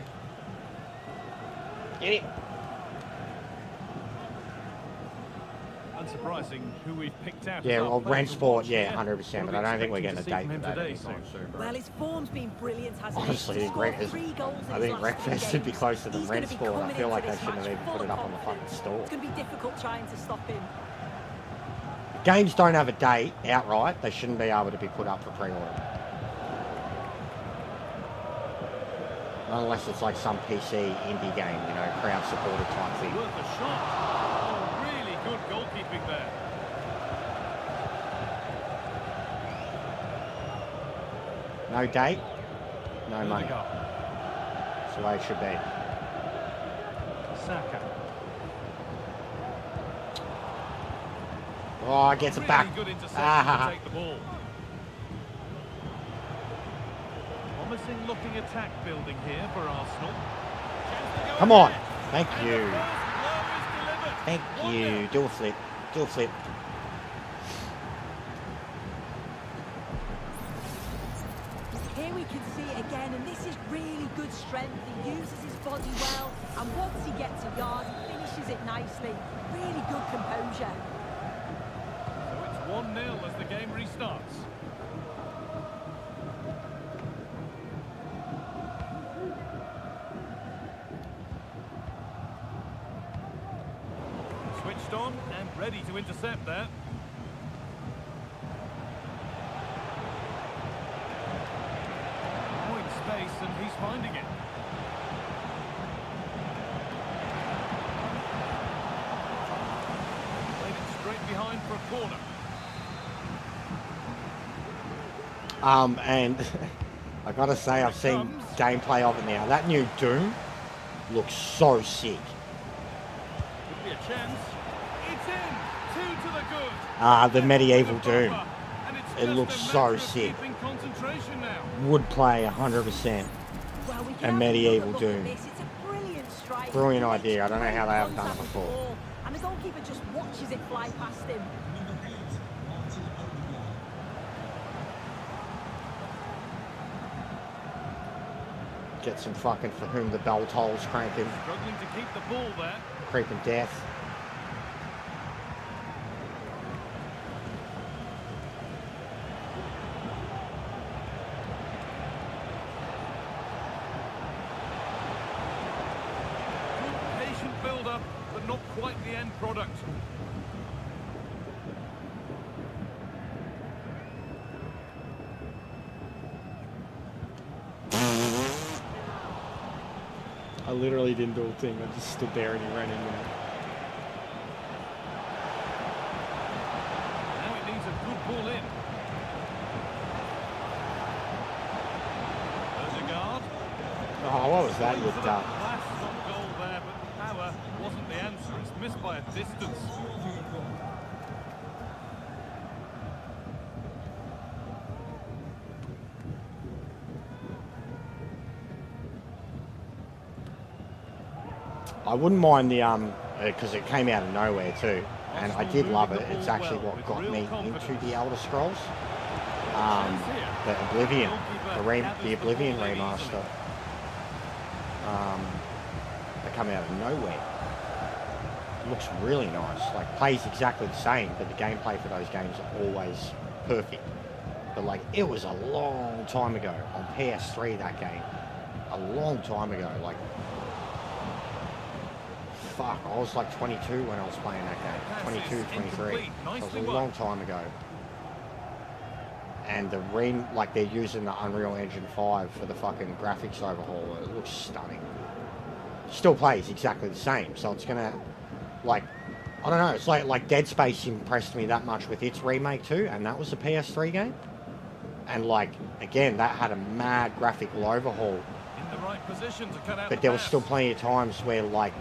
Get it. Unsurprising who we've picked out. Yeah, as our well, player Rent to Sport, watch yeah, here. 100%, What but are we I don't think we're expecting getting a to see date from for him that today, anytime Sue? soon, bro. Well, his form's been brilliant, hasn't Honestly, it? He's I scored think 3 goals in I his think last 3 Wreckfest would be games. closer than He's Rent gonna be Sport. I coming feel like into they this shouldn't have match even full put it of up on the fucking confidence. store. It's going to be difficult trying to stop him. Games don't have a date outright. They shouldn't be able to be put up for pre-order. Unless it's like some PC indie game, you know, crowd-supported type thing. Worth a shot. Oh, really good goalkeeping there. No date, no money. Odegaard. That's the way it should be. Saka. Oh, gets it back. Really good interception Ah. to take the ball. Promising looking attack building here for Arsenal. Chance to go Come on. ahead. Thank And you. the first blow is delivered. Thank 1-0. you. Do a flip. Do a flip. Here we can see it again, and this is really good strength. He uses his body well, and once he gets a yard, he finishes it nicely. Really good composure. So it's 1-0 as the game restarts. Switched on and ready to intercept there. Point space and he's finding it. Played it straight behind for a corner. And I gotta say, I've seen gameplay of it now. That new Doom looks so sick. Could be a chance. It's in. 2 to the good. The medieval Doom. And it's It just looks a so matter of sick. keeping concentration now. Would play 100%. Well, we can A have medieval another look at Doom. this. It's a brilliant strike. Brilliant He idea. I makes don't know how they haven't done it contact with the before. ball, and the goalkeeper just watches it fly past him. Get some fucking for whom the bell tolls cranking. Struggling to keep the ball there. Creeping death. Good patient build-up, but not quite the end product. I literally didn't do a thing. I just stood there and he ran into me. Now it needs a good ball in. There's a guard. Oh, what was that, you duck? Flash on goal there, but power wasn't the answer. It's missed by a distance. I wouldn't mind the because it came out of nowhere too, and I did love it. It's actually what got me into the Elder Scrolls. The Oblivion, the Oblivion remaster. They come out of nowhere. It looks really nice. Like, plays exactly the same, but the gameplay for those games are always perfect. But like, it was a long time ago on PS3. That game, a long time ago. Like, fuck, I was like 22 when I was playing that game. 22, 23. So it was a long time ago. And like, they're using the Unreal Engine 5 for the fucking graphics overhaul. It looks stunning. Still plays exactly the same. So it's gonna, like, I don't know. It's like Dead Space impressed me that much with its remake too, and that was a PS3 game. And like, again, that had a mad graphical overhaul. In the right position to cut out but there was still plenty of times where like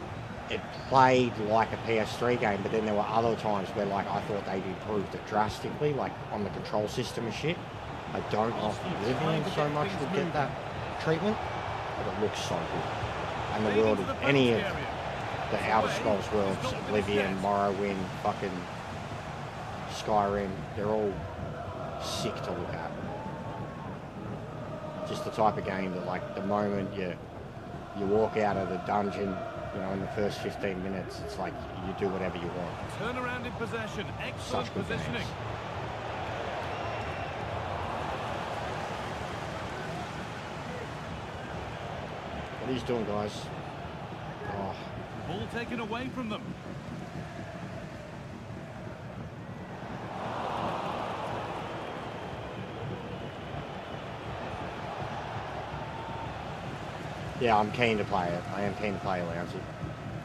it played like a PS3 game, but then there were other times where like I thought they'd improved it drastically, like on the control system and shit. I don't know if Oblivion so much would get that treatment, but it looks so good. And the world of any of the Outer Scrolls worlds, Oblivion, Morrowind, fucking Skyrim, they're all sick to look at. Just the type of game that, like, the moment you walk out of the dungeon, you know, in the first 15 minutes, it's like you do whatever you want. Turn around in possession, excellent Such good positioning. games. What are you doing, guys? Oh. Ball taken away from them. Yeah, I'm keen to play it. I am keen to play Loungy.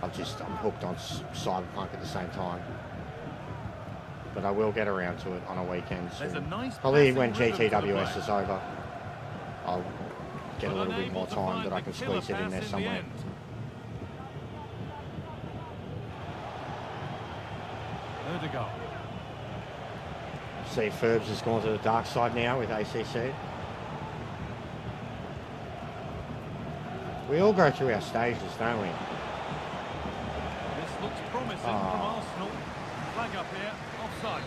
I'm hooked on Cyberpunk at the same time. But I will get around to it on a weekend soon. Probably when GTWS is over, I'll get a little bit more time that I can squeeze it in there somewhere. See if Ferbs has gone to the dark side now with ACC. We all go through our stages, don't we? This looks promising from Arsenal. Flag up here, offside.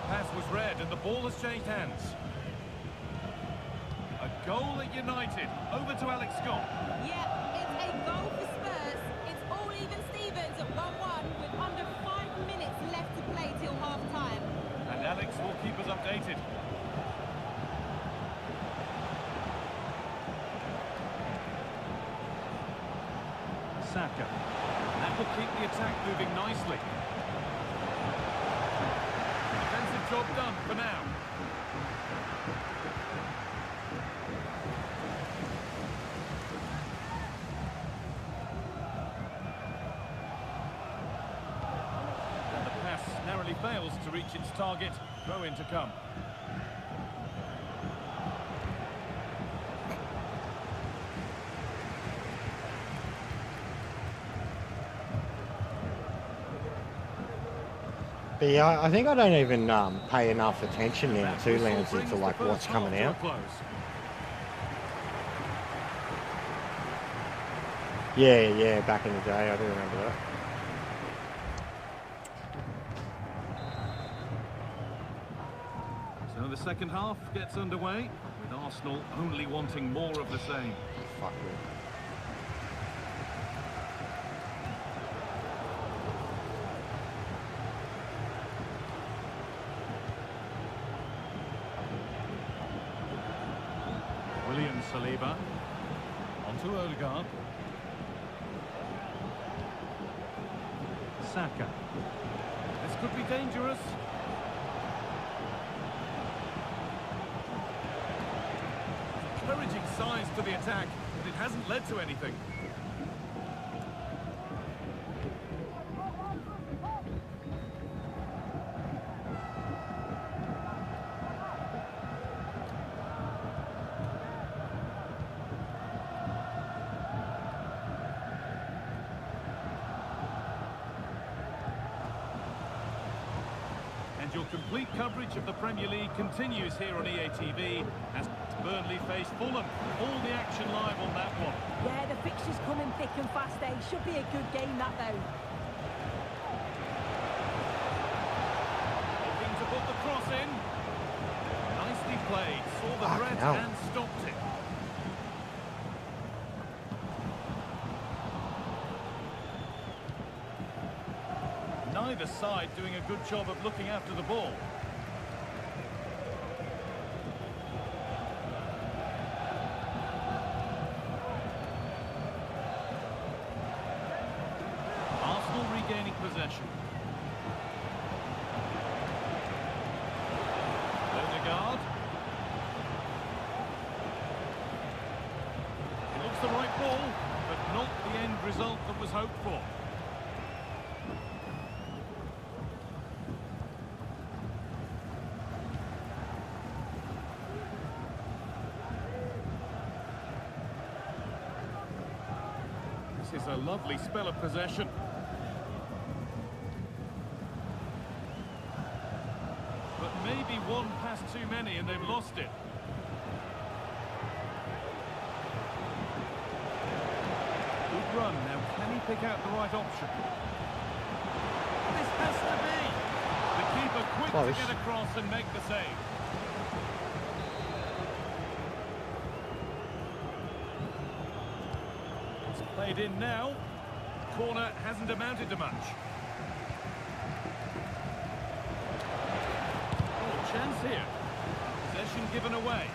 Pass was read and the ball has changed hands. A goal at United. Over to Alex Scott. Yeah, it's a goal for Spurs. It's all even Stevens at 1-1 with under 5 minutes left to play till half-time. And Alex will keep us updated. Saka. That will keep the attack moving nicely. Defensive job done for now. And the pass narrowly fails to reach its target. Throw in to come. But yeah, I think I don't even pay enough attention now to Lansing to like what's coming out. Yeah, back in the day, I do remember that. So the second half gets underway, with Arsenal only wanting more of the same. Fuck me. Williams. Odegaard. Saka. This could be dangerous. Encouraging signs to the attack, but it hasn't led to anything. And your complete coverage of the Premier League continues here on EA TV as Burnley face Fulham. All the action live on that one. Yeah, the fixtures coming thick and fast, eh? Should be a good game, that, though. Looking to put the cross in. Nicely played. Saw the threat and stopped it. Neither side doing a good job of looking after the ball. Arsenal regaining possession. Odegaard. It looks the right ball, but not the end result that was hoped for. This is a lovely spell of possession. But maybe one pass too many and they've lost it. Good run. Now can he pick out the right option? This has to be. The keeper quick to get across and make the save. Played in now. Corner hasn't amounted to much. Oh, chance here. Possession given away.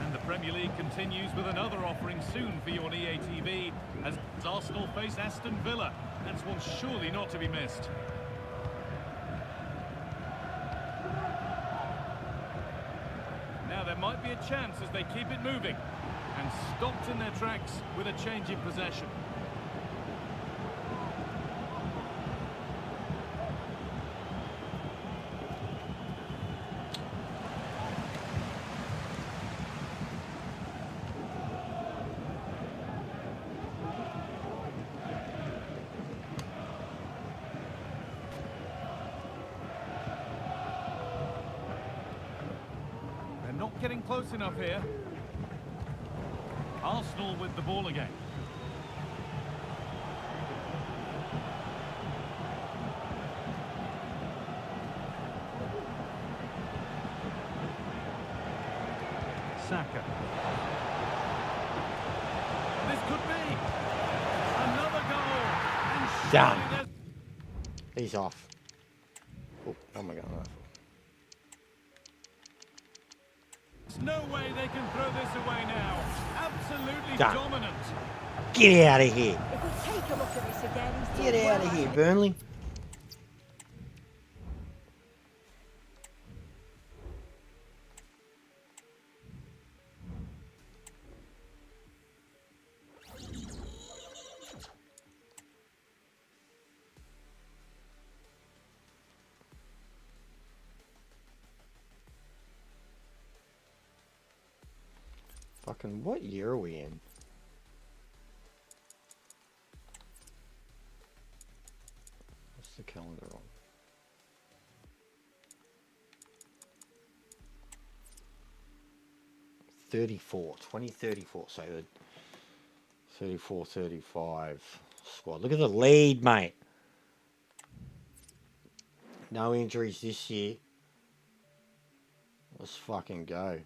And the Premier League continues with another offering soon for you on EA TV as Arsenal face Aston Villa. That's one surely not to be missed. Now there might be a chance as they keep it moving. And stopped in their tracks with a change in possession. They're not getting close enough here. Arsenal with the ball again. Saka. This could be another goal. And Done. He's off. Oh, oh my God. There's no way they can throw this away now. Absolutely Done. dominant. Get out of here. If we take a look at this again, he's Get done out well, of here, hasn't Burnley. Fucking what year are we in? What's the calendar on? '34, 2034. So the 34, 35 squad. Look at the lead, mate. No injuries this year. Let's fucking go.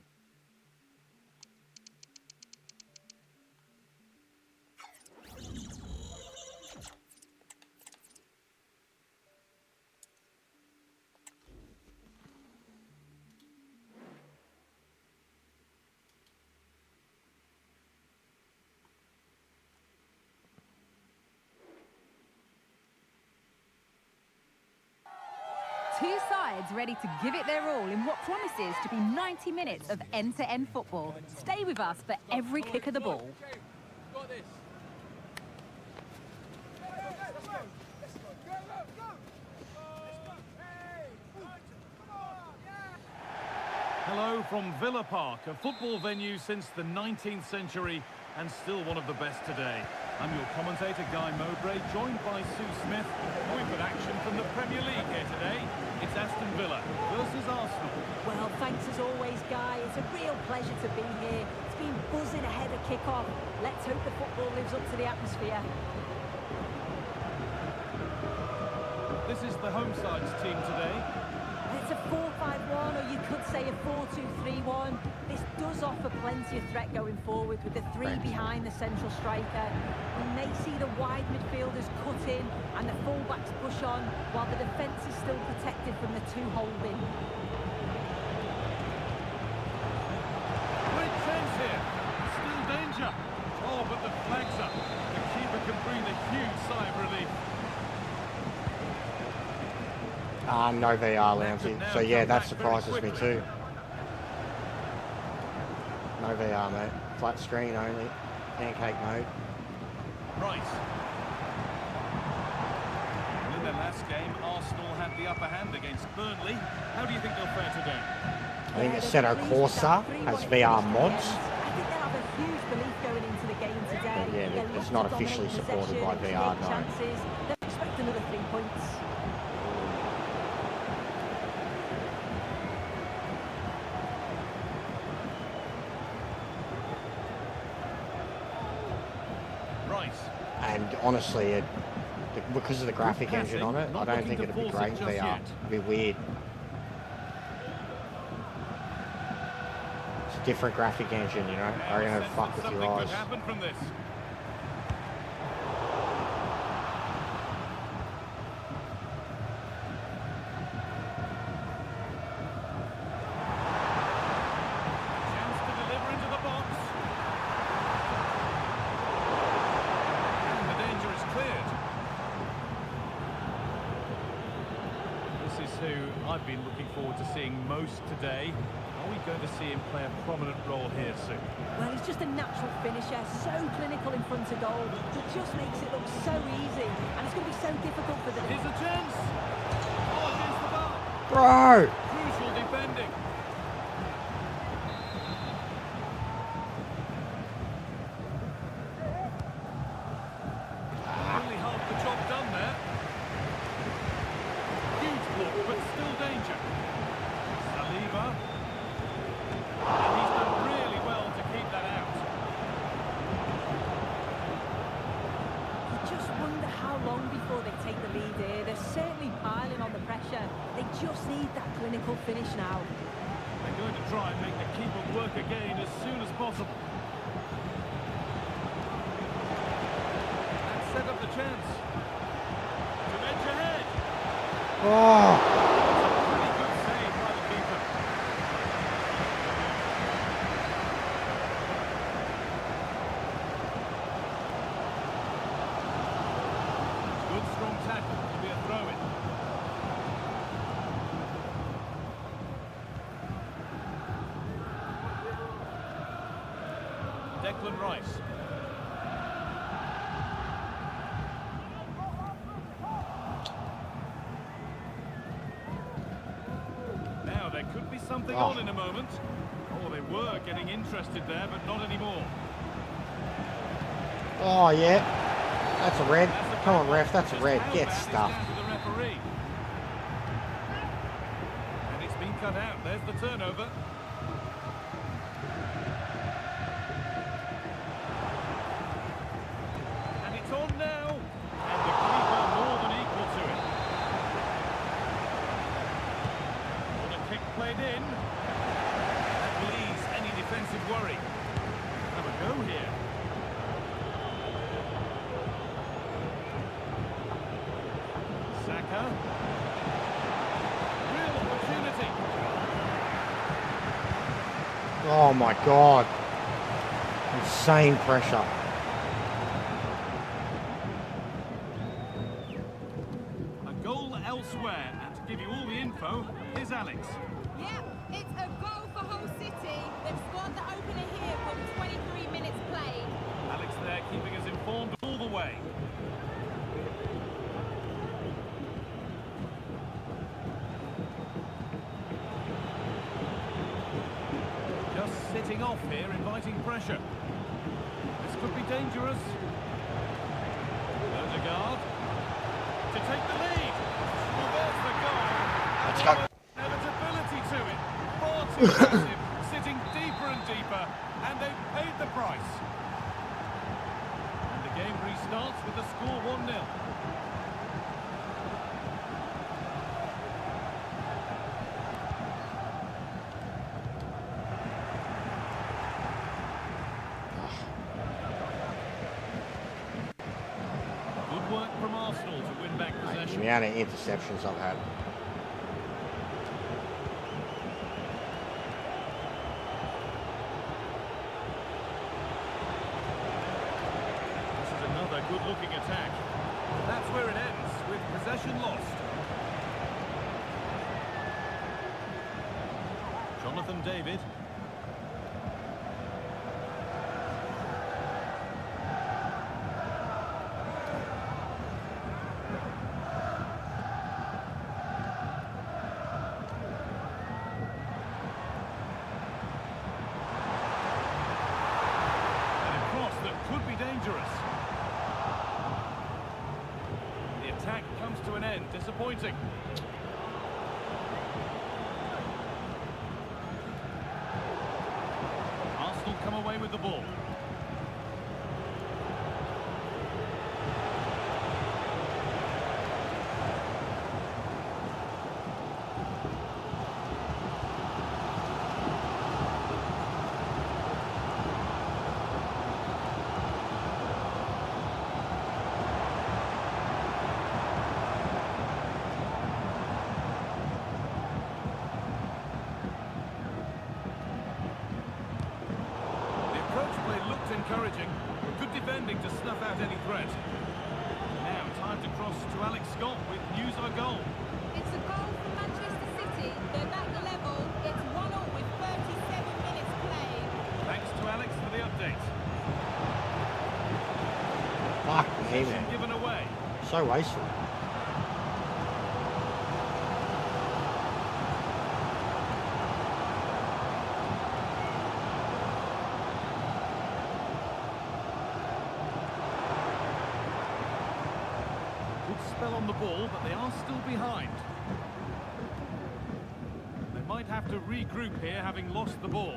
Two sides ready to give it their all in what promises to be 90 minutes of end-to-end football. Stay with us for every kick of the ball. Hello from Villa Park, a football venue since the 19th century and still one of the best today. I'm your commentator, Guy Mowbray, joined by Sue Smith. We've got action from the Premier League here today. It's Aston Villa versus Arsenal. Well, thanks as always, Guy. It's a real pleasure to be here. It's been buzzing ahead of kick-off. Let's hope the football lives up to the atmosphere. This is the home side's team today. It's a 4-5-1, or you could say a 4-2-3-1. This does offer plenty of threat going forward with the three behind the central striker. We may see the wide midfielders cut in and the full-backs push on, while the defence is still protected from the two holding. Great chance here. Still danger. Oh, but the flag's up. The keeper can breathe a huge sigh of relief. No VR, Lounsey. So yeah, that surprises me too. No VR, mate. Flat screen only. Pancake mode. Right. Well, in their last game, Arsenal had the upper hand against Burnley. How do you think they'll fare today? I think Assetto Corsa has VR mods. I think they'll have a huge belief going into the game today. But yeah, They'll it's look not to officially dominate supported by possession, VR, create no. chances. They'll expect another 3 points. And honestly, because of the graphic engine on it, I don't think it'd be great in VR. It'd be weird. It's a different graphic engine, you know. I reckon it'd fuck with your eyes. I've been looking forward to seeing most today. Are we going to see him play a prominent role here soon? Well, he's just a natural finisher, so clinical in front of goal. It just makes it look so easy, and it's going to be so difficult for the... Here's a chance! Oh, against the bar! Bro! Crucial defending. Only half the job done there. But still danger. Saliba. And he's done really well to keep that out. You just wonder how long before they take the lead here. They're certainly piling on the pressure. They just need that clinical finish now. They're going to try and make the keeper work again as soon as possible. And set up the chance. To edge ahead. Oh! Pretty good save by the keeper. Good strong tackle to be a throw-in. Declan Rice. There could be something on in a moment. Oh, they were getting interested there, but not anymore. Oh, yeah. That's a red. Come on, ref. That's a red. Get stuffed. And it's been cut out. There's the turnover. And it's on now. And the keeper more than equal to it. Kick played in. That will ease any defensive worry. Have a go here. Saka. Real opportunity. Oh my God. Insane pressure. A goal elsewhere, and give you all the info. Here's Alex. Yeah, it's a goal for Hull City. They've scored the opener here from 23 minutes played. Alex there keeping us informed all the way. Just sitting off here, inviting pressure. This could be dangerous. Odegaard to take the lead. Well, there's the goal. Let's go. Inevitability to it. Far too passive, sitting deeper and deeper, and they've paid the price. And the game restarts with the score 1-0. Good work from Arsenal to win back The possession. amount of interceptions I've had. This is another good-looking attack. That's where it ends, with possession lost. Jonathan David. And a cross that could be dangerous. The attack comes to an end, disappointing. Arsenal come away with the ball. The approach play looked encouraging, but good defending to snuff out any threat. Now time to cross to Alex Scott with news of a goal. It's a goal for Manchester City. They're back level. It's 1-0 with 37 minutes played. Thanks to Alex for the update. Fuck me, Possession man. given away. So wasteful. Good spell on the ball, but they are still behind. They might have to regroup here, having lost the ball.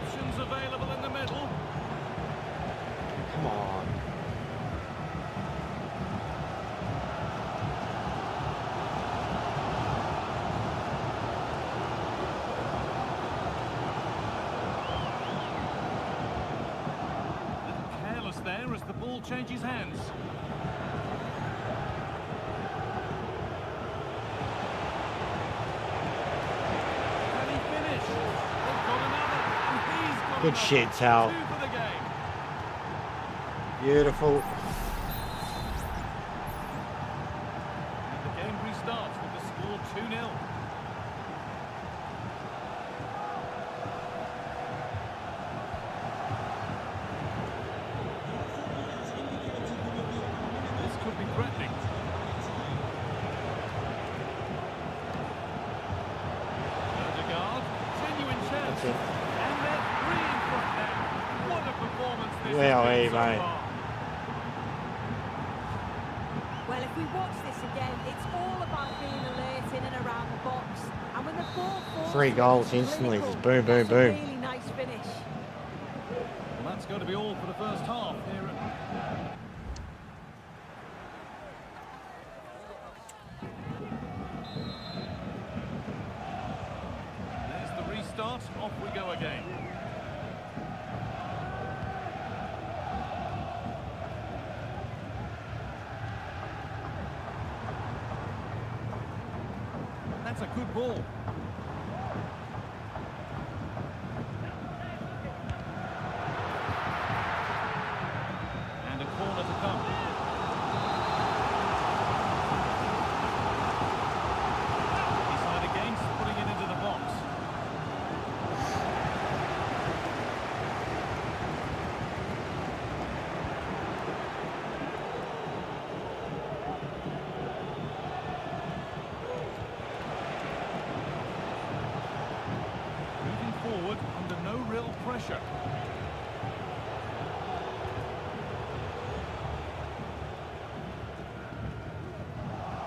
Options available in the middle. Come on. Careless there as the ball changes hands. Can he finish? They've got another, and he's got Good another. shit, Tal. 2 for the game. Beautiful. And the game restarts with the score 2-0. This could be threatening. Odegaard, genuine chance. That's it. And they're 3 in front now. What a performance this Well, has been hey, so mate. far. Well, if we watch this again, it's all about being alert in and around the box. And when the ball falls, 3 goals it's instantly. clinical. Just boom, boom, That's a boom. really nice finish. Well, that's going to be all for the first half here at... There's the restart. Off we go again. That's a good ball. pressure.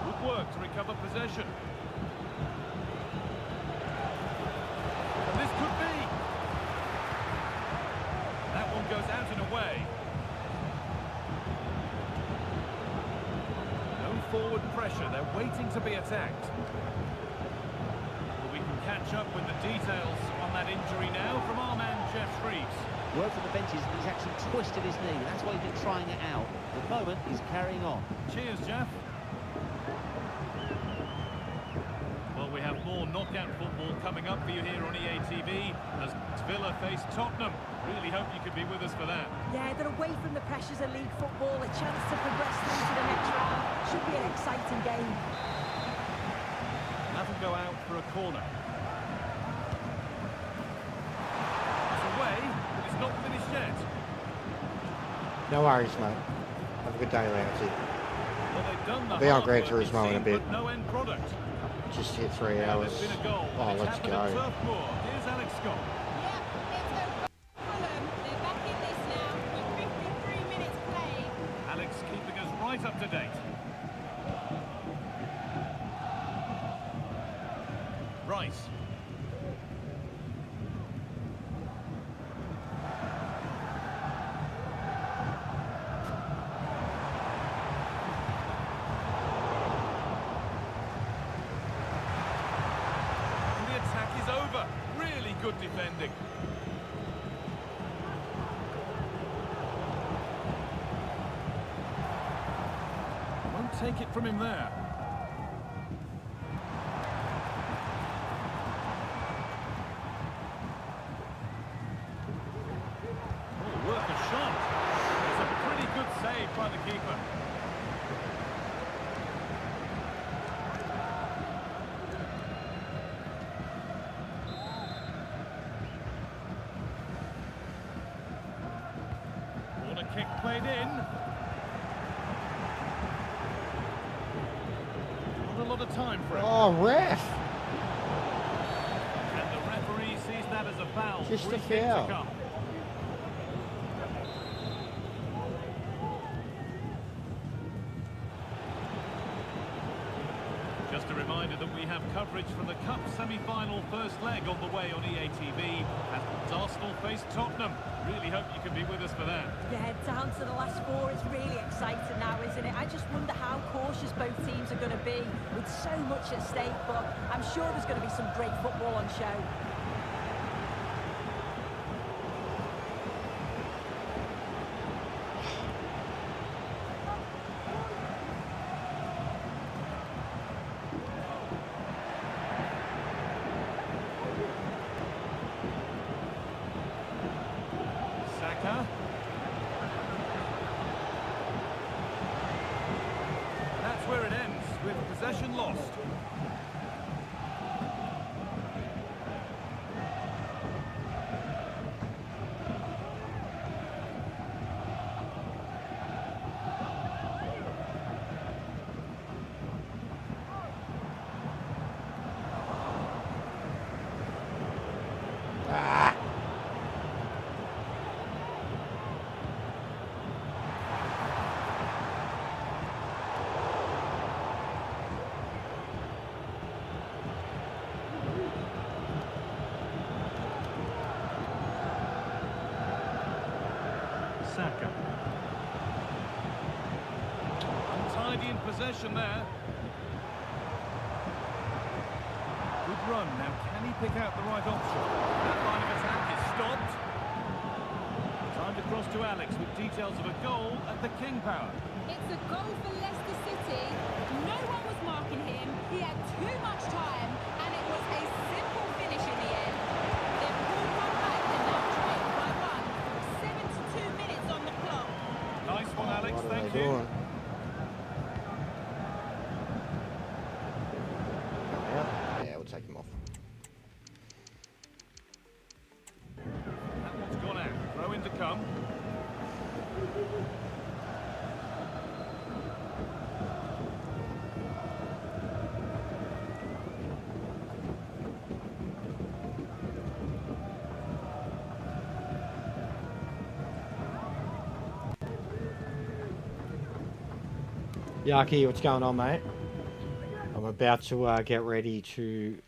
Good work to recover possession. And this could be. That one goes out and away. No forward pressure, they're waiting to be attacked. Well, we can catch up with the details on that injury now from our man Jeff Shreves. Word from the benches, he's actually twisted his knee. That's why he's been trying it out. At the moment, he's carrying on. Cheers, Jeff. Well, we have more knockout football coming up for you here on EA TV as Villa face Tottenham. Really hope you could be with us for that. Yeah, they're away from the pressures of league football, a chance to progress through to the next round. Should be an exciting game. That'll go out for a corner. It's away, but it's not finished yet. No worries, mate. Have a good day, Lancey. Well, they've done the Be on hard Gran work, Turismo it in a seemed, bit. but no end product. Just hit 3 Yeah, hours. there's been a goal. Oh, It's let's happened at go. Turf Moor. Here's Alex Scott. Yep, it's a Fulham. They're back in this now with 53 minutes played. Alex keeping us right up to date. Rice. And the attack is over. Really good defending. Won't take it from him there. Oh, worth a shot. It's a pretty good save by the keeper. Corner kick played in. Not a lot of time for it. Oh, ref! And the referee sees that as a foul. Just a Free kick to foul. come. Just a reminder that we have coverage from the Cup semi-final first leg on the way on EA TV as Arsenal face Tottenham. Really hope you can be with us for that. Yeah, down to the last four. It's really exciting now, isn't it? I just wonder how cautious both teams are going to be with so much at stake, but I'm sure there's going to be some great football on show. Saka. That's where it ends, with possession lost. Ah! Saka. Untidy in possession there. Good run. Now, can he pick out the right option? That line of attack is stopped. Time to cross to Alex with details of a goal at the King Power. It's a goal for Leicester City. No one was marking him. He had too much time, and it was a simple finish in the end. They've pulled one back and now trailed by one. 72 minutes on the clock. Nice one, Alex. What are Thank they you. doing? Yeah, we'll take him off. That one's gone out. Throw in to come. Yaki, what's going on, mate? I'm about to get ready to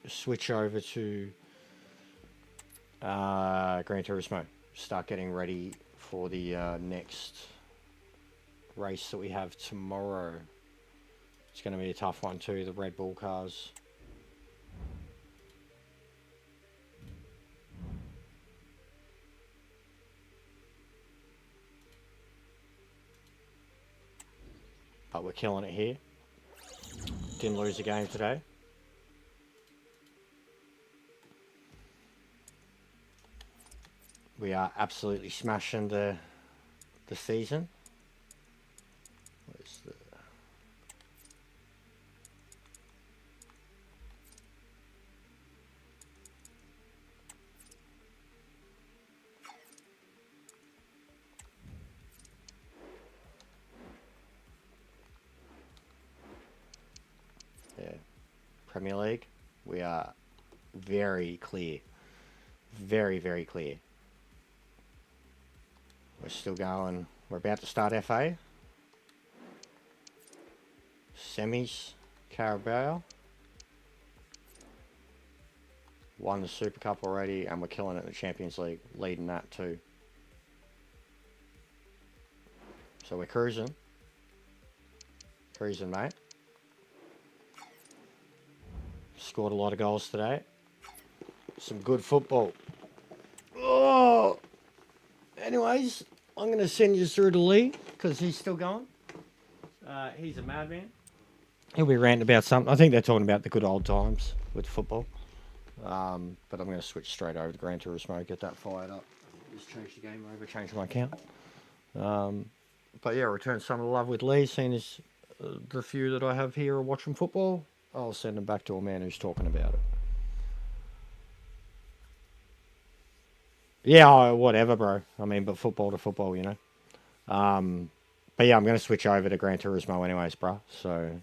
switch over to Gran Turismo. Start getting ready for the next race that we have tomorrow. It's going to be a tough one too, the Red Bull cars. But we're killing it here. Didn't lose a game today. We are absolutely smashing the season. Where's the... Yeah, Premier League, we are very clear. Very, very clear. We're still going. We're about to start FA. Semis, Carabao. Won the Super Cup already, and we're killing it in the Champions League, leading that too. So we're cruising. Cruising, mate. Scored a lot of goals today. Some good football. Oh! Anyways, I'm going to send you through to Lee, because he's still going. He's a madman. He'll be ranting about something. I think they're talking about the good old times with football. But I'm going to switch straight over to Gran Turismo, get that fired up. Just change the game over, change my account. But yeah, return some of the love with Lee, seeing as the few that I have here are watching football. I'll send them back to a man who's talking about it. Yeah, whatever, bro. I mean, but football to football, you know. But yeah, I'm going to switch over to Gran Turismo anyways, bro. So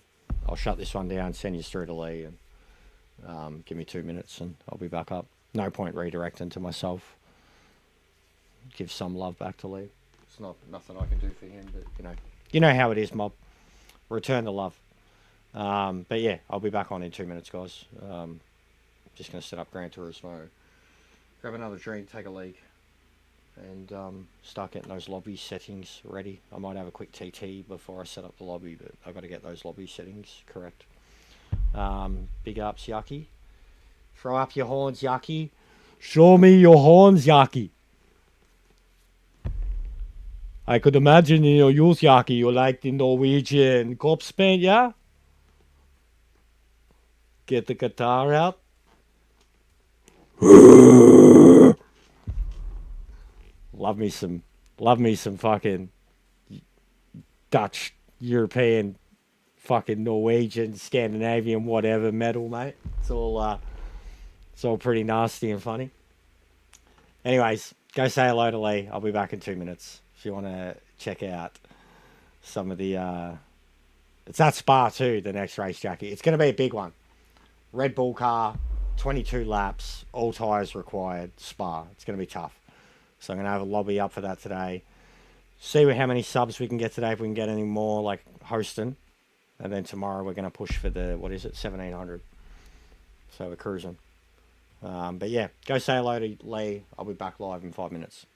I'll shut this one down, send you through to Lee, and give me 2 minutes and I'll be back up. No point redirecting to myself. Give some love back to Lee. It's nothing I can do for him, but you know how it is, mob. Return the love. But yeah, I'll be back on in 2 minutes, guys. Just going to set up Gran Turismo. Grab another drink, take a leak, and start getting those lobby settings ready. I might have a quick TT before I set up the lobby, but I've got to get those lobby settings correct. Big ups, Yaki. Throw up your horns, Yaki. Show me your horns, Yaki. I could imagine in your youth, Yaki, you like the Norwegian corpse paint, yeah? Get the guitar out. Love me some fucking Dutch, European, fucking Norwegian, Scandinavian, whatever metal, mate. It's all pretty nasty and funny. Anyways, go say hello to Lee. I'll be back in 2 minutes. If you want to check out some of the, it's at Spa too, the next race, Jackie. It's going to be a big one. Red Bull car, 22 laps, all tyres required, Spa. It's going to be tough. So I'm going to have a lobby up for that today. See how many subs we can get today, if we can get any more, like hosting. And then tomorrow we're going to push for the, 1700. So we're cruising. But yeah, go say hello to Lee. I'll be back live in 5 minutes.